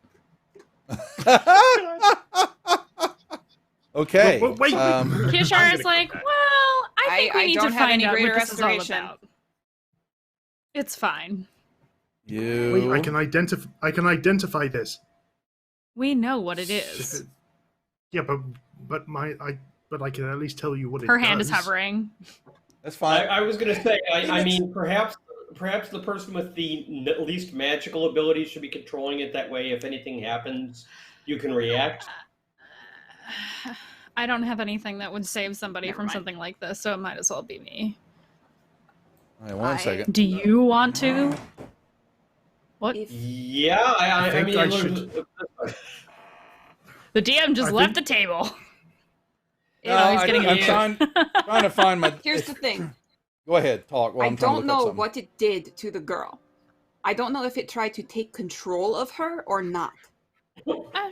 Okay. Wait. Kishar is like, well, I think we need to find out what this is all about. It's fine. You. Wait, I can identify this. We know what it is. Yeah, but I can at least tell you what it is. Her hand is hovering. That's fine. I was going to say, I mean, perhaps the person with the least magical ability should be controlling it. That way, if anything happens, you can react. I don't have anything that would save somebody from something like this, so it might as well be me. All right, one second. Do you want to? What? Yeah, I mean, I should. The DM just left the table. I'm trying to find my. Here's the thing. Go ahead, talk. I don't know what it did to the girl. I don't know if it tried to take control of her or not.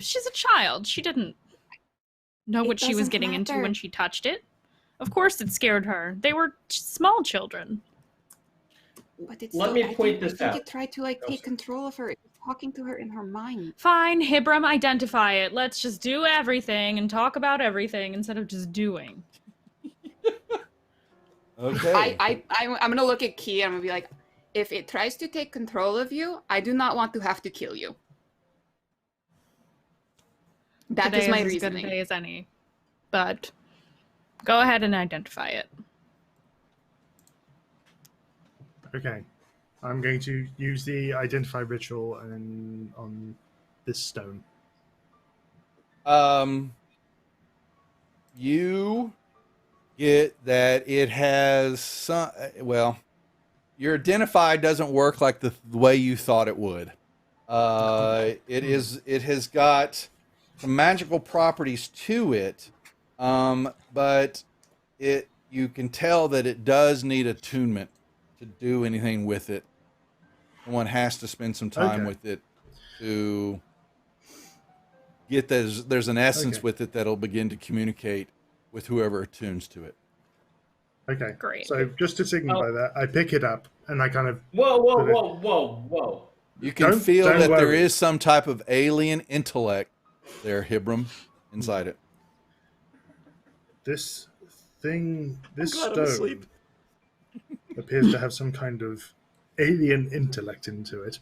She's a child. She didn't know what she was getting into when she touched it. Of course it scared her. They were small children. But it's Let me point this out. I think it tried to take control of her. It was talking to her in her mind. Fine, Hibram, identify it. Let's just do everything and talk about everything instead of just doing. Okay. I'm gonna look at Key and I'm gonna be like, if it tries to take control of you, I do not want to have to kill you. That is my reasoning. As good a day as any. But go ahead and identify it. Okay, I'm going to use the identify ritual on this stone. You get that it has some. Well, your identify doesn't work like the way you thought it would. It has got some magical properties to it, but you can tell that it does need attunement to do anything with it. One has to spend some time with it to get there's an essence with it that'll begin to communicate with whoever attunes to it. Okay, great. So just to signify that, I pick it up and I kind of Whoa. You can feel that there is some type of alien intellect there, Hibram, inside it. This stone appears to have some kind of alien intellect into it.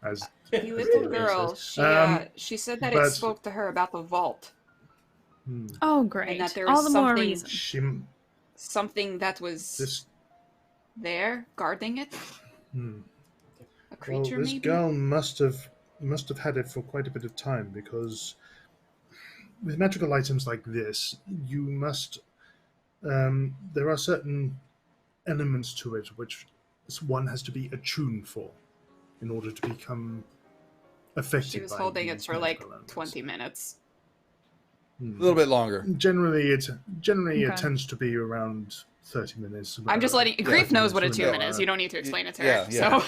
As the little girl, she said that it spoke to her about the vault. Oh, great! And that there all was the more reason. Something that was there guarding it. A creature, this maybe. Girl must have had it for quite a bit of time, because with magical items like this, you must. There are certain elements to it which one has to be attuned for in order to become affected. She was holding it for like 20 minutes. A little bit longer. Generally, it tends to be around 30 minutes. I'm just letting. Grief knows what attunement is. You don't need to explain it to her. Yeah.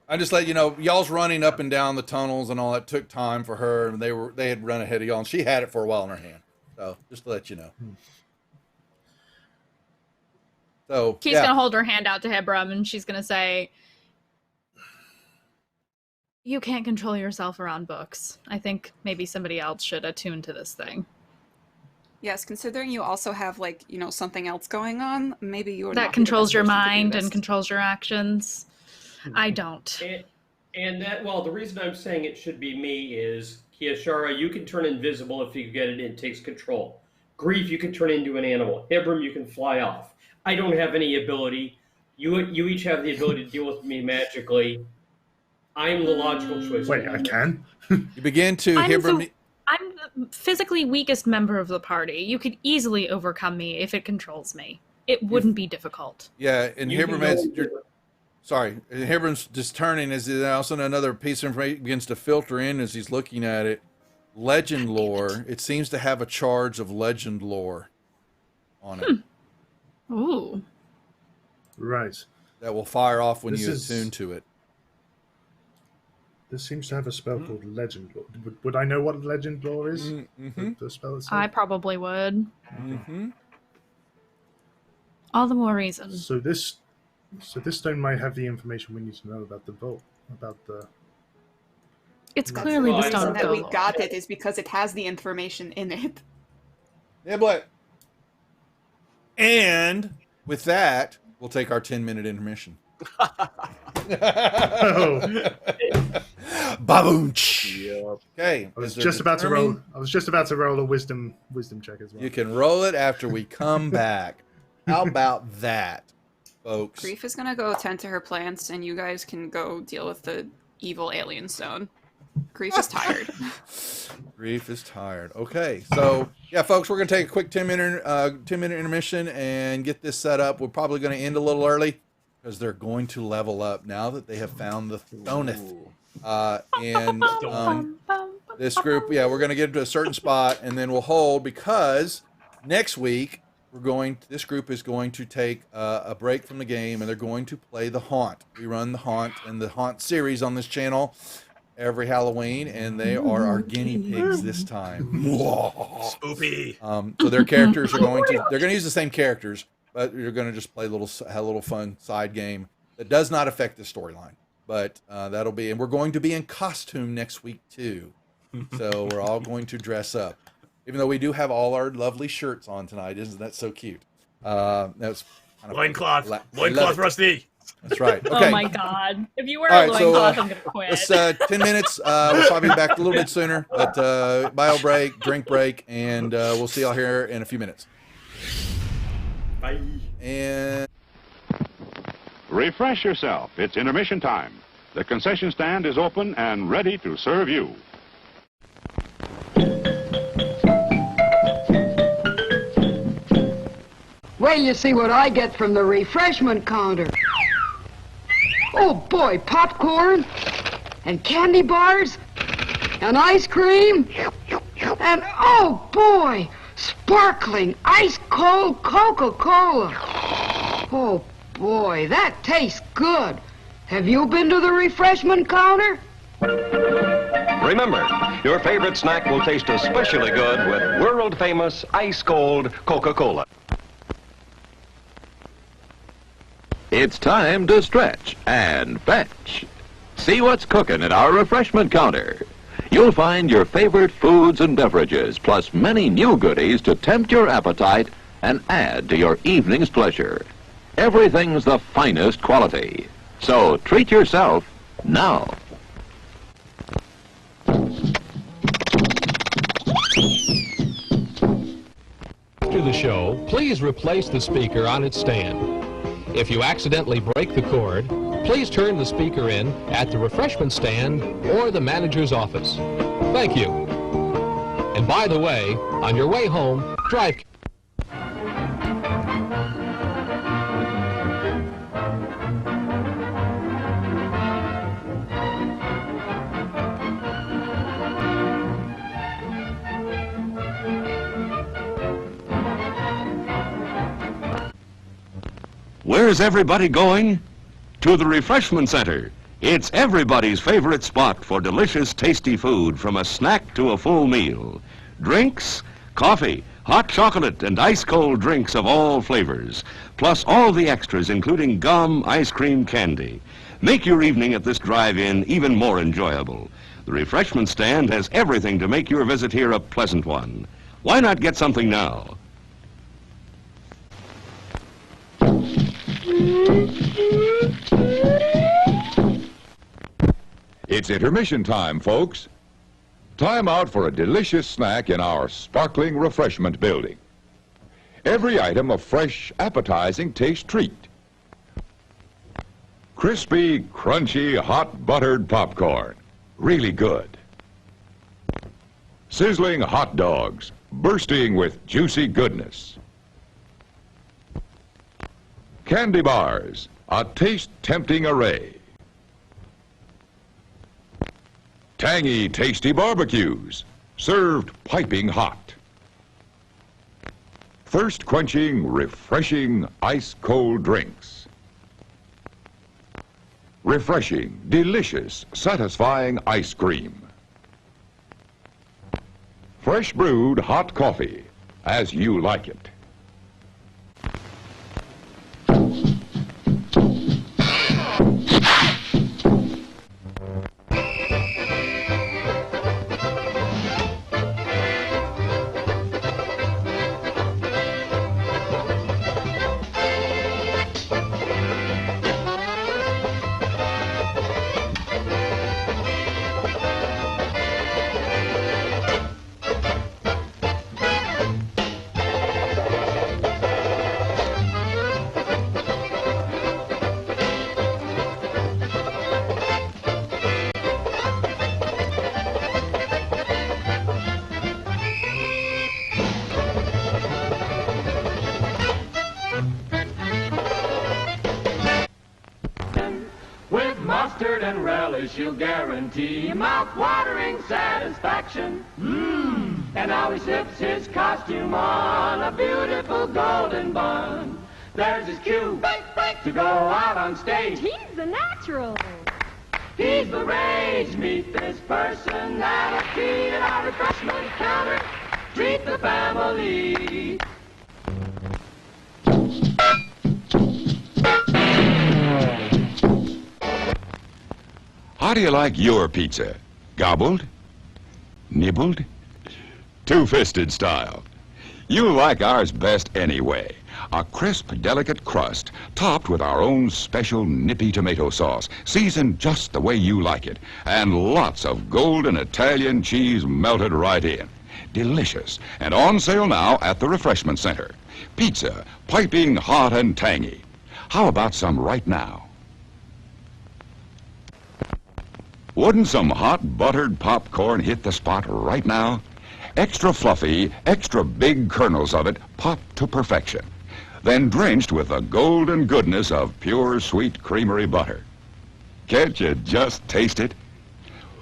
I just let you know, y'all's running up and down the tunnels and all that took time for her, and they had run ahead of y'all, and she had it for a while in her hand. So just to let you know. So Key's gonna hold her hand out to Hebram, and she's gonna say, "You can't control yourself around books. I think maybe somebody else should attune to this thing." Yes, considering you also have something else going on, maybe you're that controls your mind and controls your actions. I don't. And the reason I'm saying it should be me is, Kiashara, you can turn invisible if you get it. It takes control. Grief, you can turn into an animal. Hebram, you can fly off. I don't have any ability. You each have the ability to deal with me magically. I'm the logical choice. Wait, I can? You begin to Hebram. I'm the physically weakest member of the party. You could easily overcome me if it controls me. It wouldn't be difficult. Yeah, and Hebram, sorry, Hibram's just turning as all of a sudden another piece of information begins to filter in as he's looking at it. Legend lore. It seems to have a charge of legend lore on it. Ooh. Right. That will fire off when This you is- attune to it. This seems to have a spell called Legend Lore. Would I know what Legend Lore is? Mm-hmm. The spell itself? I probably would. Mm-hmm. All the more reason. So this stone might have the information we need to know about the vault, about the. It's That's clearly the fine. stone of that we Golor. got it is because it has the information in it. Yeah, but. And with that, we'll take our 10-minute intermission. Oh, Baboom. Yep. Okay. I was is there just about to roll. determined? I was just about to roll a wisdom check as well. You can roll it after we come back. How about that, folks? Grief is gonna go attend to her plants, and you guys can go deal with the evil alien stone. Grief is tired. Grief is tired. Okay, so yeah, folks, we're gonna take a quick 10-minute intermission and get this set up. We're probably gonna end a little early because they're going to level up now that they have found the Thoneth. This group, yeah, we're gonna get to a certain spot and then we'll hold because next week this group is going to take a break from the game and they're going to play the Haunt. We run the Haunt and the Haunt series on this channel every Halloween, and they are our guinea pigs this time. Spoopy. So their characters are going to use the same characters, but you're going to just play have a little fun side game that does not affect the storyline. But that'll be, and we're going to be in costume next week too. So we're all going to dress up. Even though we do have all our lovely shirts on tonight, isn't that so cute? That's kind of Loincloth. I Loincloth, love it. Rusty. That's right. Okay. Oh my god. If you wear All a right, so, loincloth, I'm gonna quit. It's 10 minutes. We'll probably be back a little bit sooner, but bio break, drink break, and we'll see y'all here in a few minutes. Bye. And Refresh yourself. It's intermission time. The concession stand is open and ready to serve you. Wait till you see what I get from the refreshment counter. Oh boy, popcorn and candy bars and ice cream and oh boy, sparkling ice cold Coca-Cola. Oh boy, that tastes good. Have you been to the refreshment counter? Remember, your favorite snack will taste especially good with world-famous ice-cold Coca-Cola. It's time to stretch and fetch. See what's cooking at our refreshment counter. You'll find your favorite foods and beverages, plus many new goodies to tempt your appetite and add to your evening's pleasure. Everything's the finest quality. So treat yourself now. After the show, please replace the speaker on its stand. If you accidentally break the cord, please turn the speaker in at the refreshment stand or the manager's office. Thank you. And by the way, on your way home, drive. Where's everybody going? To the refreshment center. It's everybody's favorite spot for delicious, tasty food from a snack to a full meal. Drinks, coffee, hot chocolate, and ice-cold drinks of all flavors. Plus all the extras, including gum, ice cream, candy. Make your evening at this drive-in even more enjoyable. The refreshment stand has everything to make your visit here a pleasant one. Why not get something now? It's intermission time, folks. Time out for a delicious snack in our sparkling refreshment building. Every item a fresh, appetizing taste treat. Crispy, crunchy, hot buttered popcorn. Really good. Sizzling hot dogs, bursting with juicy goodness. Candy bars, A taste-tempting array. Tangy, tasty barbecues, served piping hot. Thirst-quenching, refreshing, ice-cold drinks. Refreshing, delicious, satisfying ice cream. Fresh brewed hot coffee, as you like it. With mustard and relish, you'll guarantee mouth-watering satisfaction. Mmm. And now he slips his costume on a beautiful golden bun. There's his cue to go out on stage. He's the natural. He's the rage. Meet this personality at our refreshment counter. Treat the family. How do you like your pizza? Gobbled? Nibbled? Two-fisted style. You like ours best anyway. A crisp, delicate crust, topped with our own special nippy tomato sauce, seasoned just the way you like it, and lots of golden Italian cheese melted right in. Delicious, and on sale now at the Refreshment Center. Pizza, piping hot and tangy. How about some right now? Wouldn't some hot buttered popcorn hit the spot right now? Extra fluffy, extra big kernels of it popped to perfection. Then drenched with the golden goodness of pure sweet creamery butter. Can't you just taste it?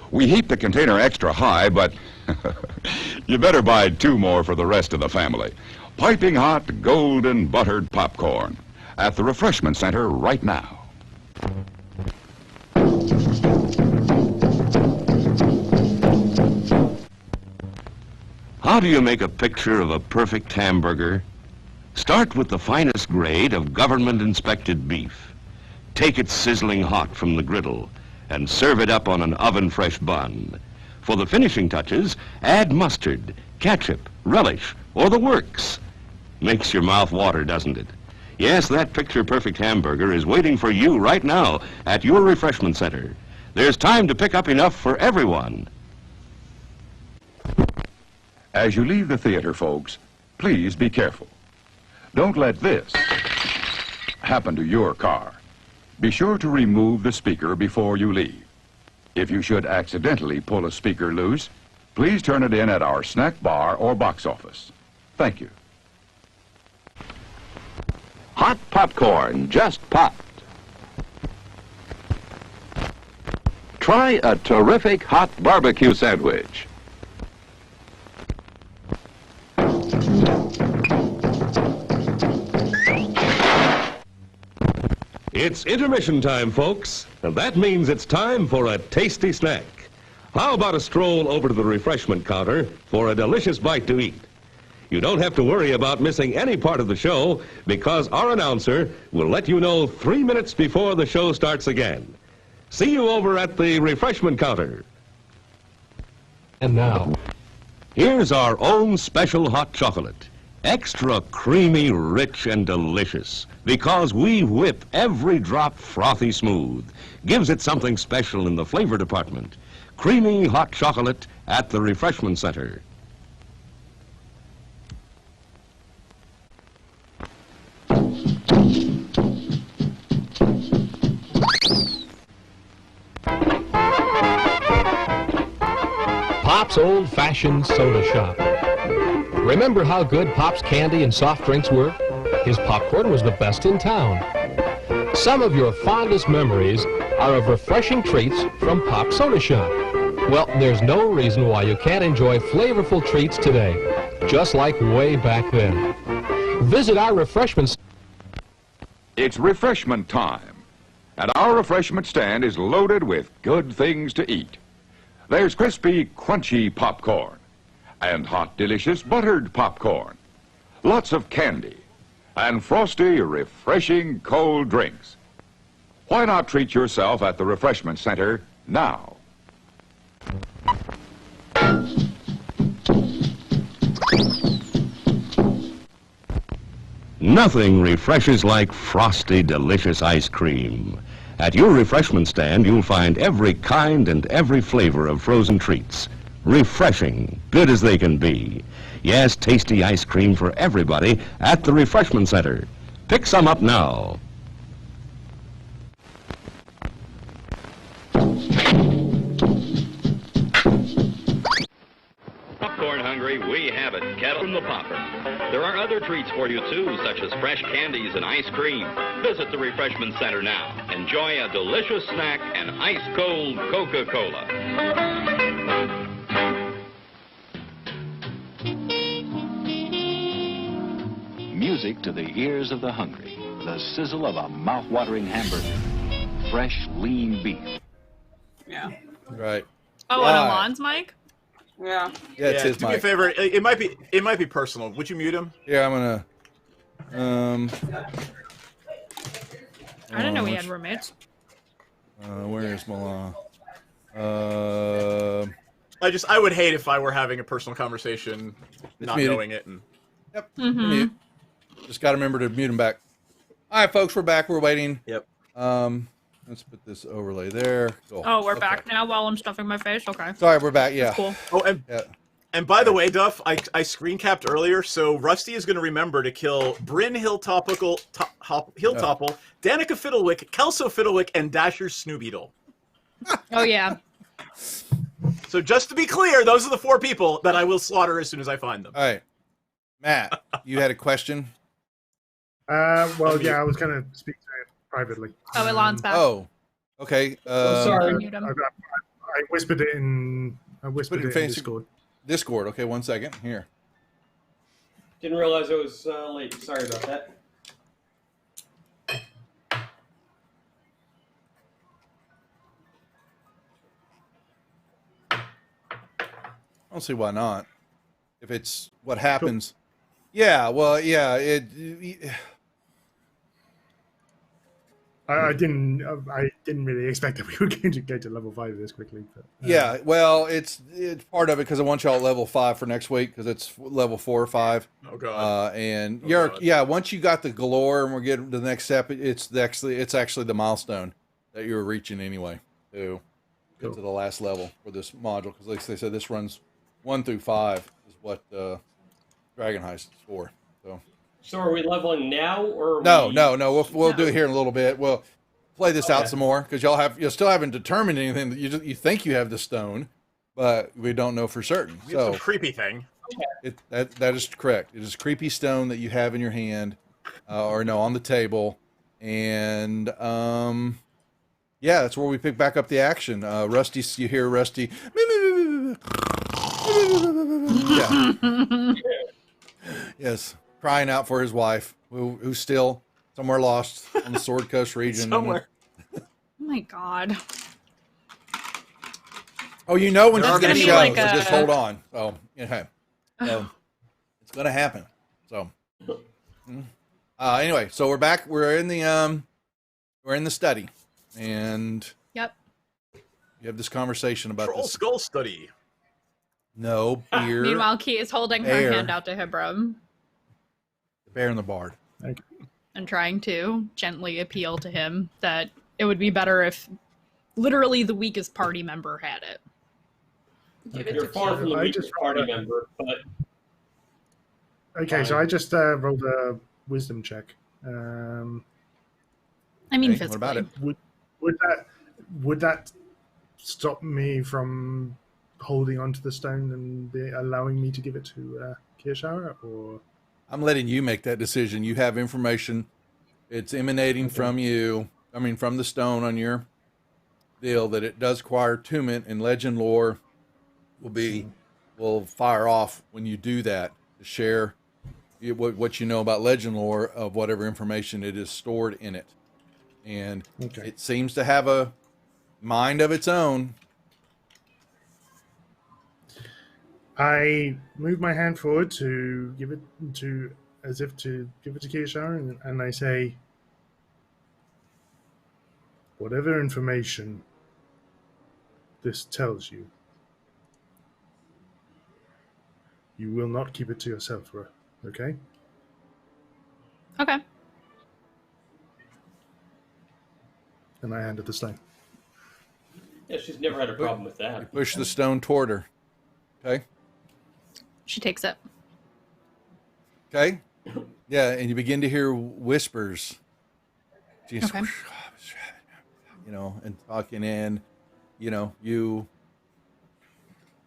We heat the container extra high, but you better buy 2 more for the rest of the family. Piping hot, golden buttered popcorn at the Refreshment Center right now. How do you make a picture of a perfect hamburger? Start with the finest grade of government-inspected beef. Take it sizzling hot from the griddle and serve it up on an oven-fresh bun. For the finishing touches, add mustard, ketchup, relish, or the works. Makes your mouth water, doesn't it? Yes, that picture-perfect hamburger is waiting for you right now at your refreshment center. There's time to pick up enough for everyone. As you leave the theater, folks, please be careful. Don't let this happen to your car. Be sure to remove the speaker before you leave. If you should accidentally pull a speaker loose, please turn it in at our snack bar or box office. Thank you. Hot popcorn, just popped. Try a terrific hot barbecue sandwich. It's intermission time, folks, and that means it's time for a tasty snack. How about a stroll over to the refreshment counter for a delicious bite to eat? You don't have to worry about missing any part of the show because our announcer will let you know 3 minutes before the show starts again. See you over at the refreshment counter. And now, here's our own special hot chocolate. Extra creamy, rich, and delicious. Because we whip every drop frothy smooth. Gives it something special in the flavor department. Creamy hot chocolate at the Refreshment Center. Pop's old-fashioned soda shop. Remember how good Pop's candy and soft drinks were? His popcorn was the best in town. Some of your fondest memories are of refreshing treats from Pop Soda Shop. Well, there's no reason why you can't enjoy flavorful treats today, just like way back then. Visit our refreshments. It's refreshment time, and our refreshment stand is loaded with good things to eat. There's crispy, crunchy popcorn, and hot, delicious buttered popcorn, lots of candy, and frosty, refreshing cold drinks. Why not treat yourself at the refreshment center now? Nothing refreshes like frosty, delicious ice cream. At your refreshment stand, you'll find every kind and every flavor of frozen treats. Refreshing, good as they can be. Yes, tasty ice cream for everybody at the refreshment center. Pick some up now. Popcorn hungry, we have it. Kettle from the Popper. There are other treats for you too, such as fresh candies and ice cream. Visit the refreshment center now. Enjoy a delicious snack and ice-cold Coca-Cola. Music to the ears of the hungry. The sizzle of a mouth-watering hamburger. Fresh, lean beef. Yeah. Right. Oh, and Alon's mic? Yeah. Yeah, it's his do me a mic. favor. It might be personal. Would you mute him? Yeah, I'm gonna. I didn't know we had roommates. Where is Milan? I would hate if I were having a personal conversation, not muted. knowing it. And Yep. Mm-hmm. Mute. Just got to remember to mute him back. All right, folks, we're back. We're waiting. Yep. Let's put this overlay there. Cool. Oh, we're Okay. back now while I'm stuffing my face? Okay. Sorry, we're back. Yeah. That's cool. Oh, and by the way, Duff, I screen capped earlier, so Rusty is going to remember to kill Bryn Hilltopple, Danica Fiddlewick, Kelso Fiddlewick, and Dasher Snoobeetle. Oh, yeah. So just to be clear, those are the 4 people that I will slaughter as soon as I find them. All right. Matt, you had a question? Well, yeah, I was going to speak to it privately. Oh, Elon's back. Oh, okay. sorry. Mute him. I whispered it in. I whispered it in Discord. Discord. Okay, 1 second. Here. Didn't realize it was late. Sorry about that. I don't see why not. If it's what happens. Yeah, well, yeah, I didn't really expect that we were going to get to level 5 this quickly. But, yeah, well, it's part of it because I want y'all at level 5 for next week because it's level 4 or 5. Oh god. And God. once you got the galore and we're getting to the next step, it's actually the milestone that you're reaching anyway to get to the last level for this module because like they said, this runs 1 through 5 is what Dragon Heist is for. So are we leveling now, or No. We'll do it here in a little bit. We'll play this out some more because you still haven't determined anything. That you think you have the stone, but we don't know for certain. It's some creepy thing. That is correct. It is a creepy stone that you have in your hand, on the table, and yeah, that's where we pick back up the action. Rusty, you hear Rusty. Yeah. Yes. Crying out for his wife, who's still somewhere lost on the Sword Coast region. Somewhere. Oh my god. Oh, you know when she's going to show, like so just hold on. So, okay. So, it's going to happen. So, anyway, so we're back. We're in the study, and yep, you have this conversation about Troll this skull study. No beer. Meanwhile, Key is holding her hand out to Hibram. The Bear and the Bard. And trying to gently appeal to him that it would be better if literally the weakest party member had it. You're far from the weakest party member, but... Okay, so I just rolled a wisdom check. I mean, okay, physically. What about it? Would that stop me from holding onto the stone and allowing me to give it to Kirschauer, or... I'm letting you make that decision. You have information. it's emanating from you. I mean, from the stone on your deal, that it does require attunement, and legend lore will fire off when you do that to share what you know about legend lore of whatever information it is stored in it. And it seems to have a mind of its own. I move my hand forward to give it to, as if to give it to Kiyashara, and I say, whatever information this tells you, you will not keep it to yourself, okay? Okay. And I hand it the stone. Yeah, she's never had a problem with that. You push the stone toward her. Okay? She takes it. Okay? Yeah, and you begin to hear whispers. She's, Okay. you know, and talking in, you know, you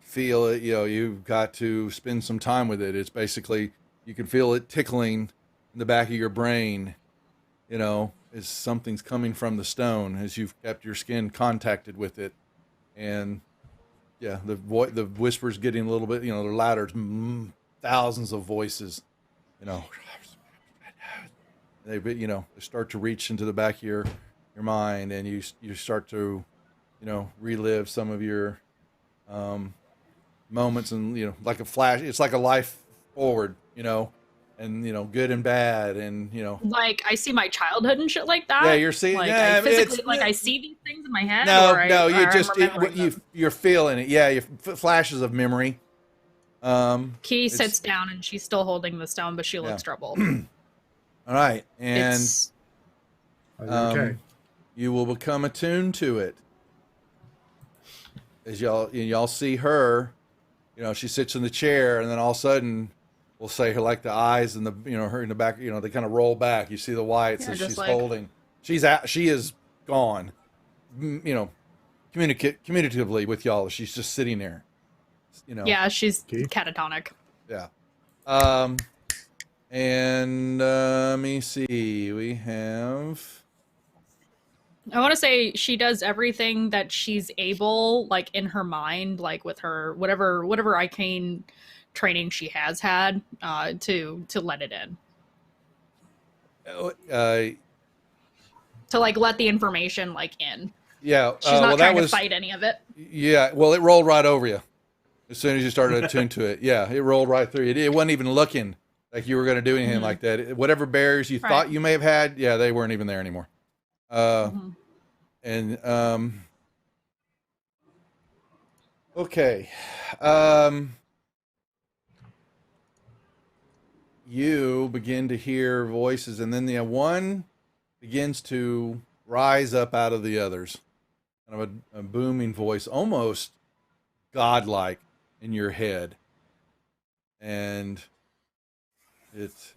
feel it, you know, you've got to spend some time with it. It's basically, you can feel it tickling in the back of your brain, you know, as something's coming from the stone, as you've kept your skin contacted with it. And yeah, the whispers getting a little bit, you know, they're louder, thousands of voices, you know, they start to reach into the back of your mind, and you start to, you know, relive some of your moments, and, you know, like a flash, it's like a life forward, you know, and, you know, good and bad, and, you know, Like, I see my childhood and shit like that. Yeah, you're seeing. Like, Yeah, I physically, like, I see these things in my head. no, you I'm just remembering them. you're feeling it. Yeah, flashes of memory. Key sits down and she's still holding the stone, but she looks troubled. All right, and It's- okay. You will become attuned to it as y'all see her. You know, she sits in the chair, and then all of a sudden, we'll say her, like, the eyes and the, you know, her in the back, you know, they kind of roll back. You see the whites as she's holding. She is gone. You know, communicatively with y'all. She's just sitting there. You know. Yeah, she's catatonic. Yeah. And let me see. We have. I want to say she does everything that she's able, like, in her mind, like, with her whatever arcane training she has had, to let it in. To, like, let the information, like, in. Yeah. She's not trying to fight any of it. Yeah. Well, it rolled right over you as soon as you started attuned to it. Yeah, it rolled right through you. It wasn't even looking like you were going to do anything like that. Whatever barriers you thought you may have had, yeah, they weren't even there anymore. And okay, you begin to hear voices, and then the one begins to rise up out of the others, kind of a booming voice, almost godlike in your head, and it's,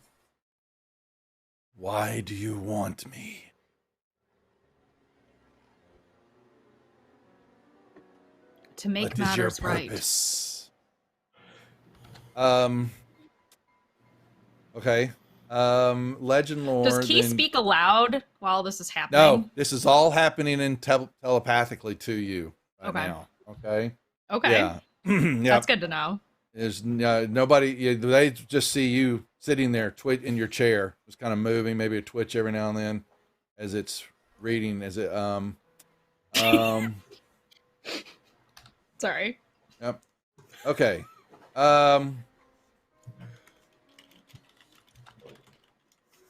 why do you want me? To make matters right. Okay. Legend lore. Does Key speak aloud while this is happening? No, this is all happening in telepathically to you right now. Okay. Okay. Yeah. Yeah. That's good to know. There's nobody. They just see you sitting there, in your chair, just kind of moving, maybe a twitch every now and then, as it's reading. As it Sorry. Yep. Okay.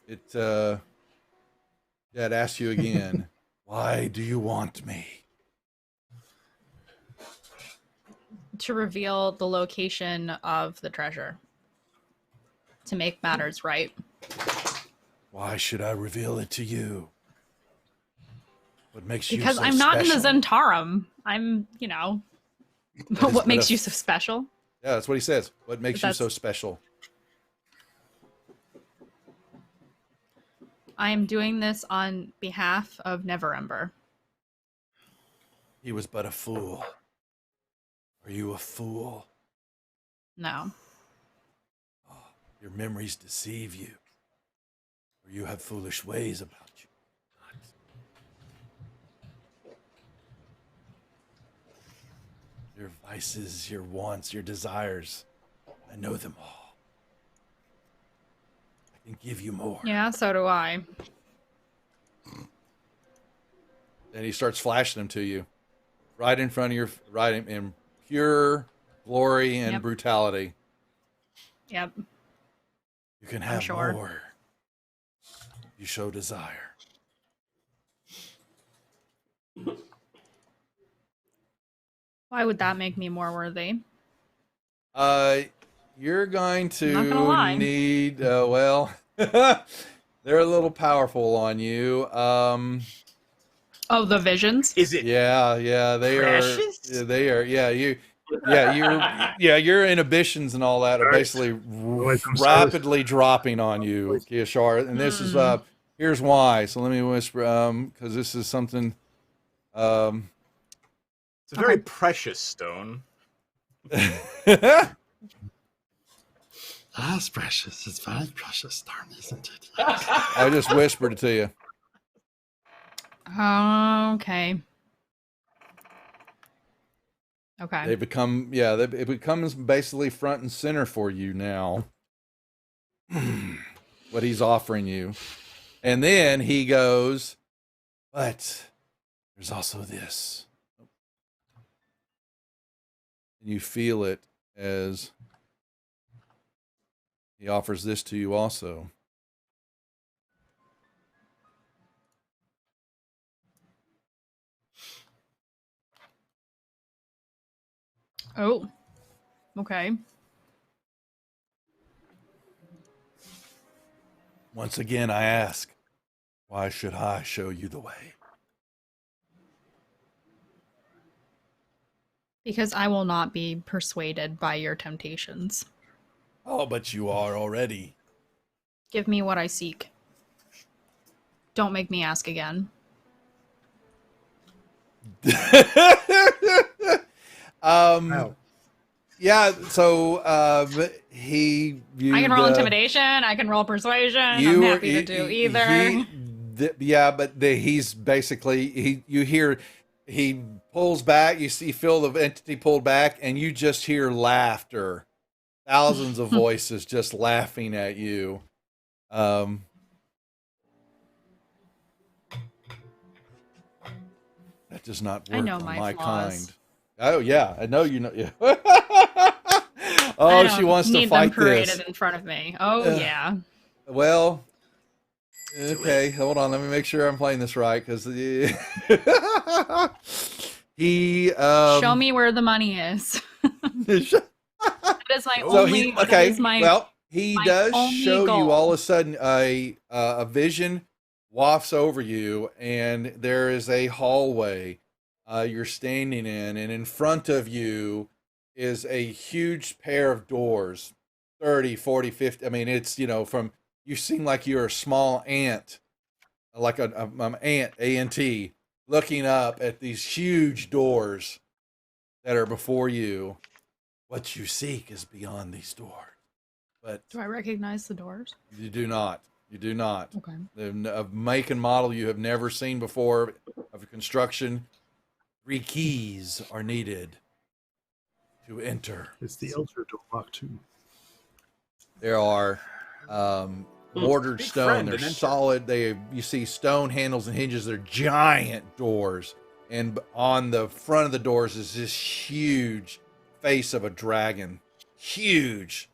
It asks you again. Why do you want me? To reveal the location of the treasure. To make matters right. Why should I reveal it to you? What makes you Because so I'm not special? in the Zentarum. I'm, you know. What makes you so special? Yeah, that's what he says. What makes you so special? I am doing this on behalf of Neverember. He was but a fool. Are you a fool? No. Your memories deceive you. For you have foolish ways about you. Your vices, your wants, your desires. I know them all. I can give you more. Yeah, so do I. And he starts flashing them to you. Right in front of your, right in pure glory and brutality. Yep. You can I'm have sure. more. You show desire. Why would that make me more worthy? You're going I'm not gonna to lie. need, well, they're a little powerful on you. Oh, the visions? Is it? Yeah, Precious? Your inhibitions and all that are basically rapidly dropping on you, Kiyashar. And this is, here's why. So let me whisper, because this is something, It's a very precious stone. That's precious. It's very precious stone, isn't it? I just whispered it to you. Okay. Okay. They become, it becomes basically front and center for you now. What he's offering you. And then he goes, but there's also this. And you feel it as he offers this to you also. Oh. Okay. Once again, I ask, why should I show you the way? Because I will not be persuaded by your temptations. Oh, but you are already. Give me what I seek. Don't make me ask again. Yeah, so he viewed, I can roll intimidation, I can roll persuasion, I'm happy to do either. He's basically, you hear, he pulls back, you feel the entity pulled back, and you just hear laughter. Thousands of voices just laughing at you. That does not work I know on my my flaws. kind. Oh yeah, I know you know. Yeah. I Oh, don't she wants to need fight them paraded this. in front of me. Oh yeah. Well, okay, hold on. Let me make sure I'm playing this right, because he Show me where the money is. That is my So only. he my does only show goal. you all of a sudden a vision wafts over you, and there is a hallway you're standing in, and in front of you is a huge pair of doors, 30, 40, 50. I mean, it's, from, you seem like you're a small ant, like an ant, A-N-T, looking up at these huge doors that are before you. What you seek is beyond these doors. But Do I recognize the doors? you do not. You do not. Okay. A make and model you have never seen before of construction. 3 keys are needed to enter. It's the Elder Door Lock 2. There are mortared Big stone. friend They're and enter. solid. You see stone handles and hinges. They're giant doors. And on the front of the doors is this huge face of a dragon. Huge.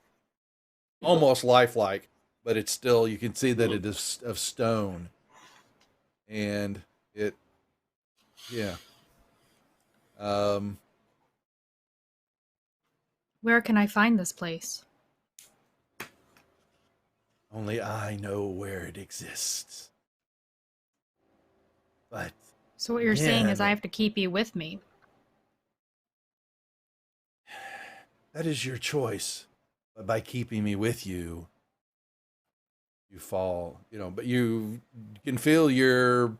Almost lifelike. But it's still, you can see that it is of stone. And it, yeah. Where can I find this place? Only I know where it exists. But So what you're saying is again, I have to keep you with me. that is your choice. But by keeping me with you, you fall, but you can feel you're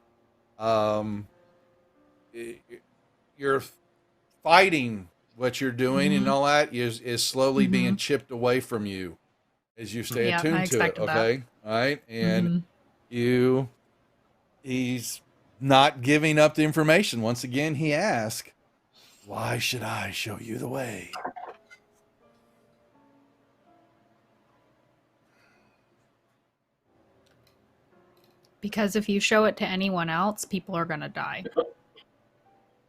fighting what you're doing, and all that is slowly being chipped away from you as you stay Yeah, I attuned to it. expected that. Okay. All right. And he's not giving up the information. Once again, he asks, "Why should I show you the way?" Because if you show it to anyone else, people are gonna die.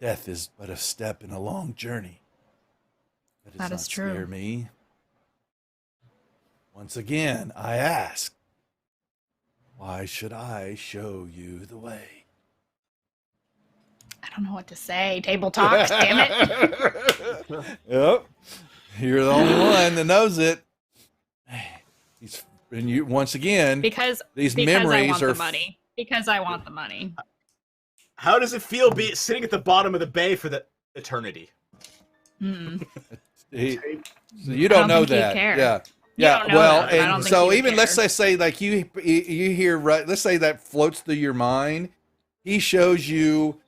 Death is but a step in a long journey. That is true. Scare me. Once again, I ask, why should I show you the way? I don't know what to say. Table talks, damn it. Yep. You're the only one that knows it. And you, once again, because memories I want are the money. Because I want the money. How does it feel sitting at the bottom of the bay for the eternity? Mm. So you don't know that. Yeah. Yeah. Well, and so even let's say like you hear, right, let's say that floats through your mind. He shows you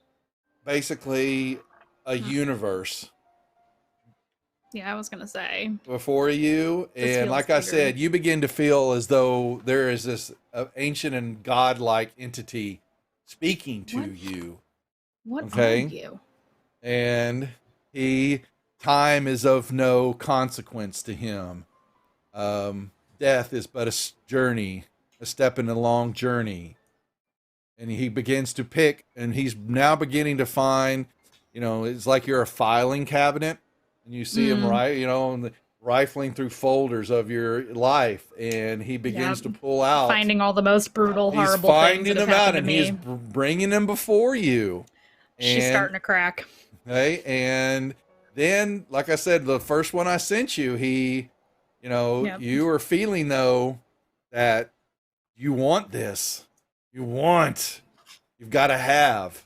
basically a universe. Yeah, I was gonna say before you, and like I said, you begin to feel as though there is this ancient and godlike entity speaking to you. What are you? And time is of no consequence to him. Death is but a journey, a step in a long journey. And he begins to pick, and he's now beginning to find, it's like you're a filing cabinet. And you see him rifling through folders of your life, and he begins to pull out, finding all the most brutal, horrible things. He's finding them out, and he's bringing them before you. She's starting to crack. Okay, and then, like I said, the first one I sent you, you are feeling though that you want this, you've got to have,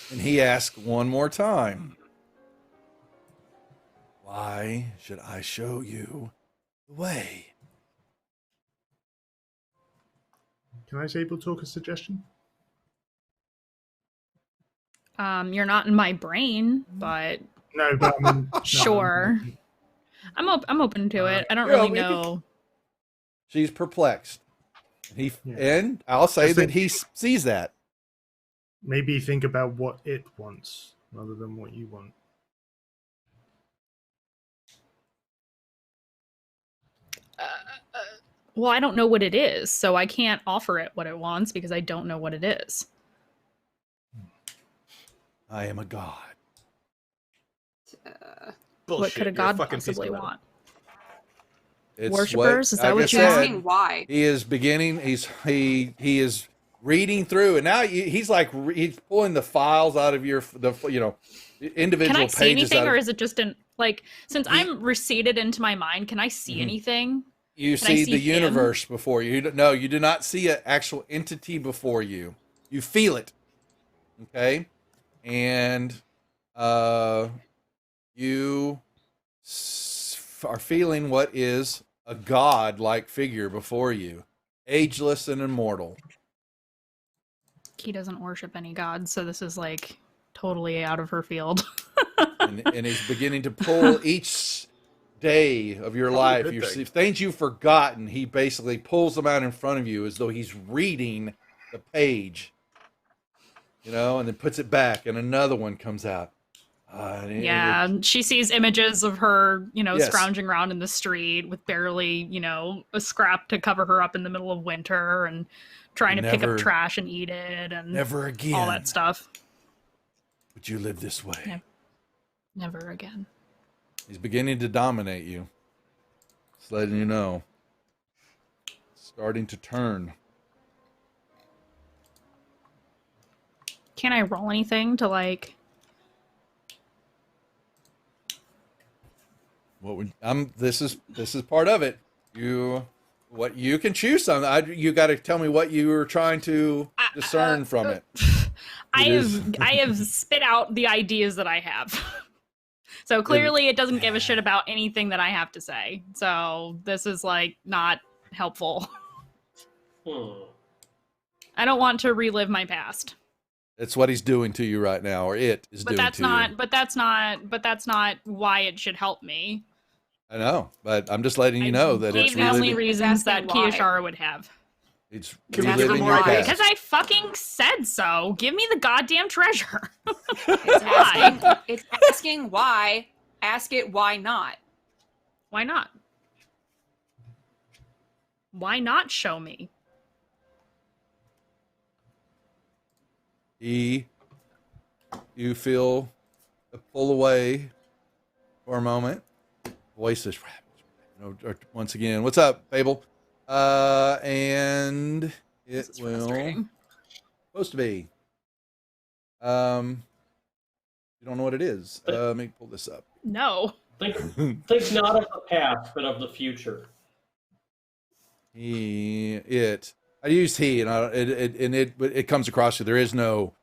and he asks one more time. Why should I show you the way? Can I table talk a suggestion? You're not in my brain, but no, but I mean, sure. I'm open to it. I don't really know. She's perplexed. And I'll say that he sees that. Maybe think about what it wants rather than what you want. Well, I don't know what it is, so I can't offer it what it wants because I don't know what it is. I am a god. What could a god possibly want? It's worshippers? Is that what you're asking? Why? He is beginning. He is reading through, and now he's pulling the files out of individual pages. Can I see anything, or is it just since I'm receded into my mind? Can I see anything? You see the universe before you. No, you do not see an actual entity before you. You feel it. Okay? And you are feeling what is a god-like figure before you. Ageless and immortal. He doesn't worship any gods, so this is totally out of her field. and he's beginning to pull each day of your life, things you've forgotten. He basically pulls them out in front of you as though he's reading the page, and then puts it back, and another one comes out. She sees images of her, scrounging around in the street with barely, a scrap to cover her up in the middle of winter, and trying to pick up trash and eat it, and never again, all that stuff. Would you live this way? Yeah. Never again. He's beginning to dominate you. Just letting you know. Starting to turn. Can I roll anything to What would this is part of it. What you can choose something. You got to tell me what you were trying to discern from it. I have spit out the ideas that I have. So clearly it doesn't give a shit about anything that I have to say. So this is not helpful. I don't want to relive my past. It's what he's doing to you right now, or it is doing to you. But that's not why it should help me. I know, but I'm just letting you know that it's the only reasons that Kiyashara would have. It's Can we give reliving her your more past. Because I fucking said so. Give me the goddamn treasure. It's asking why. Ask it why not. Why not? Why not show me? You feel a pull away for a moment. Voices. Once again, what's up, Fable? And it will supposed to be. You don't know what it is. Let me pull this up. No. Think not of the past, but of the future. I used he, and it comes across you. There is no,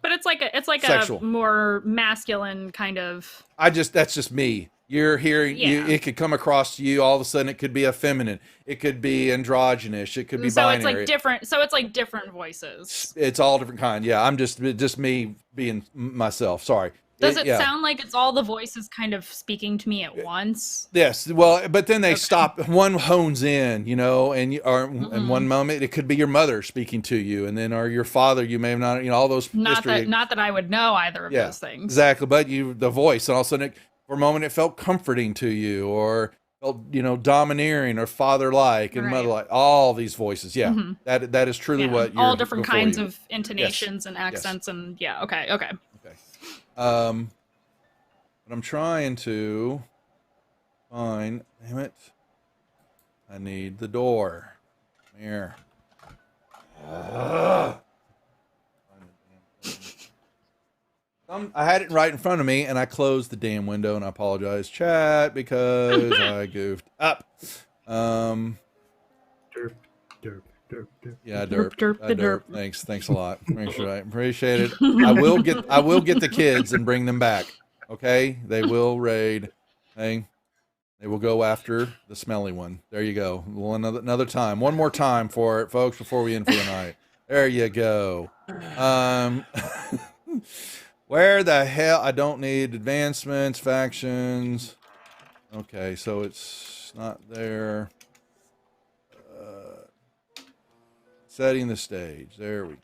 But it's like Sexual. a more masculine kind of. that's just me. You're hearing it could come across to you all of a sudden. It could be effeminate. It could be androgynous. It could be So binary. it's like different. So it's like different voices. It's all different kind. Yeah, I'm just me being myself. Sorry. Does it yeah. sound like it's all the voices kind of speaking to me at once? Yes, well, but then they stop. One hones in, and in one moment it could be your mother speaking to you, and then or your father. You may have not, all those. Not that I would know either of those things. Exactly, but the voice, and all of a sudden, for a moment, it felt comforting to you, or felt domineering, or father-like and mother-like. All these voices, that is truly what you're. All different kinds you. of intonations and accents, and okay. But I'm trying to find. Damn it! I need the door. Come here. I had it right in front of me, and I closed the damn window, and I apologize, chat, because I goofed up. Derp. Yeah, derp. Derp. Thanks a lot. I appreciate it. I will get the kids and bring them back. Okay, they will raid. Hey, they will go after the smelly one. There you go. Well, another time, one more time for it, folks, before we end for the night. There you go. Where the hell? I don't need advancements, factions. Okay, so it's not there. Setting the stage. There we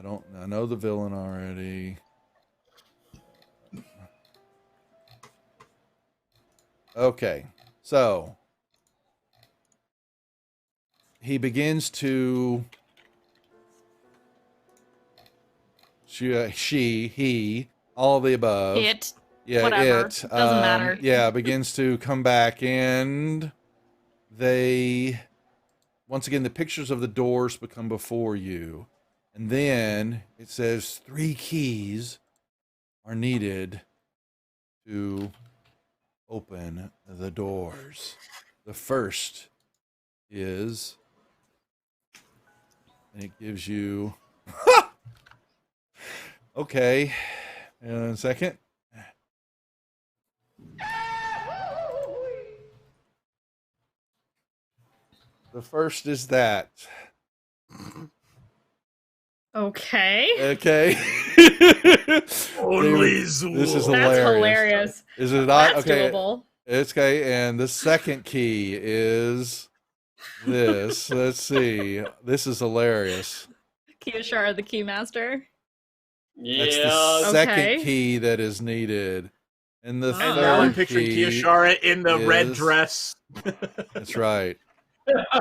go. I know the villain already. Okay, so he begins to he, all of the above. Whatever. Doesn't matter. Begins to come back, and once again, the pictures of the doors become before you. And then it says 3 keys are needed to open the doors. The first is, and it gives you, okay, and a second. The first is that. Okay. Only Zool. This is hilarious. That's hilarious. Is it not? That's okay. doable. It's okay. And the second key is this. Let's see. This is hilarious. Kiyashara, the keymaster. That's the second key that is needed. And the third now I'm picturing key Kiyashara in the red dress. That's right.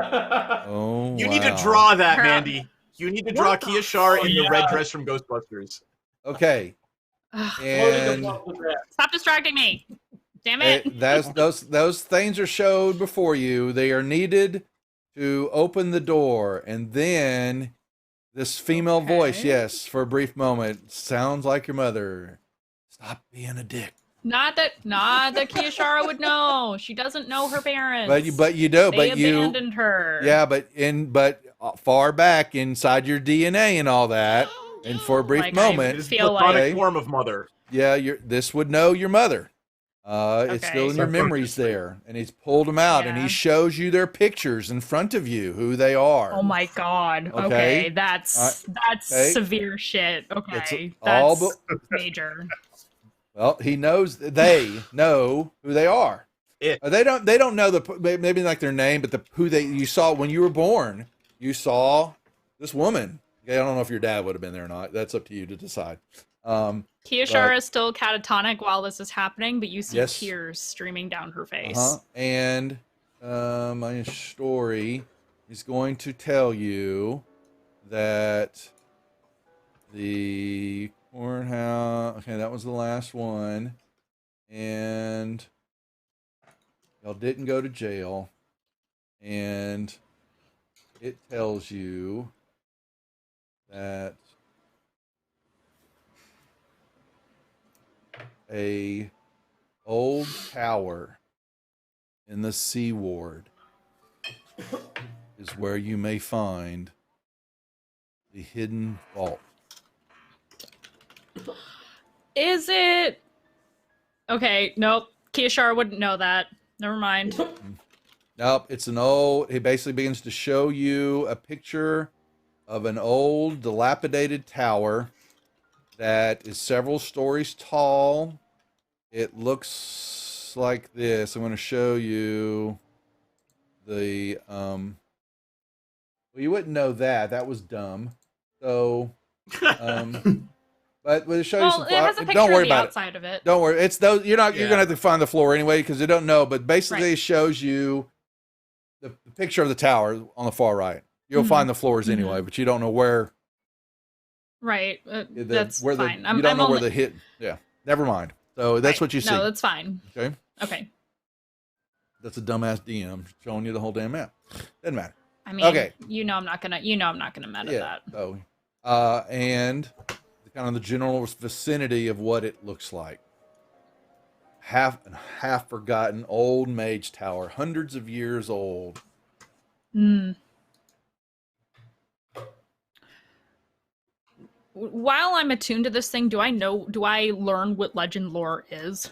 Oh, you need to draw that, Mandy. You need to draw Kiyashara in the red dress from Ghostbusters. Okay. And Stop distracting me. Damn it. Those things are showed before you. They are needed to open the door. And then this female voice, yes, for a brief moment, sounds like your mother. Stop being a dick. Not that Kiyashara would know. She doesn't know her parents. But you know, they you abandoned her. Yeah, but far back inside your DNA and all that, and for a brief moment, it's the platonic form of mother. Yeah, this would know your mother. It's still in your memories there, and he's pulled them out, and he shows you their pictures in front of you, who they are. Oh my god. Okay, that's severe shit. Okay, that's major. Well, they know who they are. It. They don't know maybe like their name, but you saw when you were born. You saw this woman. I don't know if your dad would have been there or not. That's up to you to decide. Kiyashara is still catatonic while this is happening, but you see Yes. tears streaming down her face. And my story is going to tell you that the courthouse. Okay, that was the last one, and y'all didn't go to jail, and it tells you that a old tower in the Sea Ward is where you may find the hidden vault. Is it? Okay, nope. Kiyashara wouldn't know that. Never mind. Nope, it's an old. He basically begins to show you a picture of an old, dilapidated tower that is several stories tall. It looks like this. I'm going to show you the. Well, you wouldn't know that. That was dumb. So, but we'll show you some. It has a picture don't worry of the about outside of it. Don't worry. It's those. You're not. You're gonna have to find the floor anyway because you don't know. But basically, it shows you the picture of the tower on the far right. You'll find the floors anyway, but you don't know where. Right. That's where fine. You don't know where the hit. Yeah. Never mind. So that's what you see. No, that's fine. Okay. Okay. That's a dumbass DM showing you the whole damn map. Doesn't matter. I mean, okay. I'm not gonna meta that. So, and kind of the general vicinity of what it looks like. Half forgotten old mage tower, hundreds of years old. While I'm attuned to this thing, do I learn what legend lore is?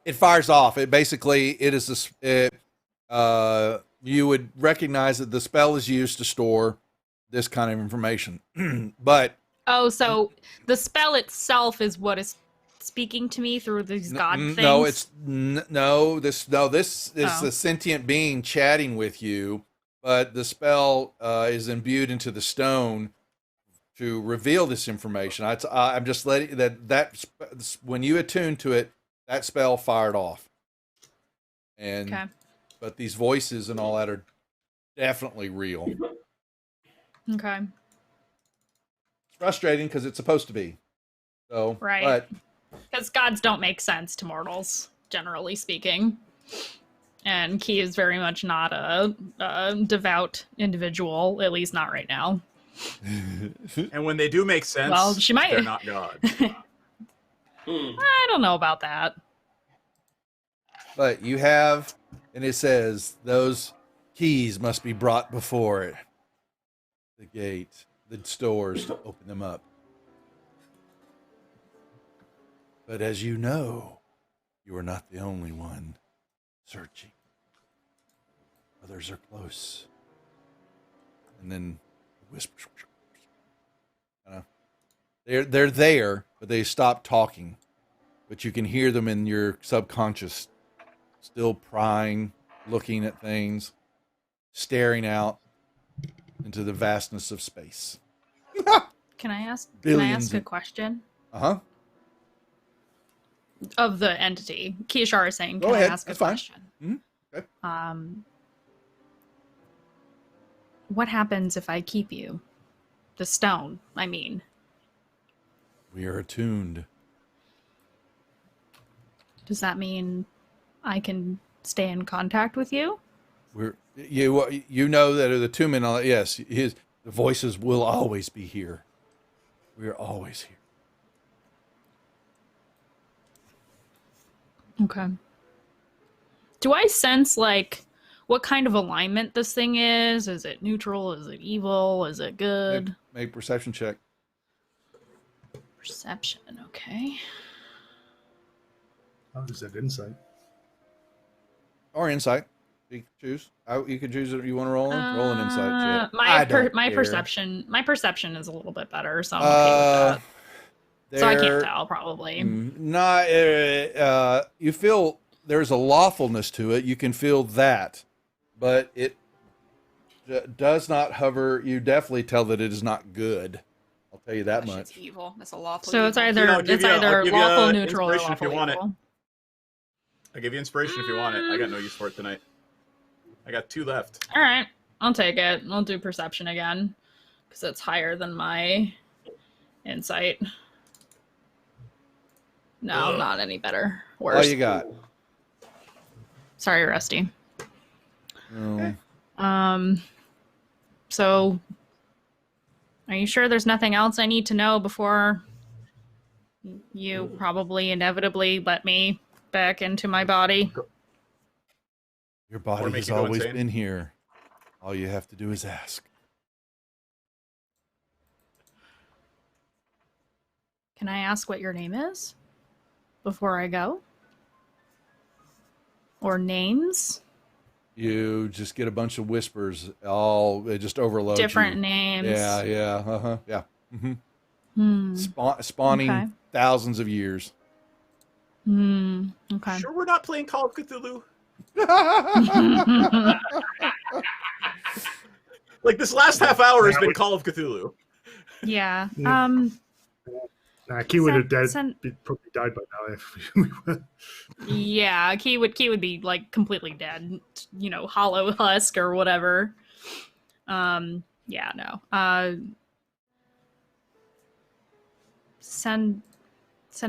It fires off. It basically, it is this, you would recognize that the spell is used to store this kind of information. But oh, so the spell itself is what is speaking to me through these god things? No, this is a sentient being chatting with you, but the spell is imbued into the stone to reveal this information. I'm just letting that when you attune to it, that spell fired off. And but these voices and all that are definitely real. Okay. It's frustrating because it's supposed to be. So right. But because gods don't make sense to mortals, generally speaking. And Key is very much not a devout individual, at least not right now. And when they do make sense, well, she might. They're not God. I don't know about that. But you have, and it says, those keys must be brought before it. The gate, the stores to open them up. But as you know, you are not the only one searching. Others are close. And then whispers. They're there, but they stop talking. But you can hear them in your subconscious, still prying, looking at things, staring out into the vastness of space. Can I ask Billions a question? Uh-huh. Of the entity. Kiyashara is saying, Go can ahead. I ask That's a question? Fine. Mm-hmm. Okay. What happens if I keep you? The stone, I mean. We are attuned. Does that mean I can stay in contact with you? You know that the two men. Yes, the voices will always be here. We are always here. Okay. Do I sense like what kind of alignment this thing is? Is it neutral? Is it evil? Is it good? Make perception check. Perception. Okay. Oh, is that insight? Or insight. You can choose. You can choose if you want to roll. Roll an insight check. My perception is a little bit better, so I'm okay with that. So I can't tell, probably. You feel there's a lawfulness to it. You can feel that, but it does not hover. You definitely tell that it is not good. I'll tell you that much. It's evil. That's a lawful. So it's evil. either I'll give you lawful neutral or inspiration if you lawful want evil. I'll give you inspiration if you want it. I got no use for it tonight. I got 2 left. All right, I'll take it. I'll do perception again because it's higher than my insight. No, not any better. Worse. All you got. Sorry, Rusty. Oh. So, are you sure there's nothing else I need to know before you probably inevitably let me back into my body? Your body has always been here. All you have to do is ask. Can I ask what your name is before I go? Or names? You just get a bunch of whispers. It just overloads Different you. names. Yeah, yeah. Spawning Okay. thousands of years. Okay. Sure we're not playing Call of Cthulhu? Like, this last half hour has been Call of Cthulhu. Yeah. Key would have probably died by now if we were. Yeah, Key would be like completely dead, hollow husk or whatever. Yeah, no. Send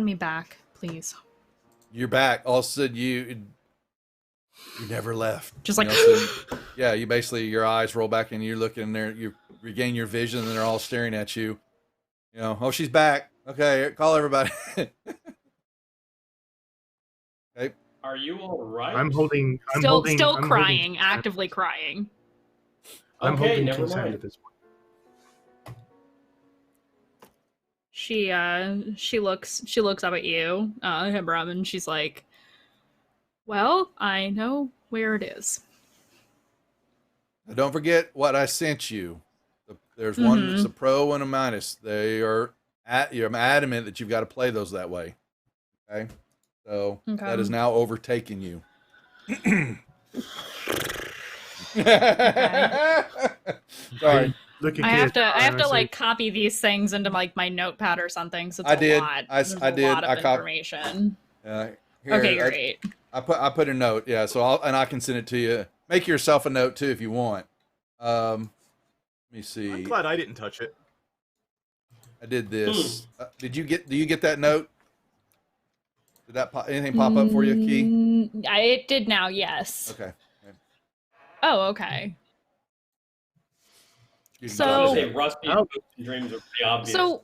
me back, please. You're back. All of a sudden, you never left. Just like, yeah, you basically, your eyes roll back and you're looking there. You regain your vision, and they're all staring at you. Oh, she's back. Okay, call everybody. Okay. Are you all right? I'm holding. Still crying, actively crying. I'm Okay, holding never consent mind. at this point. She looks up at you, Hebram, and she's like, "Well, I know where it is." Now, don't forget what I sent you. There's one that's a pro and a minus. You're adamant that you've got to play those that way. Okay, so that is now overtaking you. Sorry. I have to like copy these things into like my notepad or something. So it's I did. a lot. I did. A lot of I information. Here, Okay, great. I put a note. Yeah, so I can send it to you. Make yourself a note too if you want. Let me see. I'm glad I didn't touch it. I did this. Do you get that note? Did that anything pop up for you, Key? It did now, yes. Okay. Oh, okay. So, Rusty dreams are pretty obvious. So,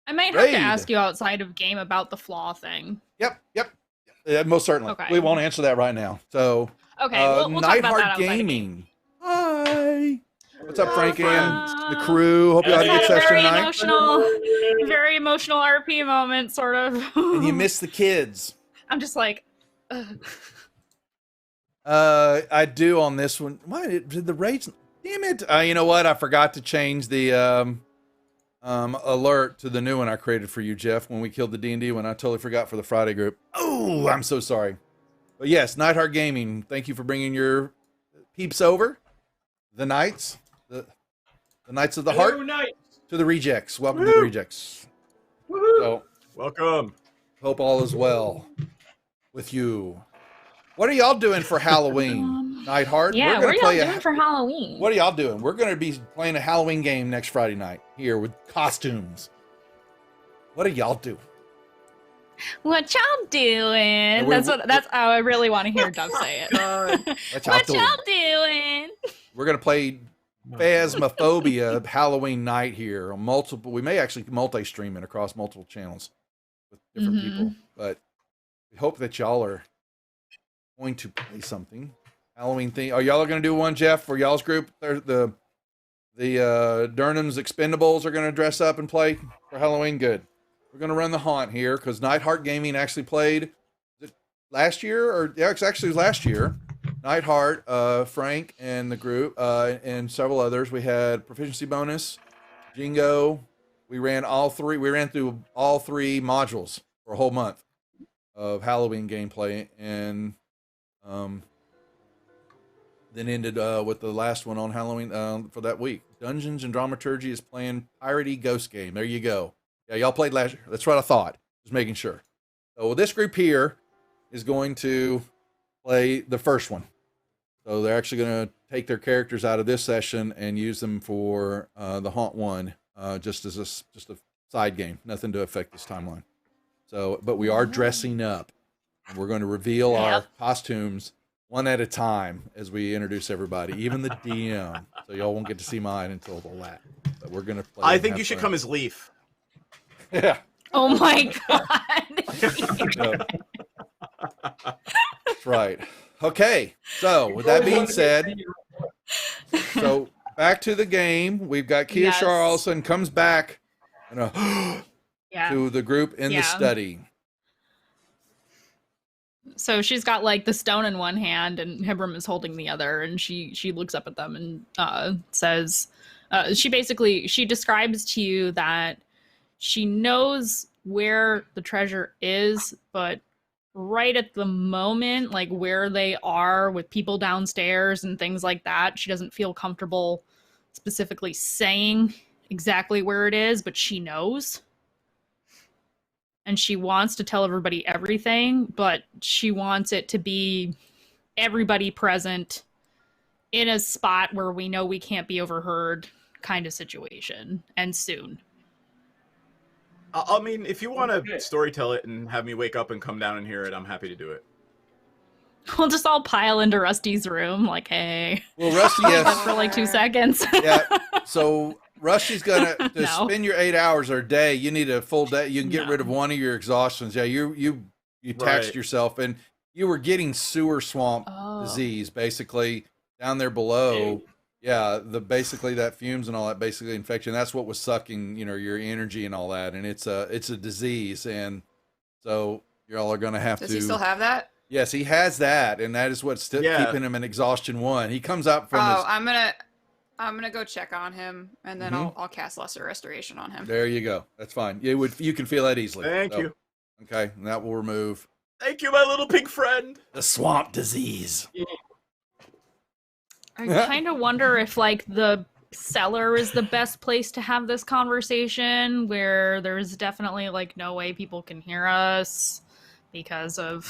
I might have to ask you outside of game about the flaw thing. Yep. Most certainly. Okay. We won't answer that right now. So, okay, we'll talk about that outside Gaming. Hi. What's up, Frank and the crew? Hope you had a good session tonight. Very emotional RP moment, sort of. And you miss the kids. I'm just like, ugh. I do on this one. Why did the raids? Damn it! You know what? I forgot to change the alert to the new one I created for you, Jeff. When we killed the D&D one, I totally forgot for the Friday group. Oh, I'm so sorry. But yes, Nightheart Gaming. Thank you for bringing your peeps over. The Knights, the Knights of the Heart, to the Rejects. Welcome to the Rejects. So, welcome. Hope all is well with you. What are y'all doing for Halloween, Nightheart? Yeah, what are y'all doing for Halloween? What are y'all doing? We're going to be playing a Halloween game next Friday night here with costumes. What are y'all doing? What y'all doing? That's how I really want to hear Dove say it. What y'all doing? We're going to play Phasmophobia Halloween night here on multiple. We may actually multi-stream it across multiple channels with different people, but we hope that y'all are going to play something Halloween thing. Are y'all going to do one, Jeff, for y'all's group? The Durnham's Expendables are going to dress up and play for Halloween. Good. We're going to run the haunt here because Nightheart Gaming actually played last year, or yeah, it's actually last year. Nightheart, Frank, and the group, and several others. We had proficiency bonus, Jingo. We ran all three. We ran through all three modules for a whole month. of Halloween gameplay, and then ended with the last one on Halloween for that week. Dungeons and Dramaturgy is playing Piratey Ghost Game. There you go. Yeah, y'all played last year. That's what I thought. Just making sure. So this group here is going to play the first one. So they're actually going to take their characters out of this session and use them for the Haunt one, just as a side game. Nothing to affect this timeline. So, but we are dressing up, and we're going to reveal our costumes one at a time as we introduce everybody, even the DM. So y'all won't get to see mine until the last. But we're going to play. I think you should come as Leaf. Yeah. Oh my god. That's right. Okay. So with that being said, so back to the game. We've got Kia Shar all of a sudden comes back to the group in the study. So she's got like the stone in one hand and Hibram is holding the other, and she looks up at them and says, she describes to you that she knows where the treasure is, but right at the moment, like where they are with people downstairs and things like that, she doesn't feel comfortable specifically saying exactly where it is, but she knows. And she wants to tell everybody everything, but she wants it to be everybody present in a spot where we know we can't be overheard kind of situation, and soon. I mean, if you want to storytell it and have me wake up and come down and hear it, I'm happy to do it. We'll just all pile into Rusty's room, like, hey. Well, Rusty, yes. For like 2 seconds. Yeah. So Rusty's gonna spend your 8 hours or a day. You need a full day. You can get rid of one of your exhaustions. Yeah, you taxed yourself, and you were getting sewer swamp disease basically down there below. Yeah, basically that fumes and all that basically infection. That's what was sucking, your energy and all that, and it's a disease, and so y'all are gonna have to. Does he still have that? Yes, he has that, and that is what's still keeping him in exhaustion 1. He comes up from. Oh, I'm gonna go check on him, and then I'll cast Lesser Restoration on him. There you go. That's fine. You can feel that easily. Thank you. Okay, and that will remove. Thank you, my little pig friend. The swamp disease. I kind of wonder if like the cellar is the best place to have this conversation, where there's definitely like no way people can hear us because of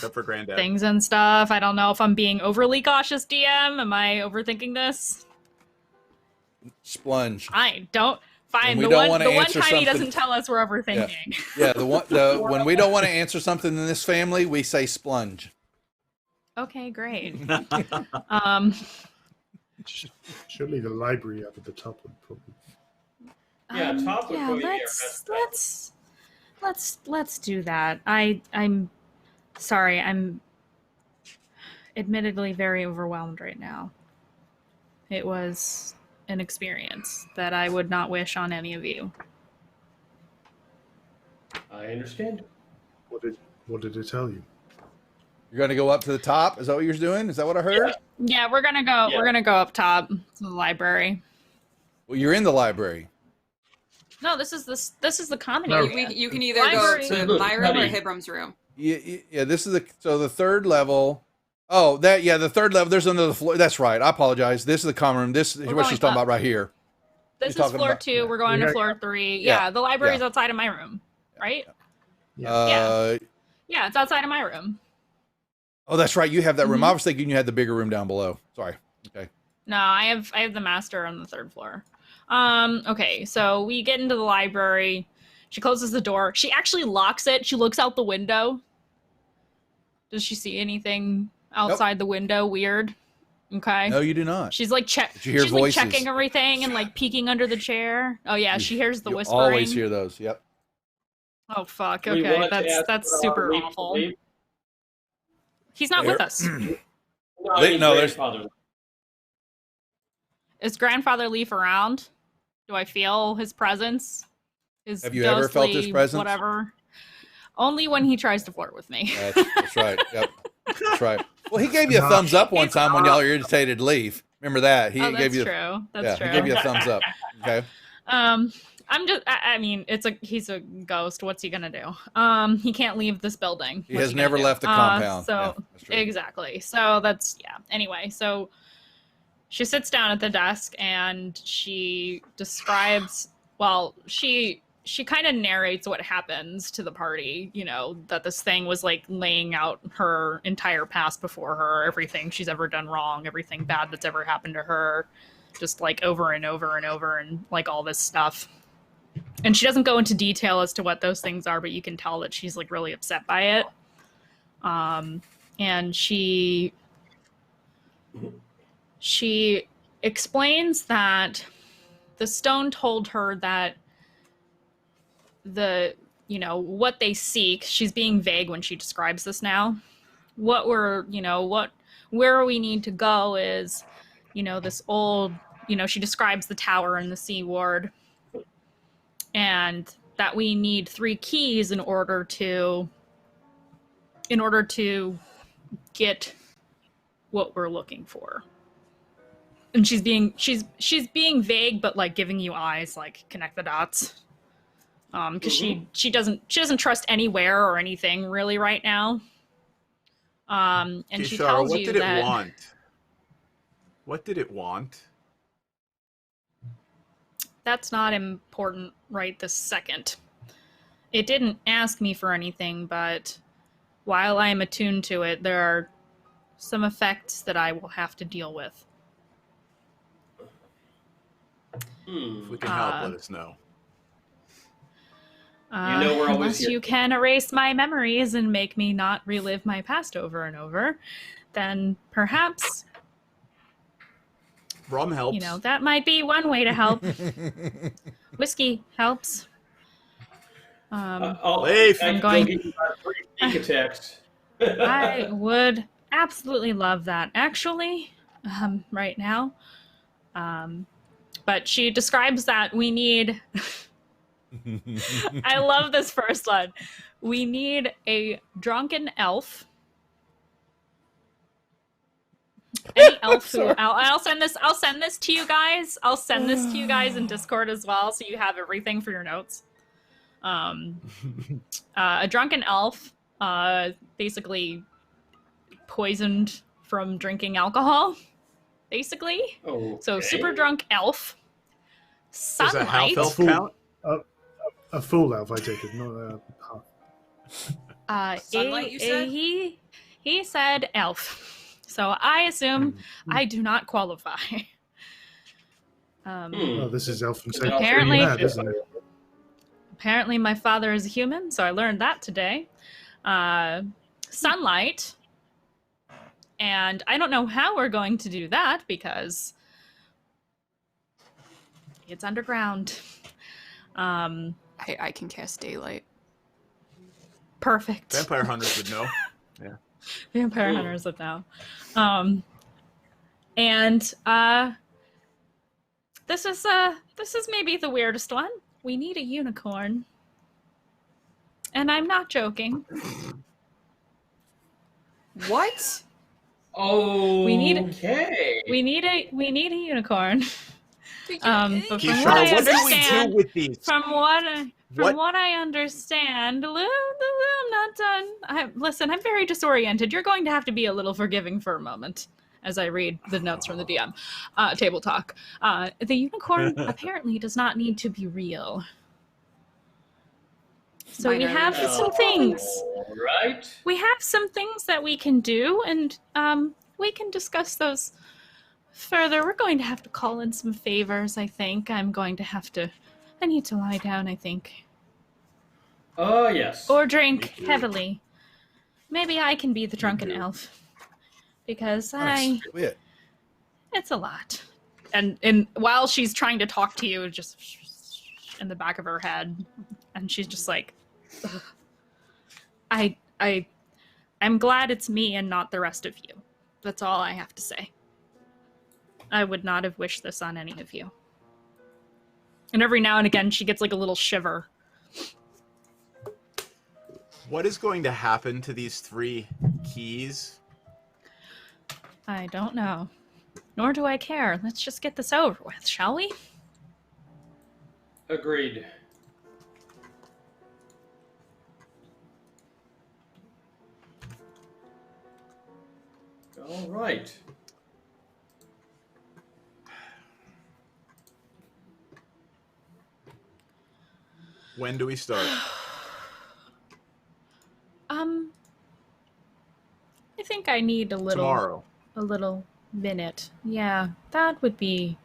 things and stuff. I don't know if I'm being overly cautious, DM. Am I overthinking this? Splunge. I don't. Fine. The one time he doesn't tell us we're overthinking. Yeah. When we don't want to answer something in this family, we say splunge. Okay, great. Surely the library up at the top would probably. Top would probably be our best bet. Let's do that. I'm sorry. I'm admittedly very overwhelmed right now. It was an experience that I would not wish on any of you. I understand. What did it tell you? You're going to go up to the top? Is that what you're doing? Is that what I heard? Yeah, we're gonna go. Yeah. We're gonna go up top to the library. Well, you're in the library. No, this is the comedy. No. You can either go to my room or Hibram's room. Yeah. This is the third level. Oh, the third level. There's another floor. That's right. I apologize. This is the common room. This is what she's talking about right here. This is floor 2. We're going to floor 3. Yeah, the library's outside of my room, right? Yeah. Yeah, it's outside of my room. Oh, that's right. You have that room. I was thinking you had the bigger room down below. Sorry. Okay. No, I have the master on the 3rd floor. Okay, so we get into the library. She closes the door. She actually locks it. She looks out the window. Does she see anything outside the window weird? Okay. No, you do not. She's like she's like checking everything and like peeking under the chair. Oh yeah, she hears the whispering. Always hear those. Yep. Oh fuck. Okay, that's super awful. He's not with us. Is Grandfather Leaf around? Do I feel his presence? Have you ever felt his presence? Whatever. Only when he tries to flirt with me. That's right. Yep. That's right. Well, he gave you a thumbs up one time when y'all irritated Leaf. Remember that? He gave you. True. That's true. He gave you a thumbs up. Okay. I mean, he's a ghost. What's he gonna do? He can't leave this building. He has never left the compound. So Yeah, exactly. So that's Anyway, so she sits down at the desk and she describes. Well, she kind of narrates what happens to the party. You know, that this thing was like laying out her entire past before her, everything she's ever done wrong, everything bad that's ever happened to her, just like over and over and over, and like all this stuff. And she doesn't go into detail as to what those things are, but you can tell that she's like really upset by it. And she explains that the stone told her that what they seek, she's being vague when she describes this now. Where we need to go is, this old, she describes the tower in the Sea Ward, and that we need 3 keys in order to get what we're looking for. And she's being vague, but like giving you eyes, like connect the dots. Because she doesn't trust anywhere or anything really right now. And she tells you that. What did it want? That's not important right this second. It didn't ask me for anything, but while I am attuned to it, there are some effects that I will have to deal with. If we can help, let us know. We're always unless here. You can erase my memories and make me not relive my past over and over, then perhaps rum helps. That might be one way to help. Whiskey helps. I'm going. Sneak attacks. I would absolutely love that, actually, right now. But she describes that we need. I love this first one. We need a drunken elf. Any elf who I'll send this to you guys. I'll send this to you guys in Discord as well, so you have everything for your notes. A drunken elf, basically poisoned from drinking alcohol, basically. Okay. So super drunk elf. Sunlight. Does a half elf count? A full elf, I take it, not a half. Sunlight, you said? He said elf. So I assume I do not qualify. Well, this is elf and Apparently, mad, isn't it? Apparently my father is a human, so I learned that today. Sunlight. And I don't know how we're going to do that because it's underground. I can cast daylight. Perfect. Vampire hunters would know. Yeah. Vampire hunters would know. And this is maybe the weirdest one. We need a unicorn. And I'm not joking. What? Oh, we need a unicorn. But from Kishar, what I what understand, do we do with these? From what I understand, I'm not done. Listen, I'm very disoriented. You're going to have to be a little forgiving for a moment as I read the notes from the DM. Table talk. The unicorn apparently does not need to be real. So we have some things. Right. We have some things that we can do, and we can discuss those further. We're going to have to call in some favors, I think. I need to lie down, I think. Oh, yes. Or drink heavily. Maybe I can be the drunken elf. Because it's a lot. And while she's trying to talk to you, just in the back of her head, and she's just like, ugh. I'm glad it's me and not the rest of you. That's all I have to say. I would not have wished this on any of you. And every now and again, she gets like a little shiver. What is going to happen to these 3 keys? I don't know. Nor do I care. Let's just get this over with, shall we? Agreed. All right. When do we start? I think I need a little Tomorrow. A little minute. Yeah, that would be.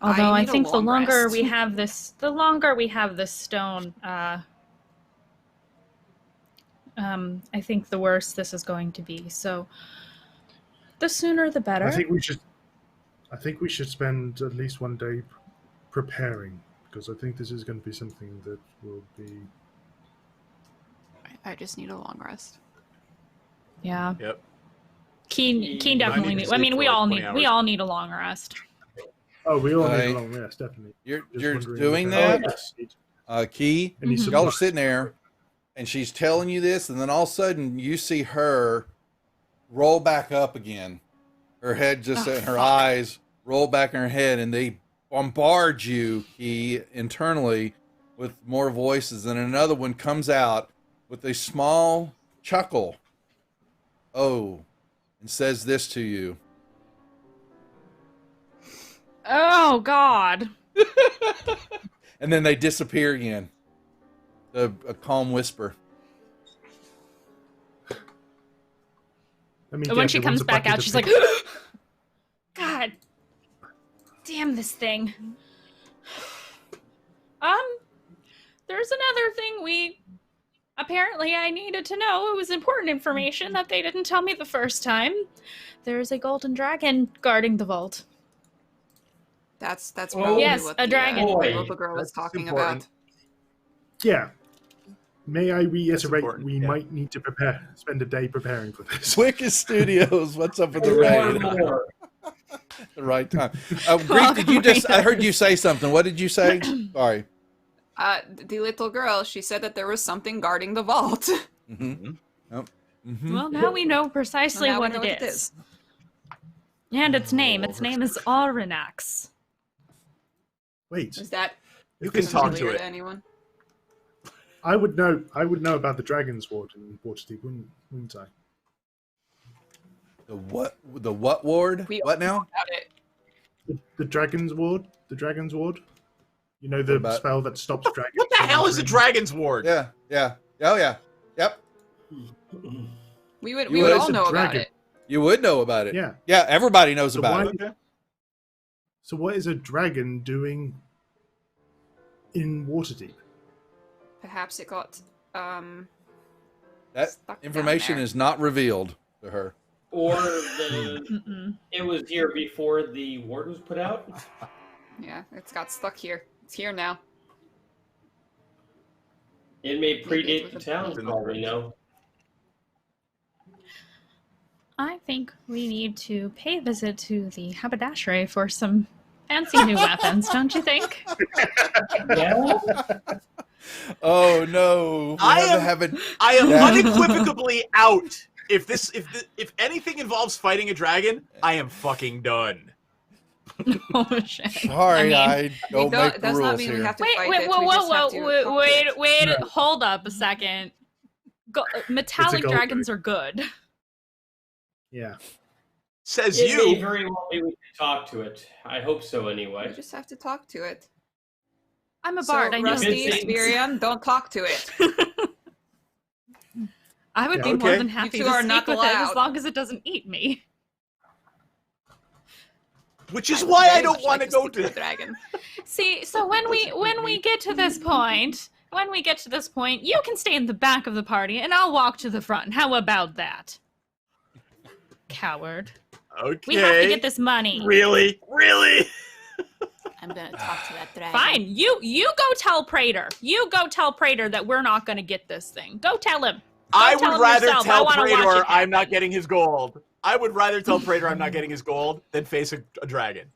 Although I need a think the long longer rest. we have this stone, I think the worse this is going to be. So, the sooner the better. I think we should spend at least one day preparing, because I think this is going to be something that will be. I just need a long rest. Yeah. Yep. Keen definitely need. I mean, we all need a long rest. Oh, we all need Okay. a long rest, definitely. You're wondering doing what that, Key. Any Y'all are sitting there, and she's telling you this, and then all of a sudden you see her roll back up again. Her head just, her eyes roll back in her head, and they bombard you, Key, internally with more voices. And another one comes out with a small chuckle. Oh, and says this to you. Oh God. And then they disappear again. A calm whisper. And when she comes back out, she's like, God damn this thing. There's another thing apparently I needed to know. It was important information that they didn't tell me the first time. There's a golden dragon guarding the vault. That's probably yes, what a dragon. The little girl was talking about. Yeah. May I reiterate, we might need to spend a day preparing for this. Wicked Studios, what's up with the raid? The right time. Grief, did you just? I heard you say something. What did you say? Sorry. The little girl, she said that there was something guarding the vault. Mm-hmm. Oh. Mm-hmm. Well, now we know precisely Well, now what, we know it is. And its name. Its name is Aurinax. Wait. Is that You can talk to familiar it. to anyone? I would know about the Dragon's Ward in Waterdeep, wouldn't I? The what? The what ward? What now? The Dragon's Ward. The Dragon's Ward. You know the spell that stops dragons. What the hell is a Dragon's Ward? Yeah. Oh yeah. Yep. We would all know about it. You would know about it. Yeah. Yeah. Everybody knows about it. So what is a dragon doing in Waterdeep? Perhaps it got That stuck information down there. is not revealed to her. Or it was here before the ward was put out. Yeah, it's got stuck here. It's here now. It may predate the town, for all we know. I think we need to pay a visit to the haberdashery for some fancy new weapons, don't you think? Yeah. Oh no! I am unequivocally out. If anything involves fighting a dragon, I am fucking done. Oh shit! Sorry, I don't make the does rules not mean here. we have to Wait, fight wait, it. whoa, We just have to whoa, wait! Hold up a second. Metallic gold dragons are good. Yeah. Says It may you. very well be we can talk to it. I hope so, anyway. We just have to talk to it. I'm a bard. I know Rusty, these things. Spirion, don't talk to it. I would Yeah, be okay. more than happy You to two are speak not with it as allowed. long as it doesn't eat me. Which is I would why I very don't much want like to go speak to the dragon. See, so when we get to this point, you can stay in the back of the party, and I'll walk to the front. How about that? Coward. Okay. We have to get this money. Really? I'm gonna talk to that dragon. Fine. You go tell Praetor. You go tell Praetor that we're not going to get this thing. Go tell him. I tell would him rather yourself. I tell wanna watch Praetor it I'm not getting his gold. I would rather tell Praetor I'm not getting his gold than face a dragon.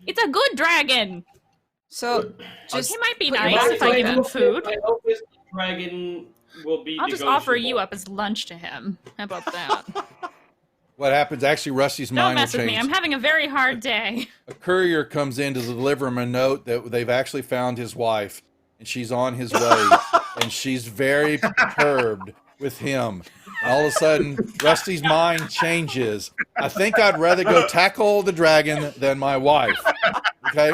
It's a good dragon. So, just He might be put your nice back if I give him hope- food. I hope this dragon will be I'll just offer negotiable. you up as lunch to him. How about that? what happens? Actually, Rusty's Don't mind will mess with me. change. I'm having a very hard day. A courier comes in to deliver him a note that they've actually found his wife, and she's on his way, and she's very perturbed with him. And all of a sudden, Rusty's mind changes. I think I'd rather go tackle the dragon than my wife. Okay?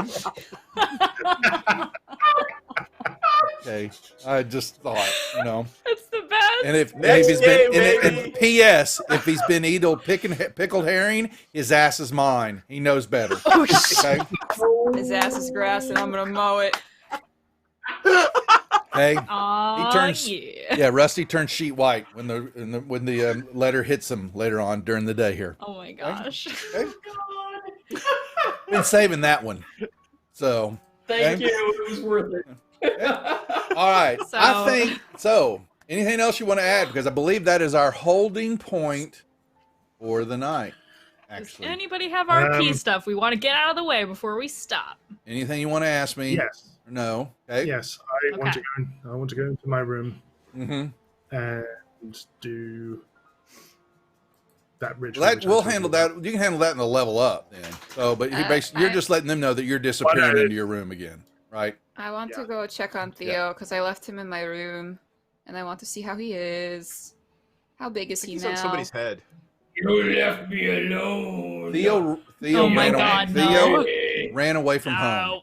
Okay. I just thought, you know. It's the best. And if Next he's game, been, baby. P.S. if he's been eating pickled herring, his ass is mine. He knows better. Oh, Okay. His ass is grass, and I'm gonna mow it. Hey, Aw, he turns. yeah. Yeah, Rusty turns sheet white when the letter hits him later on during the day here. Oh my gosh. Okay. Been saving that one. So. Thank okay. you. It was worth it. All right. So- I think so. Anything else you want to add? Because I believe that is our holding point for the night. Does Actually, anybody have RP stuff we want to get out of the way before we stop? anything you want to ask me? Yes. Or no? Okay. Yes, I want to go. I want to go into my room and do that ritual. That which I we'll told you handle about. that. You can handle that in the level up then. So, but you're just letting them know that you're disappearing into your room again, right? I want to go check on Theo because I left him in my room, and I want to see how he is. How big is he He's now? on somebody's head. You left me alone. Theo Oh my ran God, away. no. Theo ran away from home.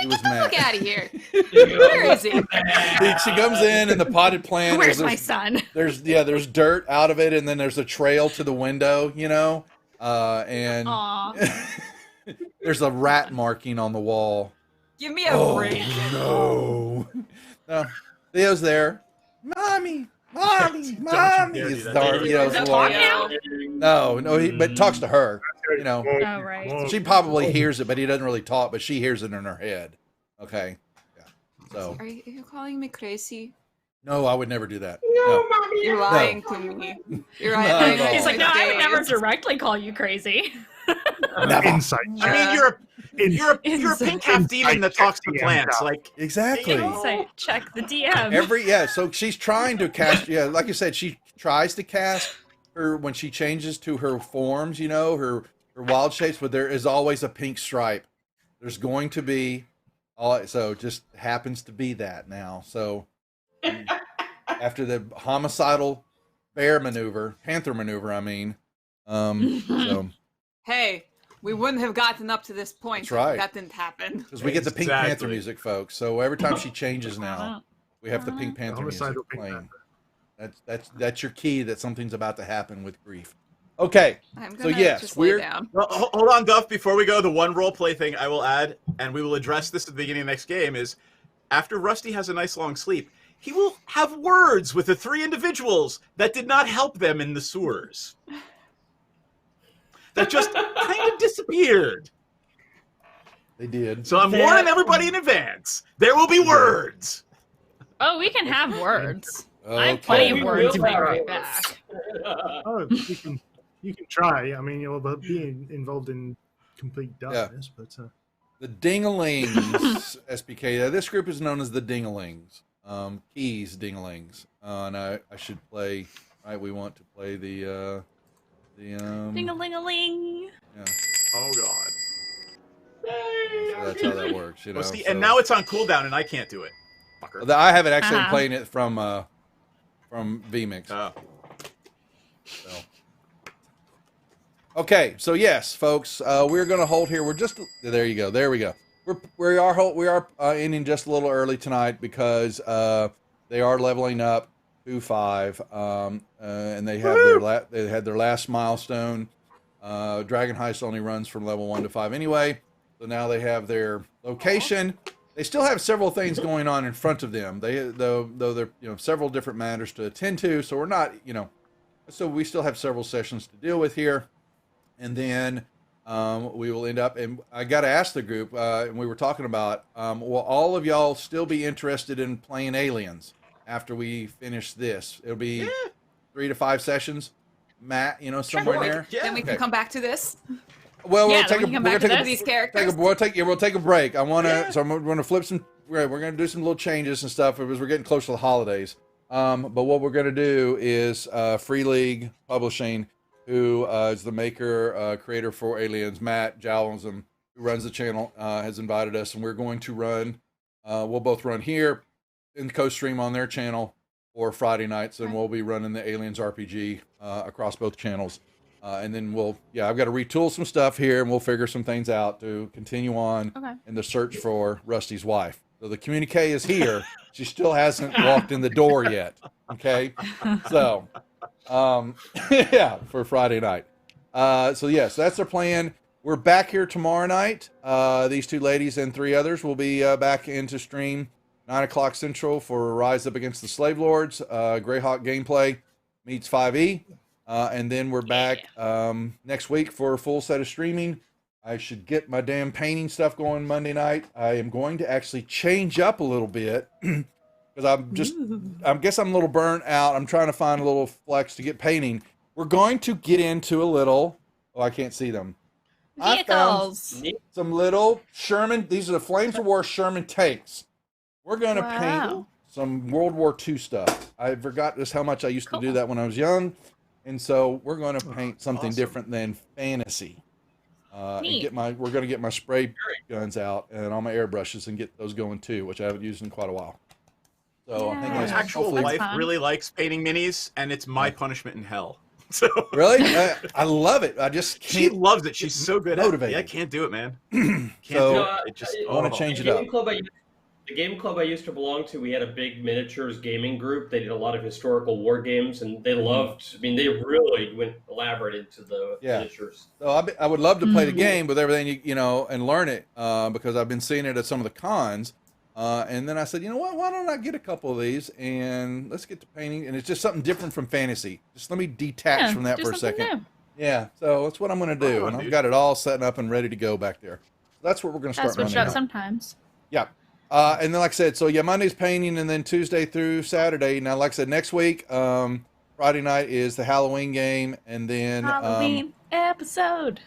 He was Get the mad. fuck out of here! Where is he? She comes in and the potted plant. Where's there's- my son? There's dirt out of it, and then there's a trail to the window, you know, and Aw. there's a rat marking on the wall. Give me a break. No, no, Theo's there. Mommy, mommy. dare do Is that. Dar- you know, Does he it's talk like- now? no, but talks to her. You know, Oh, right. she probably hears it, but he doesn't really talk. But she hears it in her head. Okay, yeah. So Are you calling me crazy? no, I would never do that. No, mommy. You're lying to me. You're Not lying. at all. He's like, no, I would never Days. directly call you crazy. Never. Insight. I mean, you're a pink Inside half demon that talks to check plants. DM Like, Exactly. Insight check the DM. So she's trying to cast. Yeah, like you said, she tries to cast her when she changes to her forms. You know, her wild shapes, but there is always a pink stripe. There's going to be, so it just happens to be that now. So after the homicidal panther maneuver, I mean, so Hey, we wouldn't have gotten up to this point. That's right. If that didn't happen. because we get the Pink Exactly. Panther music, folks. So every time she changes now, we have the Pink Panther music Homicidal Pink playing. That's your key that something's about to happen with grief. Okay, I'm so gonna yes, just lay we're down. well, hold on, Duff. Before we go, the one role play thing I will add, and we will address this at the beginning of the next game, is after Rusty has a nice long sleep, he will have words with the 3 individuals that did not help them in the sewers. That just kind of disappeared. they did. So I'm warning everybody in advance. There will be words. Oh, we can have words. I have Okay. plenty of We words to will bring have right words. back. Oh, you can try. I mean, you'll be involved in complete darkness, but The Dingalings, SPK. This group is known as the Dingalings. Keys Dingalings. And I should play. Right, we want to play the Ding-a-ling-a-ling. Yeah. Oh God. So that's how that works. You know. Well, see, so- and now it's on cooldown, and I can't do it. Fucker. I have it actually Uh-huh. playing it from VMix. Oh. So. Okay, so yes, folks, we're going to hold here. We're just there. You go. There we go. We are ending just a little early tonight because they are leveling up to 5, and they have they had their last milestone. Dragon Heist only runs from level 1 to 5 anyway, so now they have their location. They still have several things going on in front of them. Though they're several different matters to attend to. So we're not so we still have several sessions to deal with here, and then we will end up. And I got to ask the group, and we were talking about, will all of y'all still be interested in playing Aliens after we finish this? It'll be 3 to 5 sessions, Matt. Somewhere in there. Then we can come back to this. Well, Yeah, we'll take then we can come we're back gonna to take These characters. we'll take a break. I want to, so we're going to flip some. We're going to do some little changes and stuff because we're getting close to the holidays. But what we're going to do is Free League Publishing who is the maker, creator for Aliens, Matt Journalism, who runs the channel, has invited us, and we're going to run. We'll both run here and co-stream on their channel for Friday nights, and we'll be running the Aliens RPG across both channels. And then I've got to retool some stuff here, and we'll figure some things out to continue on in the search for Rusty's wife. So the communique is here. She still hasn't walked in the door yet. Okay, so for Friday night. So yes, that's our plan. We're back here tomorrow night. These two ladies and three others will be back into stream 9 o'clock Central for Rise Up Against the Slave Lords. Greyhawk gameplay meets 5e. And then we're back next week for a full set of streaming. I should get my damn painting stuff going Monday night. I am going to actually change up a little bit because I guess I'm a little burnt out. I'm trying to find a little flex to get painting. We're going to get into a little, I can't see them. Vehicles. I found some little Sherman, these are the Flames of War Sherman tanks. We're going to paint some World War II stuff. I forgot just how much I used to do that when I was young. And so we're going to paint something different than fantasy. And we're going to get my spray guns out and all my airbrushes and get those going too, which I haven't used in quite a while. So I think my actual wife really likes painting minis, and it's my punishment in hell. So really, I love it. I just can't. She loves it. She's so good at it. Yeah, I can't do it, man. I want to change it up. The game club I used to belong to, we had a big miniatures gaming group. They did a lot of historical war games, and they loved. I mean, they really went elaborate into the miniatures. So I would love to play the game with everything and learn it because I've been seeing it at some of the cons. And then I said, you know what? Why don't I get a couple of these and let's get to painting? And it's just something different from fantasy. Just let me detach from that for a second. New. Yeah. So that's what I'm going to do, and I've got it all set up and ready to go back there. So that's what we're going to start. Switch it up sometimes. Yeah. And then, like I said, so Monday's painting, and then Tuesday through Saturday. Now, like I said, next week, Friday night is the Halloween game, and then Halloween episode.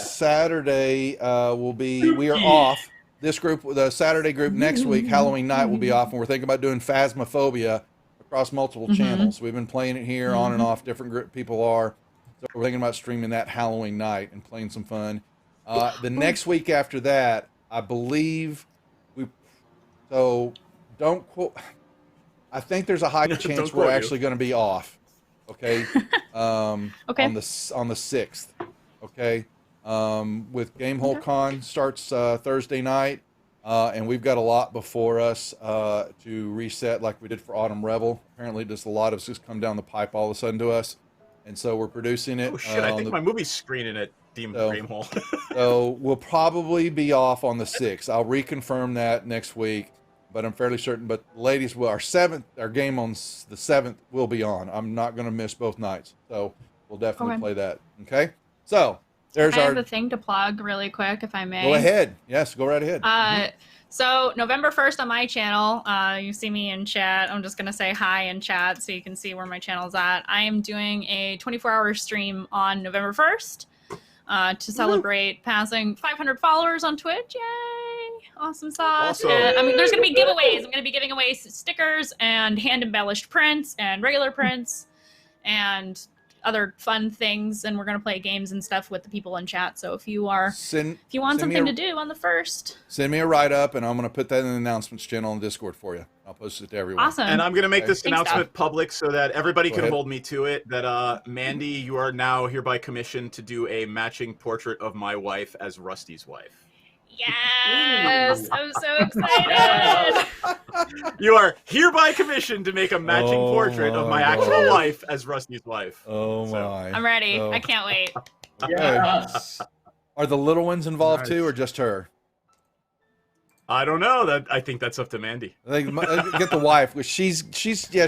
Saturday we are off. This group, the Saturday group next week, Halloween night will be off, and we're thinking about doing Phasmophobia across multiple channels. We've been playing it here on and off. Different people are, so we're thinking about streaming that Halloween night and playing some fun. The next week after that, I believe don't quote. I think there's a high chance we're actually going to be off. Okay. On the 6th. Okay. With Gamehole Con starts Thursday night, and we've got a lot before us to reset, like we did for Autumn Revel. Apparently, just a lot of just come down the pipe all of a sudden to us, and so we're producing it. Oh shit! I think my movie's screening at Gamehole. So we'll probably be off on the 6th. I'll reconfirm that next week, but I'm fairly certain. But ladies, our game on the 7th will be on. I'm not going to miss both nights, so we'll definitely play that. Okay. So there's I have a thing to plug really quick, if I may. Go ahead. Yes, go right ahead. So November 1st on my channel, you see me in chat. I'm just going to say hi in chat so you can see where my channel's at. I am doing a 24-hour stream on November 1st to celebrate passing 500 followers on Twitch. Yay! Awesome sauce. And, there's going to be giveaways. I'm going to be giving away stickers and hand-embellished prints and regular prints and other fun things, and we're going to play games and stuff with the people in chat. So if you want something to do on the 1st, send me a write-up, and I'm going to put that in the announcements channel on Discord for you. I'll post it to everyone. Awesome. And I'm going to make this announcement public so that everybody can hold me to it, that Mandy, you are now hereby commissioned to do a matching portrait of my wife as Rusty's wife. Yes! I'm so excited! You are hereby commissioned to make a matching portrait of my actual wife as Rusty's wife. Oh my. I'm ready. I can't wait. Yes. Are the little ones involved too, or just her? I don't know. I think that's up to Mandy. Get the wife. She's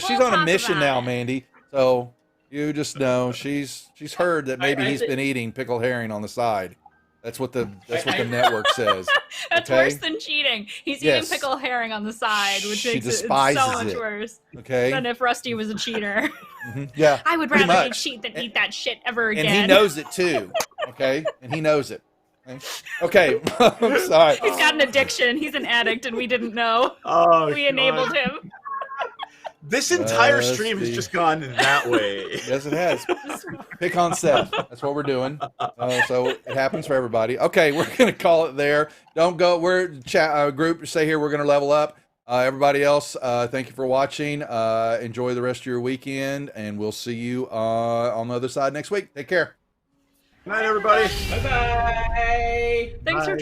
on a mission now, Mandy. So you just know she's heard that maybe he's been eating pickled herring on the side. That's what the network says. That's worse than cheating. He's eating pickle herring on the side, which makes it so much worse. Okay. Than if Rusty was a cheater. Yeah. I would rather cheat than eat that shit ever again. And he knows it too. Okay. And he knows it. Okay. I'm sorry. He's got an addiction. He's an addict, and we didn't know. Oh, we enabled him. This entire Rusty. stream has just gone that way. Yes, it has. Pick on Seth. That's what we're doing. So it happens for everybody. Okay, we're going to call it there. Don't go. We're group. Stay here. We're going to level up. Everybody else, thank you for watching. Enjoy the rest of your weekend, and we'll see you on the other side next week. Take care. Good night, everybody. Bye-bye. Thanks for